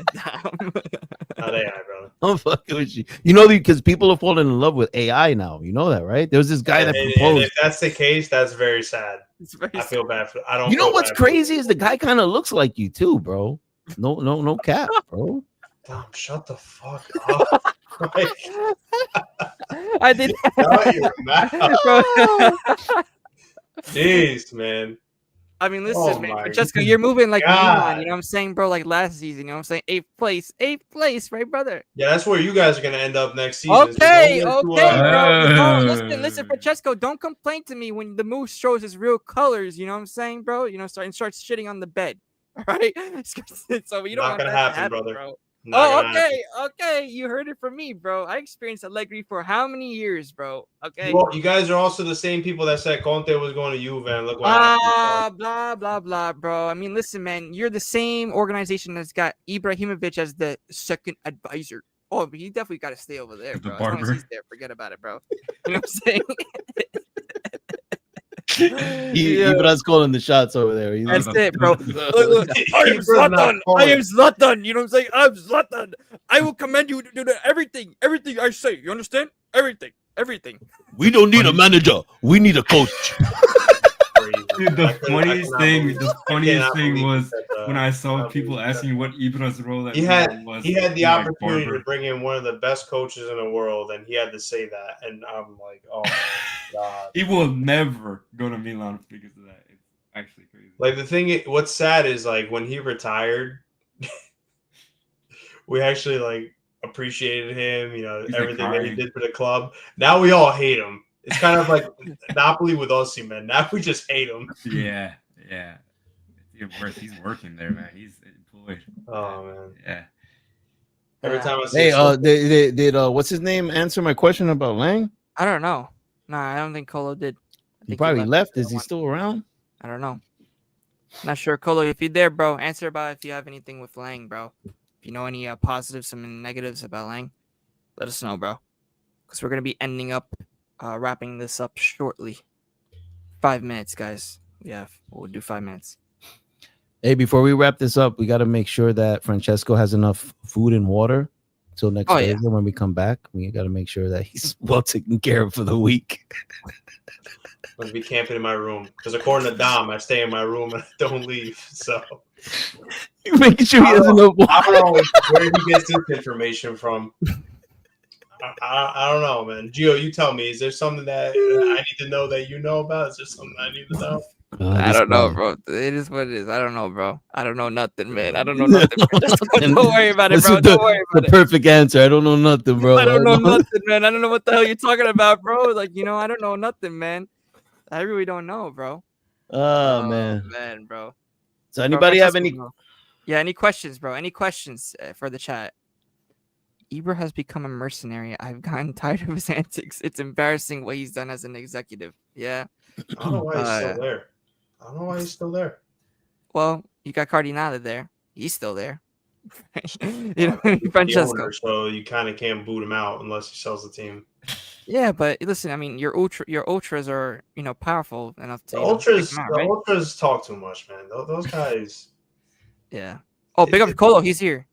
Not AI, brother. I'm fucking with you. You know, because people are falling in love with AI now. You know that, right? There was this guy that And proposed. if that's the case, that's very sad. It's very I feel bad for. I don't. You know feel what's bad for crazy is the guy kind of looks like you too, bro. No cap, bro. Dom, shut the fuck up. Like, I did. shut your mouth. Bro. Jeez, man. I mean, listen, Oh man, my Francesco, you're moving like God. Milan, you know what I'm saying, bro? Like last season, you know what I'm saying? Eighth place, right, brother? Yeah, that's where you guys are gonna end up next season. Okay, So don't okay, get to, bro. No, listen, Uh. Francesco, don't complain to me when the moose shows his real colors, you know what I'm saying, bro? You know, starts shitting on the bed. All right. So you don't Not want gonna that happen, to happen, brother. bro. not Oh, gonna happen. okay. You heard it from me, bro. I experienced Allegri for how many years, bro? Okay. You guys are also the same people that said Conte was going to Juve, and look what happened. Blah blah blah, bro. I mean, listen, man, you're the same organization that's got Ibrahimovic as the second advisor. Oh, but he definitely got to stay over there, The bro. As long as barber. he's there, forget about it, bro. You know what I'm saying? Ibra's calling the shots over there. He's That's like, it, bro. Look, I am Ibra's not Zlatan. I calling. am Zlatan. You know what I'm saying? I'm Zlatan. I will command you to do everything I say. You understand? Everything. we don't need a manager. We need a coach. Dude, the funniest thing was that, when I saw cannot people believe that. asking what Ibra's role at He had Milan was. he had the like opportunity barber. to bring in one of the best coaches in the world, and he had to say that, and I'm like, oh my god. He will never go to Milan because of that. It's actually crazy. Like the thing, what's sad is like when he retired, we actually like appreciated him. You know, He's, like, everything that he crying. did for the club. Now we all hate him. It's kind of like Napoli with Osimhen. Now we just hate him. Yeah. It's even worse. He's working there, man. He's employed. Oh man. Yeah. Every time I see Hey, something- did what's his name answer my question about Lang? I don't know. Nah, I don't think Colo did. I He think probably left. after Is he one. still around? I don't know. Not sure, Colo. If you're there, bro, answer about if you have anything with Lang, bro. If you know any positives, some negatives about Lang, let us know, bro. Because we're gonna be ending up wrapping this up shortly. 5 minutes, guys. Yeah, we'll do 5 minutes. Hey, before we wrap this up, we got to make sure that Francesco has enough food and water till next Thursday when we come back. We got to make sure that he's well taken care of for the week. I'm going to be camping in my room because according to Dom, I stay in my room and I don't leave. So you're making sure he has enough water. I don't know where he gets this information from. I don't know, man. Gio, you tell me. Is there something that I need to know that you know about? Is there something I need to know? I don't know, bro. It is what it is. I don't know, bro. I don't know nothing, man. I don't know nothing. Don't worry about it, bro. Don't worry about it. The perfect answer. I don't know nothing, bro. I don't know nothing, man. I don't know what the hell you're talking about, bro. Like, I don't know nothing, man. I really don't know, bro. Oh man, bro. So anybody have any? Yeah, any questions, bro? Any questions for the chat? Ibra has become a mercenary. I've gotten tired of his antics. It's embarrassing what he's done as an executive. Yeah. I don't know why he's still there. I don't know why he's still there. Well, you got Cardinale there. He's still there. Francesco. Owner, so you kind of can't boot him out unless he sells the team. Yeah, but listen, I mean, your ultras are powerful enough to. Ultras talk too much, man. Those guys. Yeah. Oh, big up to Colo. He's here.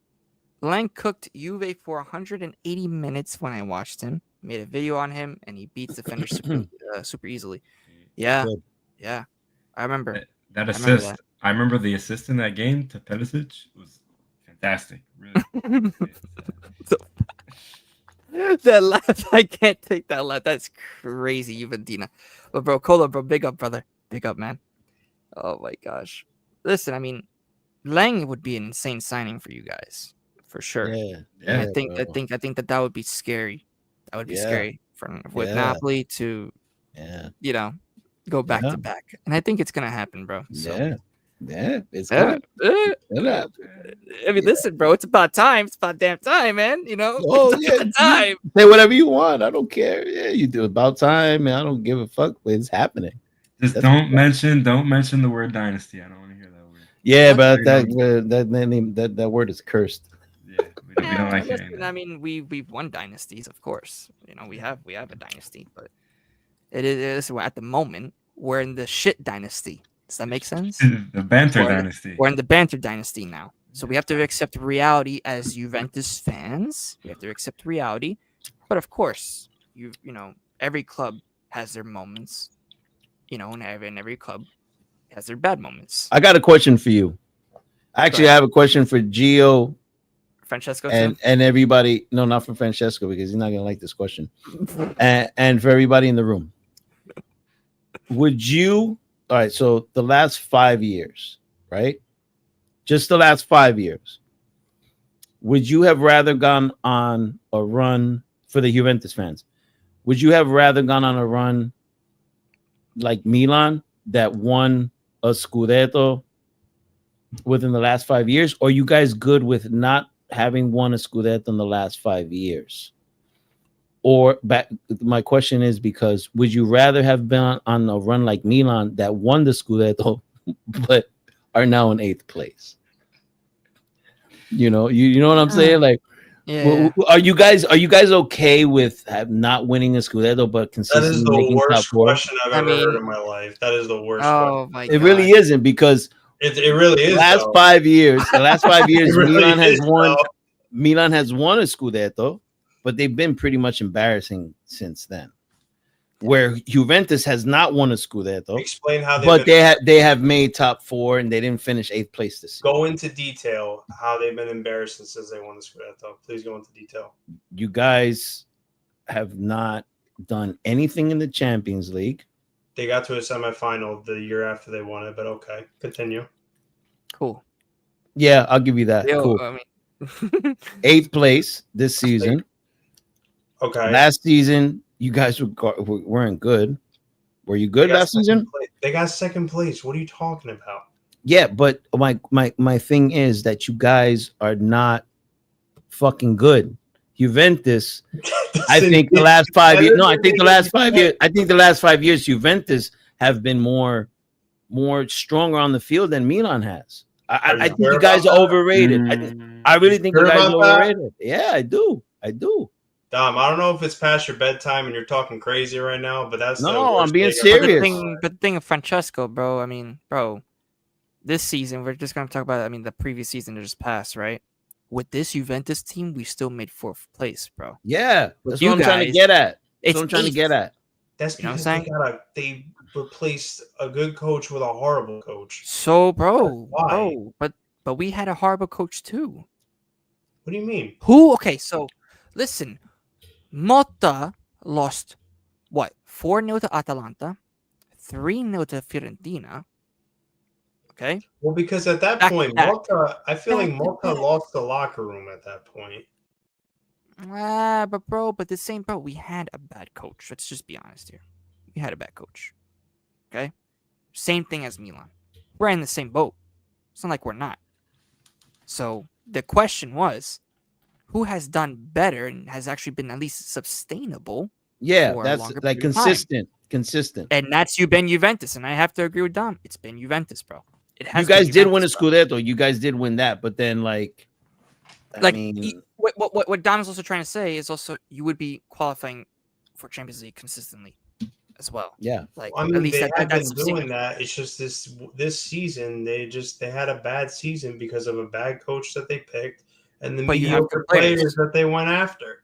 Lang cooked Juve for 180 minutes when I watched him. Made a video on him, and he beats defenders super easily. Yeah. Good. Yeah. I remember. That assist. I remember the assist in that game to Perisic was fantastic. Really. That laugh, I can't take that laugh. That's crazy, Juventina. But bro, Colo, bro, big up, brother. Big up, man. Oh my gosh. Listen, I mean, Lang would be an insane signing for you guys. For sure. Yeah. I think that would be scary. That would be scary with Napoli to go back to back. And I think it's gonna happen, bro. So. Yeah, it's good. I mean, listen, bro, it's about time. It's about damn time, man. Time. Say whatever you want. I don't care. Yeah, you do about time, man. I don't give a fuck. But it's happening. Just don't mention the word dynasty. I don't want to hear that word. Yeah, but that word is cursed. Yeah, we don't like it. I mean, we've won dynasties, of course. We have a dynasty, but it is at the moment we're in the shit dynasty. Does that make sense? The banter dynasty. We're in the banter dynasty now. So we have to accept reality as Juventus fans. We have to accept reality. But of course, every club has their moments. And every club has their bad moments. I got a question for you. Actually, I have a question for Gio. Francesco and everybody. No, not for Francesco, because he's not gonna like this question. and for everybody in the room. Would you? All right, so the last 5 years, right? Just the last 5 years. Would you have rather gone on a run for the Juventus fans? Would you have rather gone on a run like Milan that won a Scudetto within the last 5 years? Or are you guys good with not having won a Scudetto in the last 5 years? Or my question is, because would you rather have been on a run like Milan that won the Scudetto but are now in 8th place? You know what I'm saying? Like, are you guys okay with not winning a Scudetto but consistently making top 4? That is the worst question I've ever heard in my life. That is the worst. Oh my God. It really isn't, because it really is. The last 5 years, really Milan has won. Milan has won a Scudetto, but they've been pretty much embarrassing since then. Where Juventus has not won a Scudetto. Explain how they have made top 4 and they didn't finish 8th place this year. Go into detail how they've been embarrassing since they won the Scudetto. Please go into detail. You guys have not done anything in the Champions League. They got to a semifinal the year after they won it, but okay, continue. Cool. Yeah, I'll give you that. Cool. I mean... 8th place this season. Okay. Last season, you guys weren't good. Were you good last season? They got 2nd place. What are you talking about? Yeah, but my thing is that you guys are not fucking good. Juventus, I think the last 5 years. No, I think the last 5 years. I think the last 5 years, Juventus have been more stronger on the field than Milan has. I think you guys are overrated. I really think you sure guys are about that? overrated. Yeah, I do. Dom, I don't know if it's past your bedtime and you're talking crazy right now, but that's the No, I'm worst being thing I've ever serious. heard. But the thing of Francesco, bro. I mean, bro, this season we're just gonna talk about. I mean, the previous season that just passed, right? With this Juventus team, we still made 4th place, bro. Yeah, With that's you what I'm trying to guys, get at. That's it's what I'm trying to 8th. get at. That's You know what because I'm they replaced a good coach with a horrible coach. So, bro, Why? but we had a horrible coach too. What do you mean? Who? Okay, so listen, Motta lost what 4-0 to Atalanta, 3-0 to Fiorentina. Okay, Well, because at that Back to point, back. I feel like Back to Malta back. lost the locker room at that point. but the same, bro. We had a bad coach. Let's just be honest here. We had a bad coach. Okay, same thing as Milan. We're in the same boat. It's not like we're not. So the question was, who has done better and has actually been at least sustainable? Yeah, for a that's longer like period of time? consistent. And that's been Juventus, and I have to agree with Dom. It's been Juventus, bro. It has. You guys been did win a Juventus, bro. Scudetto. You guys did win that, but then I mean, What Dom is also trying to say is also you would be qualifying for Champions League consistently as well. yeah. Like I mean, at least they have that's been doing that. It's just this season they had a bad season because of a bad coach that they picked and the But you have mediocre good players. players that they went after.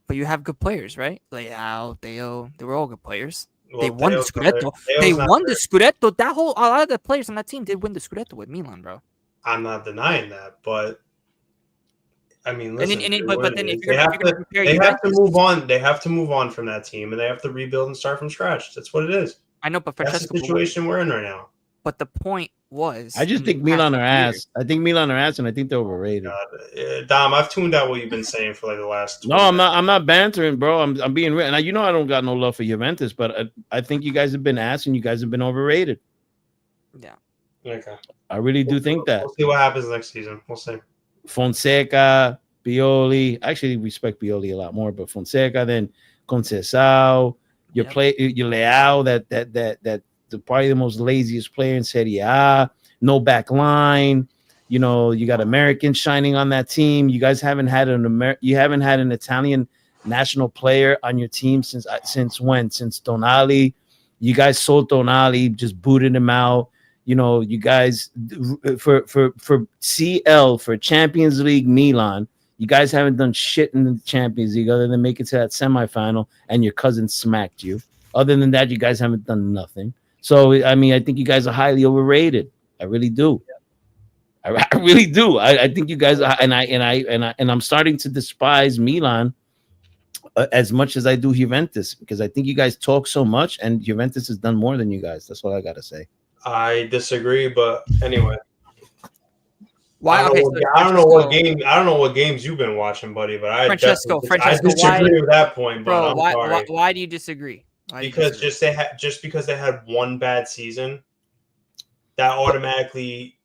But you have good players, right? Leao, Theo, they were all good players. Well, They won the Theo's not Scudetto. there. They Theo's not won there. the Scudetto. A lot of the players on that team did win the Scudetto with Milan, bro. I'm not denying that, but I mean, And listen, then, but then if they you're have gonna to compare they have to Juventus, move on. They have to move on from that team, and they have to rebuild and start from scratch. That's what it is. I know, but That's Francesco, the situation we're in right now. but the point was, I just in the think Milan past are years- ass. I think Milan are ass, and I think they're overrated. Dom, I've tuned out what you've been saying for like the last. No, 20 I'm not. I'm not bantering, bro. I'm being real. And you know I don't got no love for Juventus, but I think you guys have been ass, and you guys have been overrated. Yeah. Okay. I really do think that. We'll see what happens next season. We'll see. Fonseca, Pioli. I actually respect Pioli a lot more, but Fonseca, then Conceição, your Leao, that the probably the most laziest player in Serie A. No back line. You know, you got Americans shining on that team. You guys haven't had an Italian national player on your team since when? Since Tonali. You guys sold Tonali, just booted him out. You know, you guys for CL, for Champions League Milan, you guys haven't done shit in the Champions League other than make it to that semifinal, and your cousin smacked you. Other than that, you guys haven't done nothing. So I mean, I think you guys are highly overrated. I really do. I really do. I think you guys are, and I'm starting to despise Milan as much as I do Juventus, because I think you guys talk so much, and Juventus has done more than you guys. That's all I gotta say. I disagree, but anyway. Why? I don't know what games you've been watching, buddy. But I Francesco, disagree with that point, bro. But Why do you disagree? Because because they had one bad season, that automatically,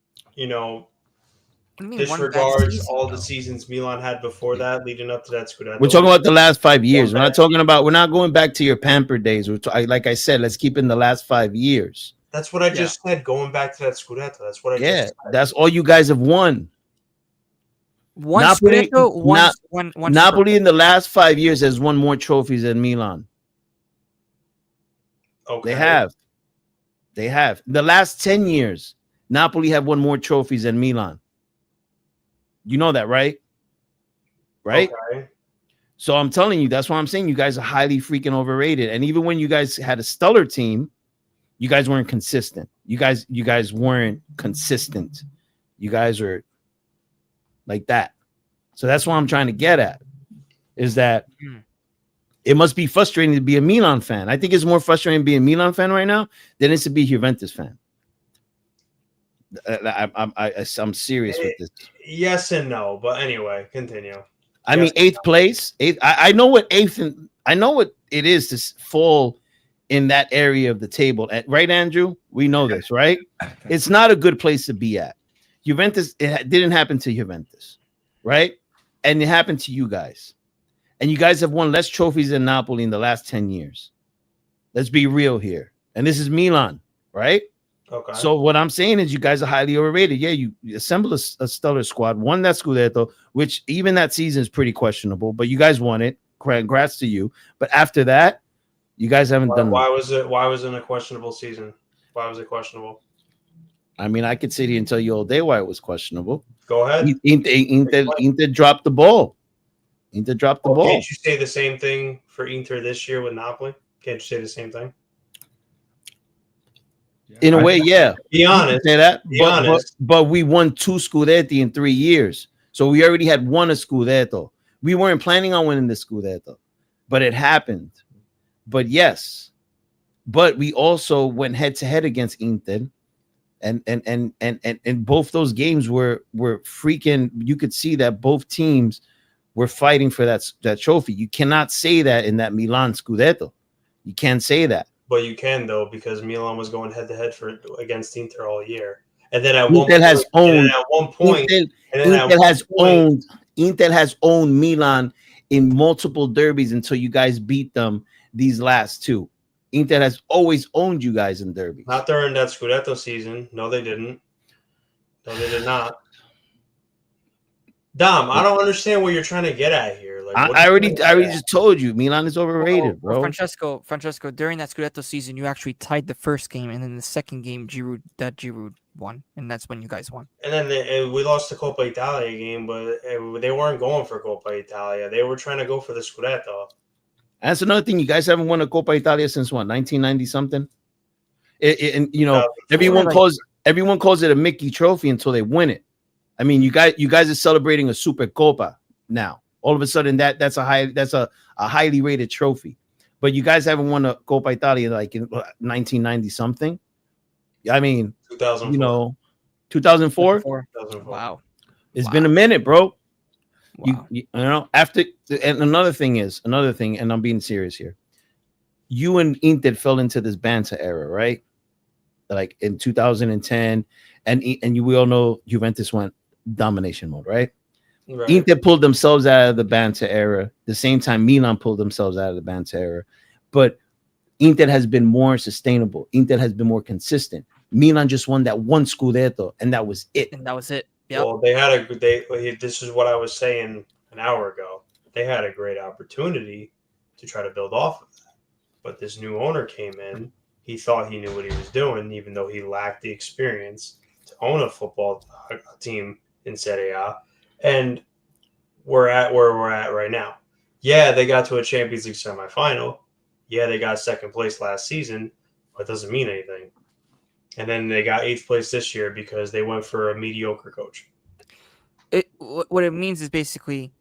disregards all the seasons Milan had before that, leading up to that Scudetto. We're talking about the last 5 years. We're not going back to your pamper days. Like I said, let's keep in the last 5 years. That's what I just said. Going back to that Scudetto. That's what I just said. That's all you guys have won. Napoli in the last 5 years has won more trophies than Milan. Okay. They have. The last 10 years, Napoli have won more trophies than Milan. You know that, right? Right? Okay. So I'm telling you, that's why I'm saying you guys are highly freaking overrated. And even when you guys had a stellar team, you guys weren't consistent. You guys weren't consistent. You guys are like that. So that's what I'm trying to get at, is that it must be frustrating to be a Milan fan. I think it's more frustrating to be a Milan fan right now than it's to be a Juventus fan. I'm serious with this. Yes and no, but anyway, continue. I mean, 8th place. I know what it is to fall in that area of the table. Right, Andrew? We know this, right? It's not a good place to be at. Juventus, it didn't happen to Juventus, right? And it happened to you guys. And you guys have won less trophies than Napoli in the last 10 years. Let's be real here. And this is Milan, right? Okay. So what I'm saying is you guys are highly overrated. Yeah, you assembled a stellar squad, won that Scudetto, which even that season is pretty questionable, but you guys won it. Congrats to you. But after that, you guys haven't done Why much. Why was it a questionable season? Why was it questionable? I mean, I could sit here and tell you all day why it was questionable. Go ahead. Inter dropped the ball. Inter dropped the ball. Can't you say the same thing for Inter this year with Napoli? Can't you say the same thing? In a way, yeah. Be honest. Say that, Be honest. but we won 2 Scudetti in 3 years, so we already had won a Scudetto. We weren't planning on winning the Scudetto, but it happened. But yes, but we also went head to head against Inter, and both those games were freaking. You could see that both teams were fighting for that trophy. You cannot say that in that Milan Scudetto. You can't say that. But you can though, because Milan was going head to head against Inter all year, and then at Inter has owned Milan in multiple derbies until you guys beat them these last 2. Inter has always owned you guys in derbies. Not during that Scudetto season. No, they didn't. No, they did not. Dom, I don't understand what you're trying to get at here. Like, I already just told you Milan is overrated, bro. Francesco, during that Scudetto season, you actually tied the first game, and then the second game, Giroud won, and that's when you guys won. And then we lost the Coppa Italia game, but they weren't going for Coppa Italia. They were trying to go for the Scudetto. That's another thing. You guys haven't won a Coppa Italia since what, 1990 something? And you know, everyone calls it a Mickey trophy until they win it. I mean, you guys are celebrating a Super Copa now. All of a sudden, that's a highly rated trophy. But you guys haven't won a Coppa Italia like in 1990 something. I mean, 2004. you know, 2004. 2004. Wow, It's been a minute, bro. wow. You know, after and another thing, and I'm being serious here. You and Inter fell into this banter era, right? Like in 2010, and we all know Juventus went domination mode, right? Right. Inter pulled themselves out of the banter era. The same time Milan pulled themselves out of the banter era. But Inter has been more sustainable. Inter has been more consistent. Milan just won that one Scudetto, and that was it. And that was it. Yep. Well, this is what I was saying an hour ago. They had a great opportunity to try to build off of that. But this new owner came in. He thought he knew what he was doing, even though he lacked the experience to own a football team in Serie A. And we're at where we're at right now. Yeah, they got to a Champions League semifinal. Yeah, they got second place last season, but it doesn't mean anything. And then they got 8th place this year because they went for a mediocre coach. What it means is basically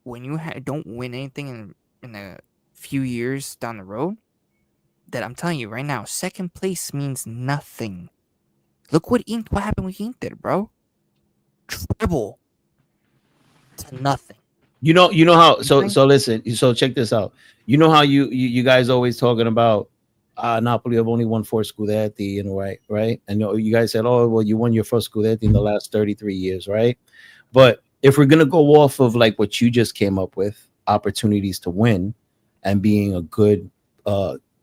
when you don't win anything in a few years down the road, that I'm telling you right now, second place means nothing. Look what happened with Inter, bro. Treble to nothing. You know how so listen, so check this out. You know how you guys always talking about Napoli have only won 4 Scudetti, and right? And you guys said, oh well, you won your first Scudetti in the last 33 years, right? But if we're gonna go off of like what you just came up with, opportunities to win and being a good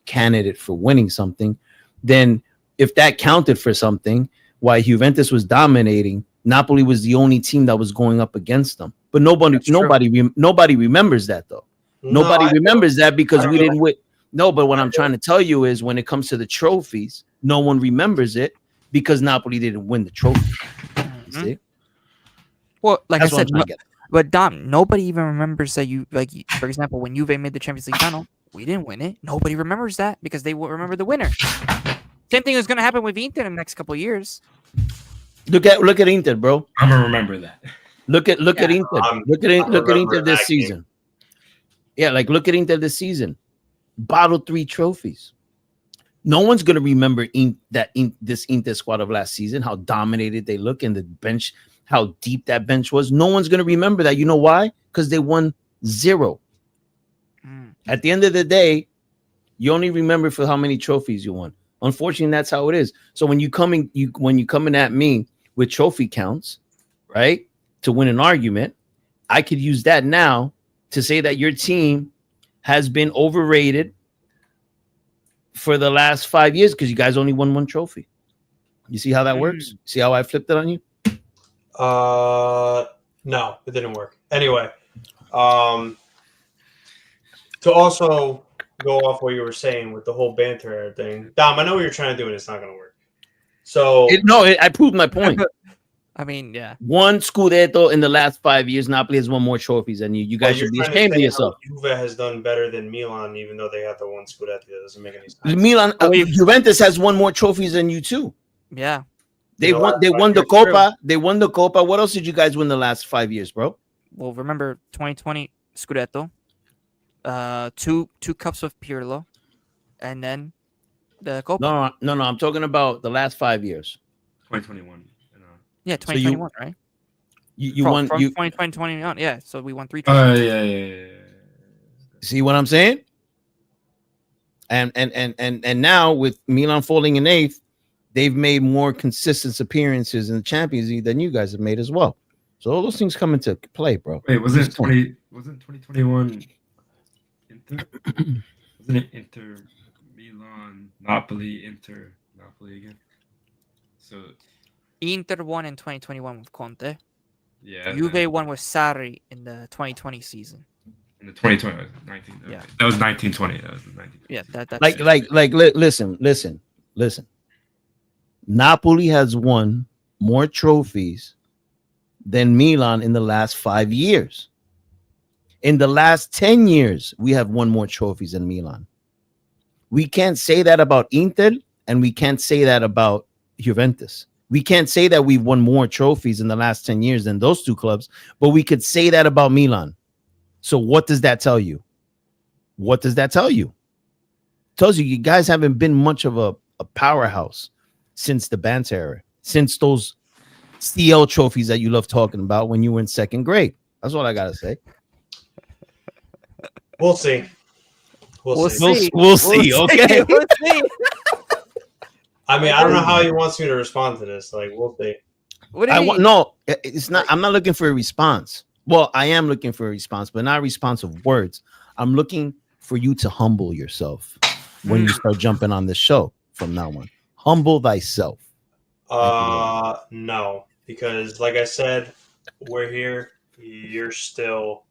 candidate for winning something, then if that counted for something, why Juventus was dominating, Napoli was the only team that was going up against them. But nobody remembers that though. Nobody remembers that because we didn't win. No, but what I'm trying to tell you is when it comes to the trophies, no one remembers it because Napoli didn't win the trophy. You see? Well, like That's I said, what I'm trying to get. but Dom, nobody even remembers that you, like, for example, when Juve made the Champions League final, we didn't win it. Nobody remembers that because they will remember the winner. Same thing is going to happen with Inter in the next couple of years. Look at Inter, bro. I'm gonna remember that. Look at Inter. Look at Inter this season. Yeah, like look at Inter this season. Bottled 3 trophies. No one's gonna remember this Inter squad of last season, how dominated they look in the bench, how deep that bench was. No one's gonna remember that. You know why? Because they won 0. At the end of the day, you only remember for how many trophies you won. Unfortunately, that's how it is. So when you coming at me with trophy counts, right, to win an argument, I could use that now to say that your team has been overrated for the last 5 years because you guys only won 1 trophy. You see how that works? See how I flipped it on you? No, it didn't work. Anyway, to also go off what you were saying with the whole banter thing, Dom, I know what you're trying to do, and it's not going to work. So I proved my point. I mean, yeah. One Scudetto in the last 5 years. Napoli has won more trophies than you. You guys should be ashamed of yourself. Juve has done better than Milan, even though they have the one Scudetto. That doesn't make any sense. Milan, Juventus has won more trophies than you too. Yeah. They won the Copa. They won the Copa. What else did you guys win the last 5 years, bro? Well, remember 2020 Scudetto, two cups with Pirlo, and then the Copa. No. I'm talking about the last 5 years. 2021. Yeah, 2021, right? You won from you 2021. Yeah, so we won 3 Oh trophies. yeah. See what I'm saying? And now with Milan falling in 8th, they've made more consistent appearances in the Champions League than you guys have made as well. So all those things come into play, bro. Wait, wasn't 2021 Inter? Wasn't it Inter, Milan, Napoli, Inter, Napoli again? So Inter won in 2021 with Conte. yeah. Juve won with Sarri in the 2020 season. In the 2020, 19. Yeah. That was 1920. That was the 19. Yeah, that's Listen. Napoli has won more trophies than Milan in the last 5 years. In the last 10 years, we have won more trophies than Milan. We can't say that about Inter, and we can't say that about Juventus. We can't say that we've won more trophies in the last 10 years than those two clubs, but we could say that about Milan. So what does that tell you? What does that tell you? It tells you guys haven't been much of a powerhouse since the banter era, since those CL trophies that you love talking about when you were in second grade. That's what I gotta say. We'll see. We'll see. Okay. We'll see. I mean, I don't know how he wants me to respond to this. Like, we'll see. No, it's not. I'm not looking for a response. Well, I am looking for a response, but not a response of words. I'm looking for you to humble yourself when you start jumping on this show from now on. Humble thyself. No, because like I said, we're here. You're still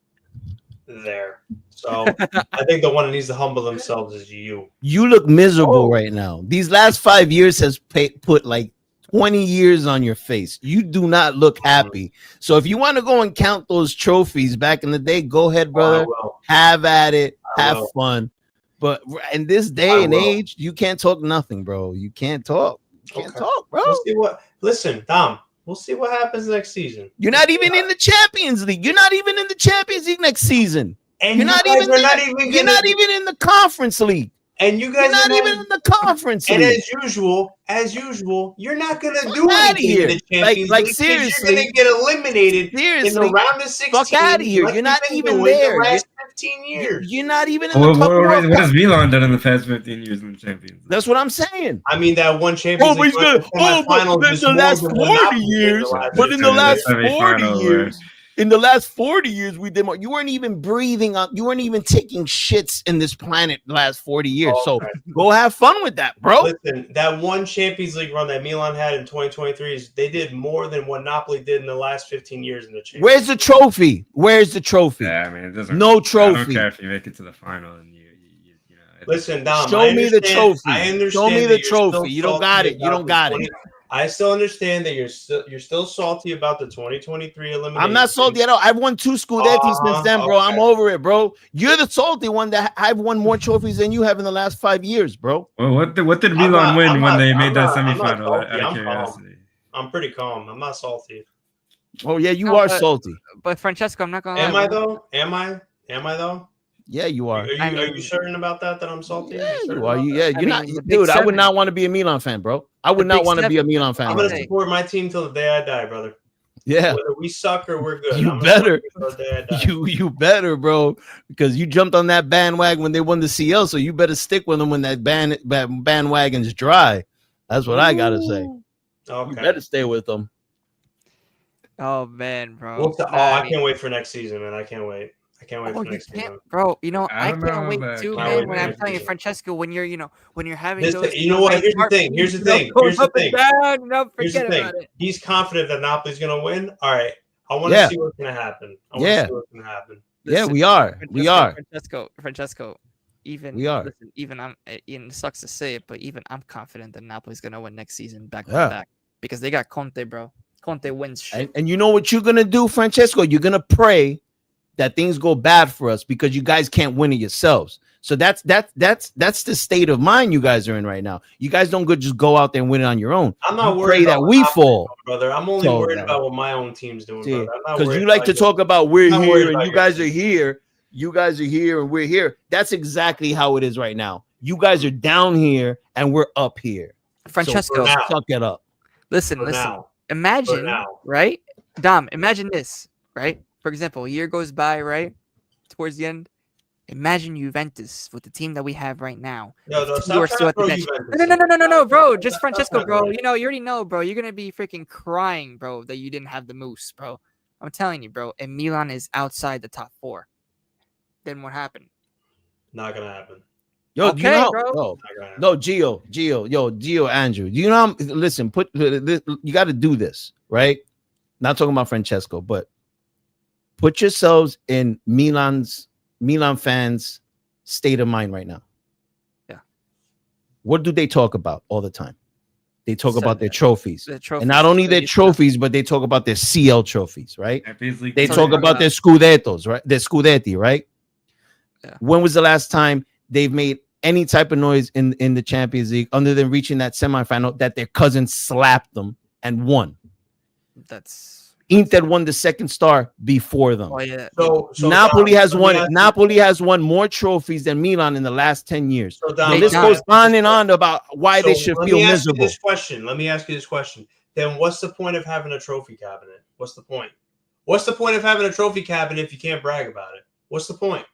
there. So I think the one that needs to humble themselves is you. You look miserable right now. These last 5 years has put like 20 years on your face. You do not look happy. So if you want to go and count those trophies back in the day, go ahead, brother. Have at it. Have fun. But in this day and age, you can't talk nothing, bro. You can't talk. You can't talk, bro. We'll see what. Listen, Dom. We'll see what happens next season. You're not even in the Champions League. You're not even in the Champions League next season. And you're not even in the Conference League. And you guys are not even in the Conference League. And as usual, you're not gonna do anything in the Champions League. Seriously, you're gonna get eliminated in the round of 16. Fuck out of here. You're not even there. The last 15 years. You're not even in the Cup. What has Milan done in the past 15 years in the Champions League? That's what I'm saying. I mean, that one Champions League. But the last 40 years. But in the last 40 years. In the last 40 years, we did more. You weren't even breathing on. You weren't even taking shits in this planet the last 40 years. So go have fun with that, bro. Listen, that one Champions League run that Milan had in 2023 they did more than what Napoli did in the last 15 years in the Champions. Where's the trophy? Where's the trophy? Yeah, I mean, it doesn't. No trophy. I don't care if you make it to the final and you know. Listen, Dom. Show me the trophy. I understand. Show me the trophy. You don't got it. You don't got it. I still understand that you're still salty about the 2023 elimination. I'm not salty at all. I've won 2 Scudetti since then, bro. I'm over it, bro. You're the salty one that I've won more trophies than you have in the last 5 years, bro. Well, what did Milan win when they made that semifinal? Out of curiosity, I'm pretty calm. I'm not salty. Oh yeah, you are salty. But Francesco, I'm not gonna. Am I though? Am I though? Yeah, you are. Are you certain about that I'm salty? Yeah, you are. You're not, dude. I would not want to be a Milan fan, bro. I would not want to be a Milan fan. I'm gonna support my team till the day I die, brother. Yeah. Whether we suck or we're good. You better. You better, bro, because you jumped on that bandwagon when they won the CL, so you better stick with them when that bandwagon's dry. That's what I gotta say. Okay. You better stay with them. Oh man, bro. I can't wait for next season, man. I can't wait. I can't wait Oh, for you next can't, season. bro. I I don't can't know wait about too, can't man. wait When for I'm next telling you, season. Francesco, when you're having This, those, you know what? Here's the thing. Here's the thing. going Here's the up and thing. down. No, Here's the forget thing. about it. He's confident that Napoli's going to win. All right. I want to Yeah. see what's going to happen. I want to Yeah. see what's going to happen. Yeah, Listen, we are. We are. Francesco. Even We are. Listen, even I'm. It sucks to say it, but even I'm confident that Napoli's gonna win next season back to Yeah. back because they got Conte, bro. Conte wins shit. And you know what you're gonna do, Francesco? You're gonna pray that things go bad for us because you guys can't win it yourselves. So that's the state of mind you guys are in right now. You guys don't just go out there and win it on your own. I'm not You worried pray about that what we Napoli's fall. doing, brother. I'm only So, worried about what my own team's doing, See, brother. I'm not because worried you like about to your- talk about we're I'm not worried here and about you your guys team. are here. You guys are here and we're here. That's exactly how it is right now. You guys are down here and we're up here. Francesco, for now. Suck it up. listen. For now. Imagine, now. right? Dom, imagine this, right? For example, a year goes by, right? Towards the end, imagine Juventus with the team that we have right now. No, If no, two stop are trying still to at the throw bench. Juventus. No, bro. Just Stop Francesco, trying to bro. throw- You already know, bro. You're gonna be freaking crying, bro, that you didn't have the moose, bro. I'm telling you, bro. And Milan is outside the top 4. Then what happened? Not going to happen. Yo, do you know Okay, how, bro. no, Not gonna happen. no, Gio, Andrew. Do you know how, listen, you got to do this, right? Not talking about Francesco, but put yourselves in Milan fans' state of mind right now. Yeah. What do they talk about all the time? They talk about their Sagas. trophies. The trophies. And not only their Yeah. trophies, but they talk about their CL trophies, right? Champions League They So talk they- about their scudettos, right? Their scudetti, right? Yeah. When was the last time they've made any type of noise in the Champions League other than reaching that semifinal that their cousin slapped them and won? That's. Inter won the second star before them. Oh yeah. So Napoli Dom, has let me won. ask you- Napoli has won more trophies than Milan in the last 10 years. So, Dom, The Hey, list Dom, goes on and on about why they So should let feel me ask you miserable. this question. Let me ask you this question. Then what's the point of having a trophy cabinet? What's the point? What's the point of having a trophy cabinet if you can't brag about it? What's the point?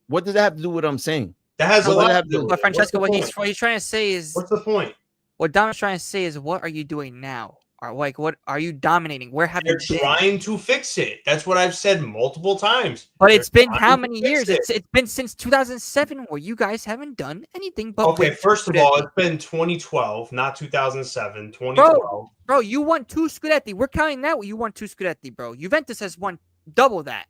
What does that have to do with what I'm saying? That has a What does lot that to have to do do with But it. Francesco, What's what the point? he's trying to say is What's the point? what Dom's trying to say is what are you doing now? Or like what are you dominating? Where have They're you been? trying to fix it. That's what I've said multiple times. But They're it's been trying how to many fix years? it. It's been since 2007 where you guys haven't done anything but Okay, win first of all, Scudetti. it's been 2012, not 2007. 2012. Bro, you won 2 Scudetti. We're counting that. You won 2 Scudetti, bro. Juventus has won double that.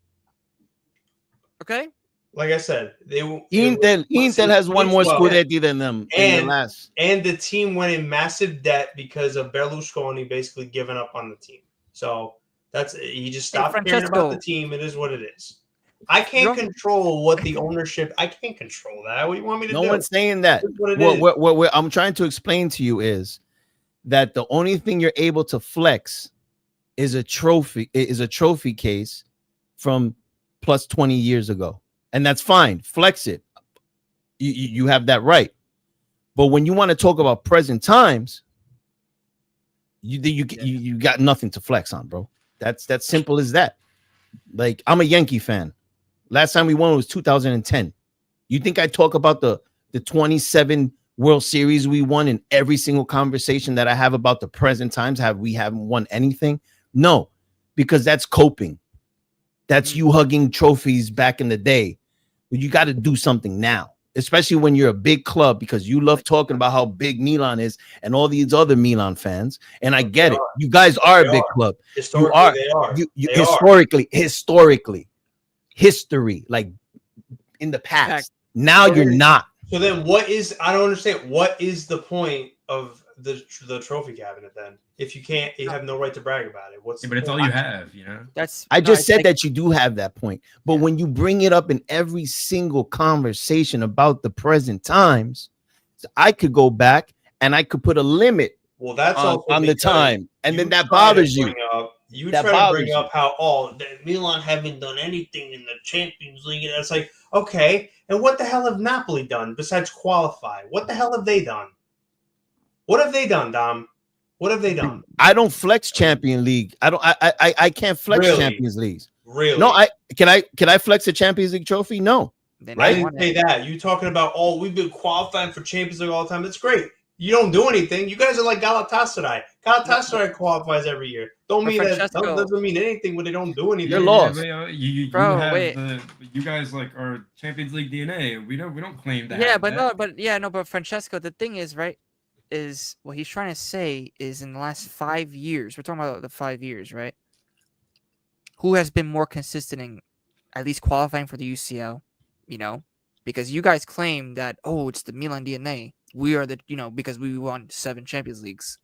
Okay? Like I said, Inter has won more 2012. scudetti than them in the And- last. And the team went in massive debt because of Berlusconi basically giving up on the team. So he just stopped caring about Francesco. the team. It is what it is. I can't control what the ownership. I can't control that. What do you want me to No do? one's saying that. It's what it is. What I'm trying to explain to you is that the only thing you're able to flex is a trophy case from plus 20 years ago. And that's fine. Flex it. You have that right. But when you want to talk about present times, you got nothing to flex on, bro. That's simple as that. Like, I'm a Yankee fan. Last time we won was 2010. You think I talk about the 27 World Series we won in every single conversation that I have about the present times? We haven't won anything? No, because that's coping. That's you hugging trophies back in the day. But you got to do something now, especially when you're a big club, because you love talking about how big Milan is and all these other Milan fans. And I get it. You guys are a big club. Historically, are. they are. You They are. History, like in the past. Fact. Now you're not. So then, I don't understand. What is the point of the trophy cabinet then? If you have no right to brag about it. What's Yeah, the but it's all point? you have, you know. I No, just it's said like- that you do have that point. But when you bring it up in every single conversation about the present times, I could go back and I could put a limit Well, that's on also the because time. And then that try to bothers you. bring up- You That try to bothers bring you. up how that Milan haven't done anything in the Champions League, and it's like, okay, and what the hell have Napoli done besides qualify? What the hell have they done? What have they done, Dom? What have they done? I don't flex Champions League. I can't flex Really? Champions Leagues. Really? No, can I flex a Champions League trophy? No. They I never won didn't say it. that. You talking about we've been qualifying for Champions League all the time. That's great. You don't do anything. You guys are like Galatasaray. Galatasaray qualifies every year. Don't But mean that Francesco- doesn't mean anything when they don't do anything. You're lost. but, you Bro, have wait. you guys like are Champions League DNA. We don't claim that. Yeah, but Francesco, the thing is, right, is what he's trying to say is in the last 5 years, we're talking about the 5 years, right? Who has been more consistent in at least qualifying for the UCL, you know? Because you guys claim that, oh, it's the Milan DNA. We are the, because we won 7 Champions Leagues.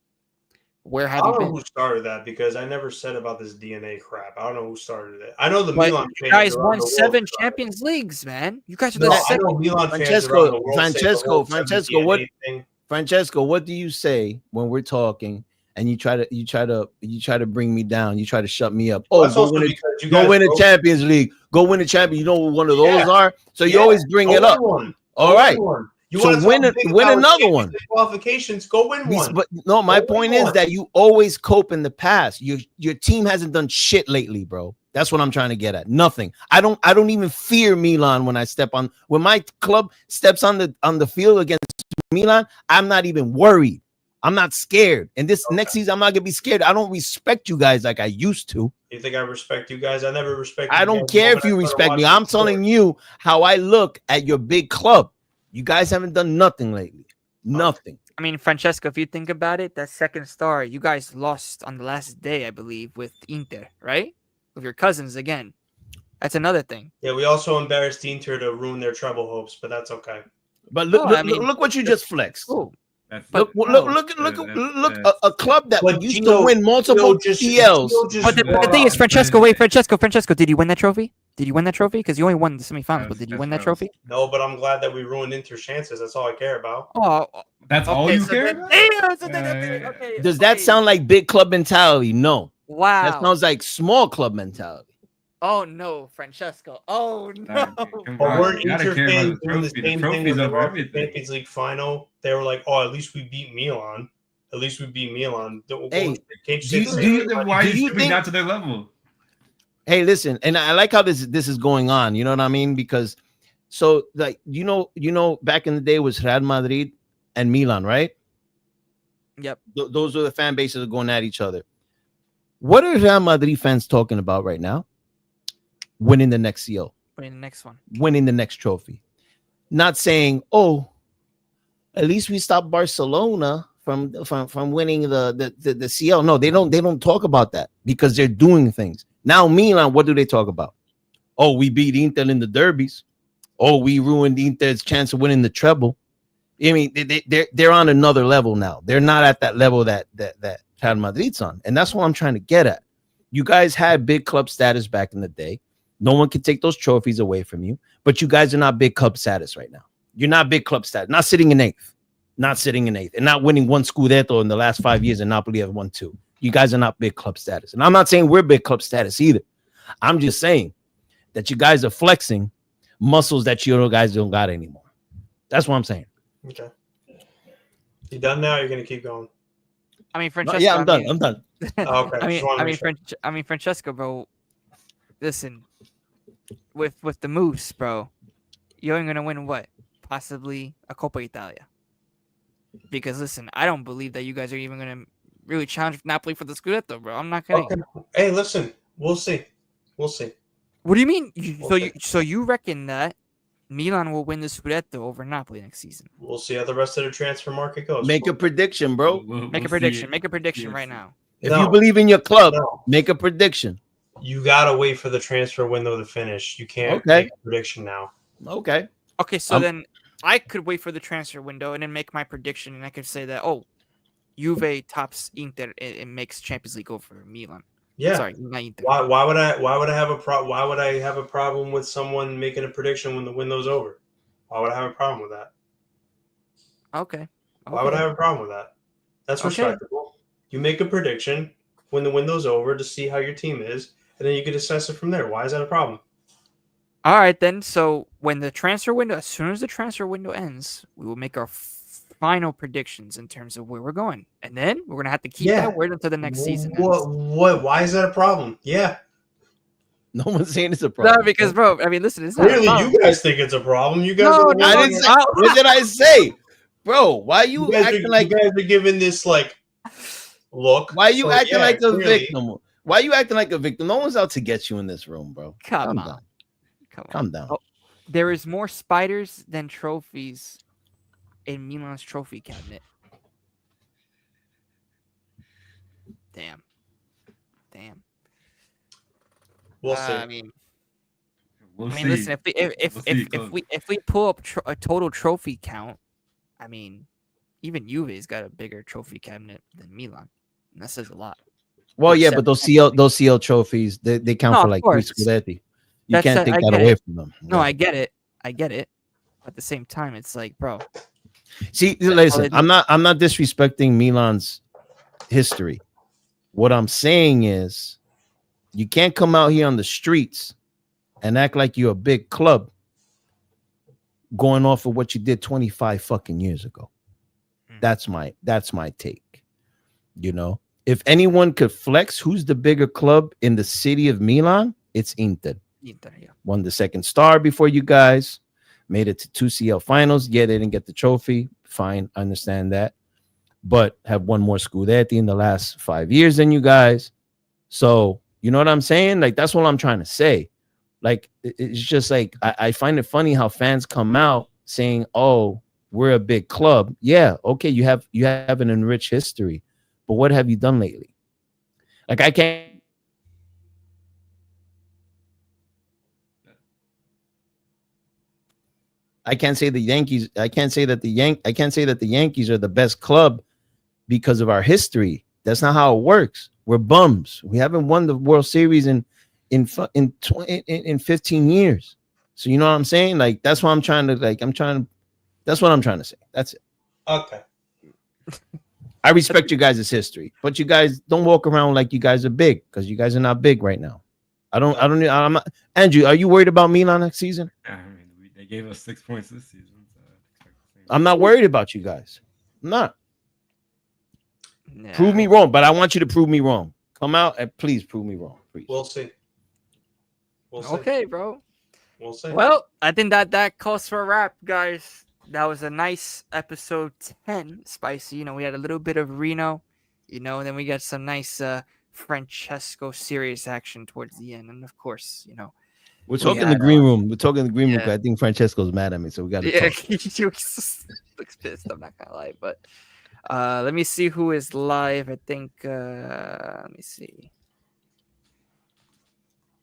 Where I have you don't know been? who started that because I never said about this DNA crap. I don't know who started it. I know the But Milan you fans guys around won the world 7 started it. Champions Leagues, man. You guys are No, the I second. know Milan fans around the world say the whole Francesco, 7 what DNA thing. Francesco, what do you say when we're talking and you try to bring me down, you try to shut me up? Well, Oh, that's also because you go guys win a broke- Champions League. Go win a champion. You know what one of those Yeah. are? So you Yeah. always bring Go it up. win one. All Go right. win one. You So want to win win another one. Qualifications, go win one. But no, my Go win point is one. that you always cope in the past. Your team hasn't done shit lately, bro. That's what I'm trying to get at. Nothing. I don't even fear Milan when my club steps on the field against Milan. I'm not even worried. I'm not scared. And this next season, I'm not gonna be scared. I don't respect you guys like I used to. You think I respect you guys? I never respect. I don't care if you respect me. I'm telling you how I look at your big club. You guys haven't done nothing lately. Nothing. I mean, Francesco, if you think about it, that second star, you guys lost on the last day, I believe, with Inter, right? With your cousins again. That's another thing. Yeah, we also embarrassed Inter to ruin their treble hopes, but that's okay. But look, No, I mean- look what you just flexed. Oh, Look, a club that But used Gio- to win multiple CLs. but the thing is, Francesco, did you win that trophy? Did you win that trophy? Because you only won the semifinals, but did you win that trophy? No, but I'm glad that we ruined Inter's chances. That's all I care about. Oh, That's all you care then- about? Damn, so then- okay, Does that okay. sound like big club mentality? No. Wow. That sounds like small club mentality. Oh no, Francesco. Oh no. Come But on, weren't you gotta Inter care about fans the doing the trophy. The same thing trophy's when they over lost the everything. Champions League final? They were like, "Oh, at least we beat Milan. At least we beat Milan." Hey, can't do you you- say do you- that? Why are do you you stooping think- down to their level? Hey, listen, and I like how this is going on. You know what I mean? Because so like you know, back in the day was Real Madrid and Milan, right? Yep. Those are the fan bases that are going at each other. What are Real Madrid fans talking about right now? Winning the next CL, Wait, the next one. winning the next trophy. Not saying, oh, at least we stopped Barcelona from winning the CL. No, they don't talk about that because they're doing things. Now Milan, what do they talk about? Oh, we beat Inter in the derbies. Oh, we ruined Inter's chance of winning the treble. I mean, they're on another level now. They're not at that level that Real Madrid's on, and that's what I'm trying to get at. You guys had big club status back in the day. No one can take those trophies away from you, but you guys are not big club status right now. You're not big club status. Not sitting in eighth, and not winning one Scudetto in the last 5 years, and Napoli have won 2. You guys are not big club status, and I'm not saying we're big club status either. I'm just saying that you guys are flexing muscles that you guys don't got anymore. That's what I'm saying. Okay. You done now? You're gonna keep going. I mean, Francesco. Yeah, I'm done. I'm done. Oh, okay. Just wanna make sure. I mean, Francesco, bro. Listen, with the moves, bro, you're only gonna win what? Possibly a Coppa Italia. Because listen, I don't believe that you guys are even gonna really challenge Napoli for the Scudetto, bro. I'm not kidding. Okay. Hey, listen. We'll see. We'll see. What do you mean? Okay. So you reckon that Milan will win the Scudetto over Napoli next season? We'll see how the rest of the transfer market goes. Make a prediction, bro. Make a prediction. Make a prediction right now. If No. you believe in your club, No. make a prediction. You gotta wait for the transfer window to finish. You can't Okay. make a prediction now. Okay. Okay, so Um, then I could wait for the transfer window and then make my prediction, and I could say that Juve tops Inter and makes Champions League over Milan. Yeah. Sorry, not Inter. Why would I have a problem with someone making a prediction when the window's over? Why would I have a problem with that? Okay. Why would I have a problem with that? That's Okay. respectable. You make a prediction when the window's over to see how your team is, and then you can assess it from there. Why is that a problem? All right, then. So when the transfer window, as soon as the transfer window ends, we will make our final predictions in terms of where we're going, and then we're gonna have to keep Yeah. that word until the next season. What? Why is that a problem? Yeah. No one's saying it's a problem. No, because bro, I mean, listen, it's not a Clearly, problem. you guys think it's a problem. You guys. No, are the no, I ones didn't that- say. What did I say? bro. Why you acting like? you guys are giving this like look? Why you So, acting yeah, like a clearly. victim? Why you acting like a victim? No one's out to get you in this room, bro. Come Calm on. down. Come on. Calm down. Oh, there is more spiders than trophies in Milan's trophy cabinet. Damn. We'll see. I mean, We'll see. listen. If we pull up a total trophy count, I mean, even Juve's got a bigger trophy cabinet than Milan, and that says a lot. Well, yeah, Except- but those CL trophies, they count No, for of like course. 3 Scudetti. You That's can't a- take I that get away it. from them. No, Yeah. I get it. At the same time, it's like, bro. See, all listen, they I'm not disrespecting Milan's history. What I'm saying is you can't come out here on the streets and act like you're a big club going off of what you did 25 fucking years ago. That's my take. You know, if anyone could flex who's the bigger club in the city of Milan, it's Inter. Inter, yeah. Won the second star before you guys, made it to 2 CL finals. Yeah, they didn't get the trophy. Fine, I understand that. But have won more Scudetti in the last 5 years than you guys. So, you know what I'm saying? Like, that's what I'm trying to say. Like, it's just like, I find it funny how fans come out saying, oh, we're a big club. Yeah, okay, you have an enriched history. But what have you done lately? Like, I can't say the Yankees. I can't say that the Yankees are the best club because of our history. That's not how it works. We're bums. We haven't won the World Series in 15 years. So you know what I'm saying? Like, that's what I'm trying to that's what I'm trying to say. That's it. Okay. I respect you guys' history, but you guys don't walk around like you guys are big, because you guys are not big right now. I'm not. Andrew, are you worried about Milan next season? I mean, they gave us 6 points this season. So I'm not worried about you guys. I'm not. Yeah. Prove me wrong, but I want you to prove me wrong. Come out and please prove me wrong. Please. We'll see. We'll see. Okay, bro. We'll see. Well, I think that calls for a wrap, guys. That was a nice episode 10, spicy. You know, we had a little bit of Reno, you know, and then we got some nice Francesco serious action towards the end, and of course, you know, We're talking the green room. We're talking the green room. Yeah. 'Cause I think Francesco's mad at me, so we got to yeah, talk. he looks pissed. I'm not gonna lie, but let me see who is live. I think let me see.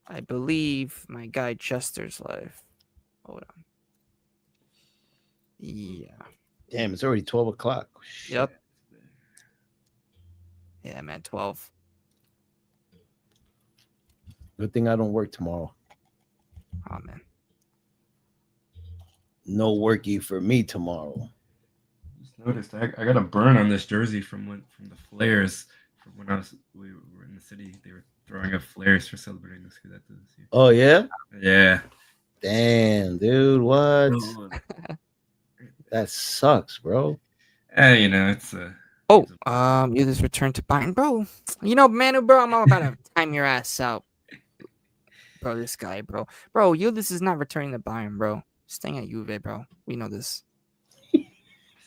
I believe my guy Chester's live. Hold on. Yeah. Damn, it's already 12 o'clock. Yep. Yeah, man. 12. Good thing I don't work tomorrow. Oh man. No worky for me tomorrow. just noticed I got a burn on this jersey from the flares from when we were in the city. They were throwing up flares for celebrating the Scudetto this year. Oh yeah. Yeah. Damn, dude. What? That sucks, bro. You know, it's Oh, you just returned to Bayern, bro. You know, Manu, bro, I'm all about to time your ass out. Bro, this guy, bro. Bro, this is not returning to Bayern, bro. Staying at Juve, bro. We know this.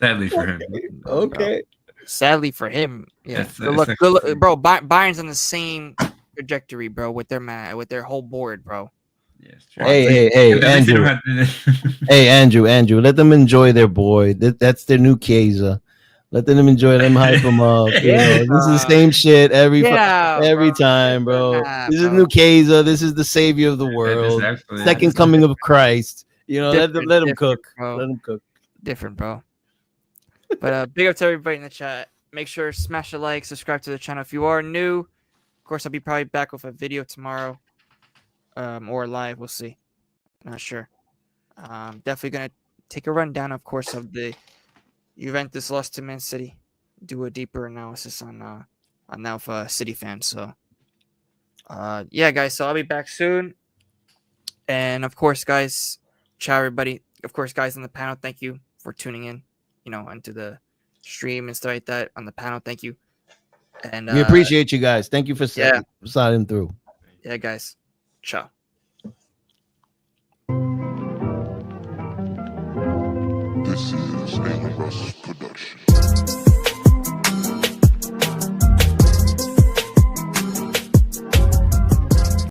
sadly for him. Okay. Sadly for him, yeah. It's Good luck, actually- bro. Bayern's on the same trajectory, bro, with their whole board, bro. Yeah, it's true. Hey, At least they don't Andrew. have- Hey, Andrew. Let them enjoy their boy. That's their new Kaiser. Let them enjoy them, hype them up. You know, this is the same shit every time, bro. Nah, This is bro. new Kaiser. This is the savior of the It is world. actually- Second coming of Christ. You know, let them Different, cook. bro. Let them cook. Different, bro. But big up to everybody in the chat. Make sure to smash a like, subscribe to the channel if you are new. Of course, I'll be probably back with a video tomorrow, or live. We'll see. Not sure. Definitely gonna take a rundown, of course, of the Juventus loss to Man City. Do a deeper analysis on Alpha City fans. So, yeah, guys. So I'll be back soon. And of course, guys, ciao, everybody. Of course, guys on the panel, thank you for tuning in. You know, into the stream and stuff like that on the panel. Thank you. And We appreciate you guys. Thank you for yeah. signing through. Yeah, guys. Ciao. This see it as Stanley Russ put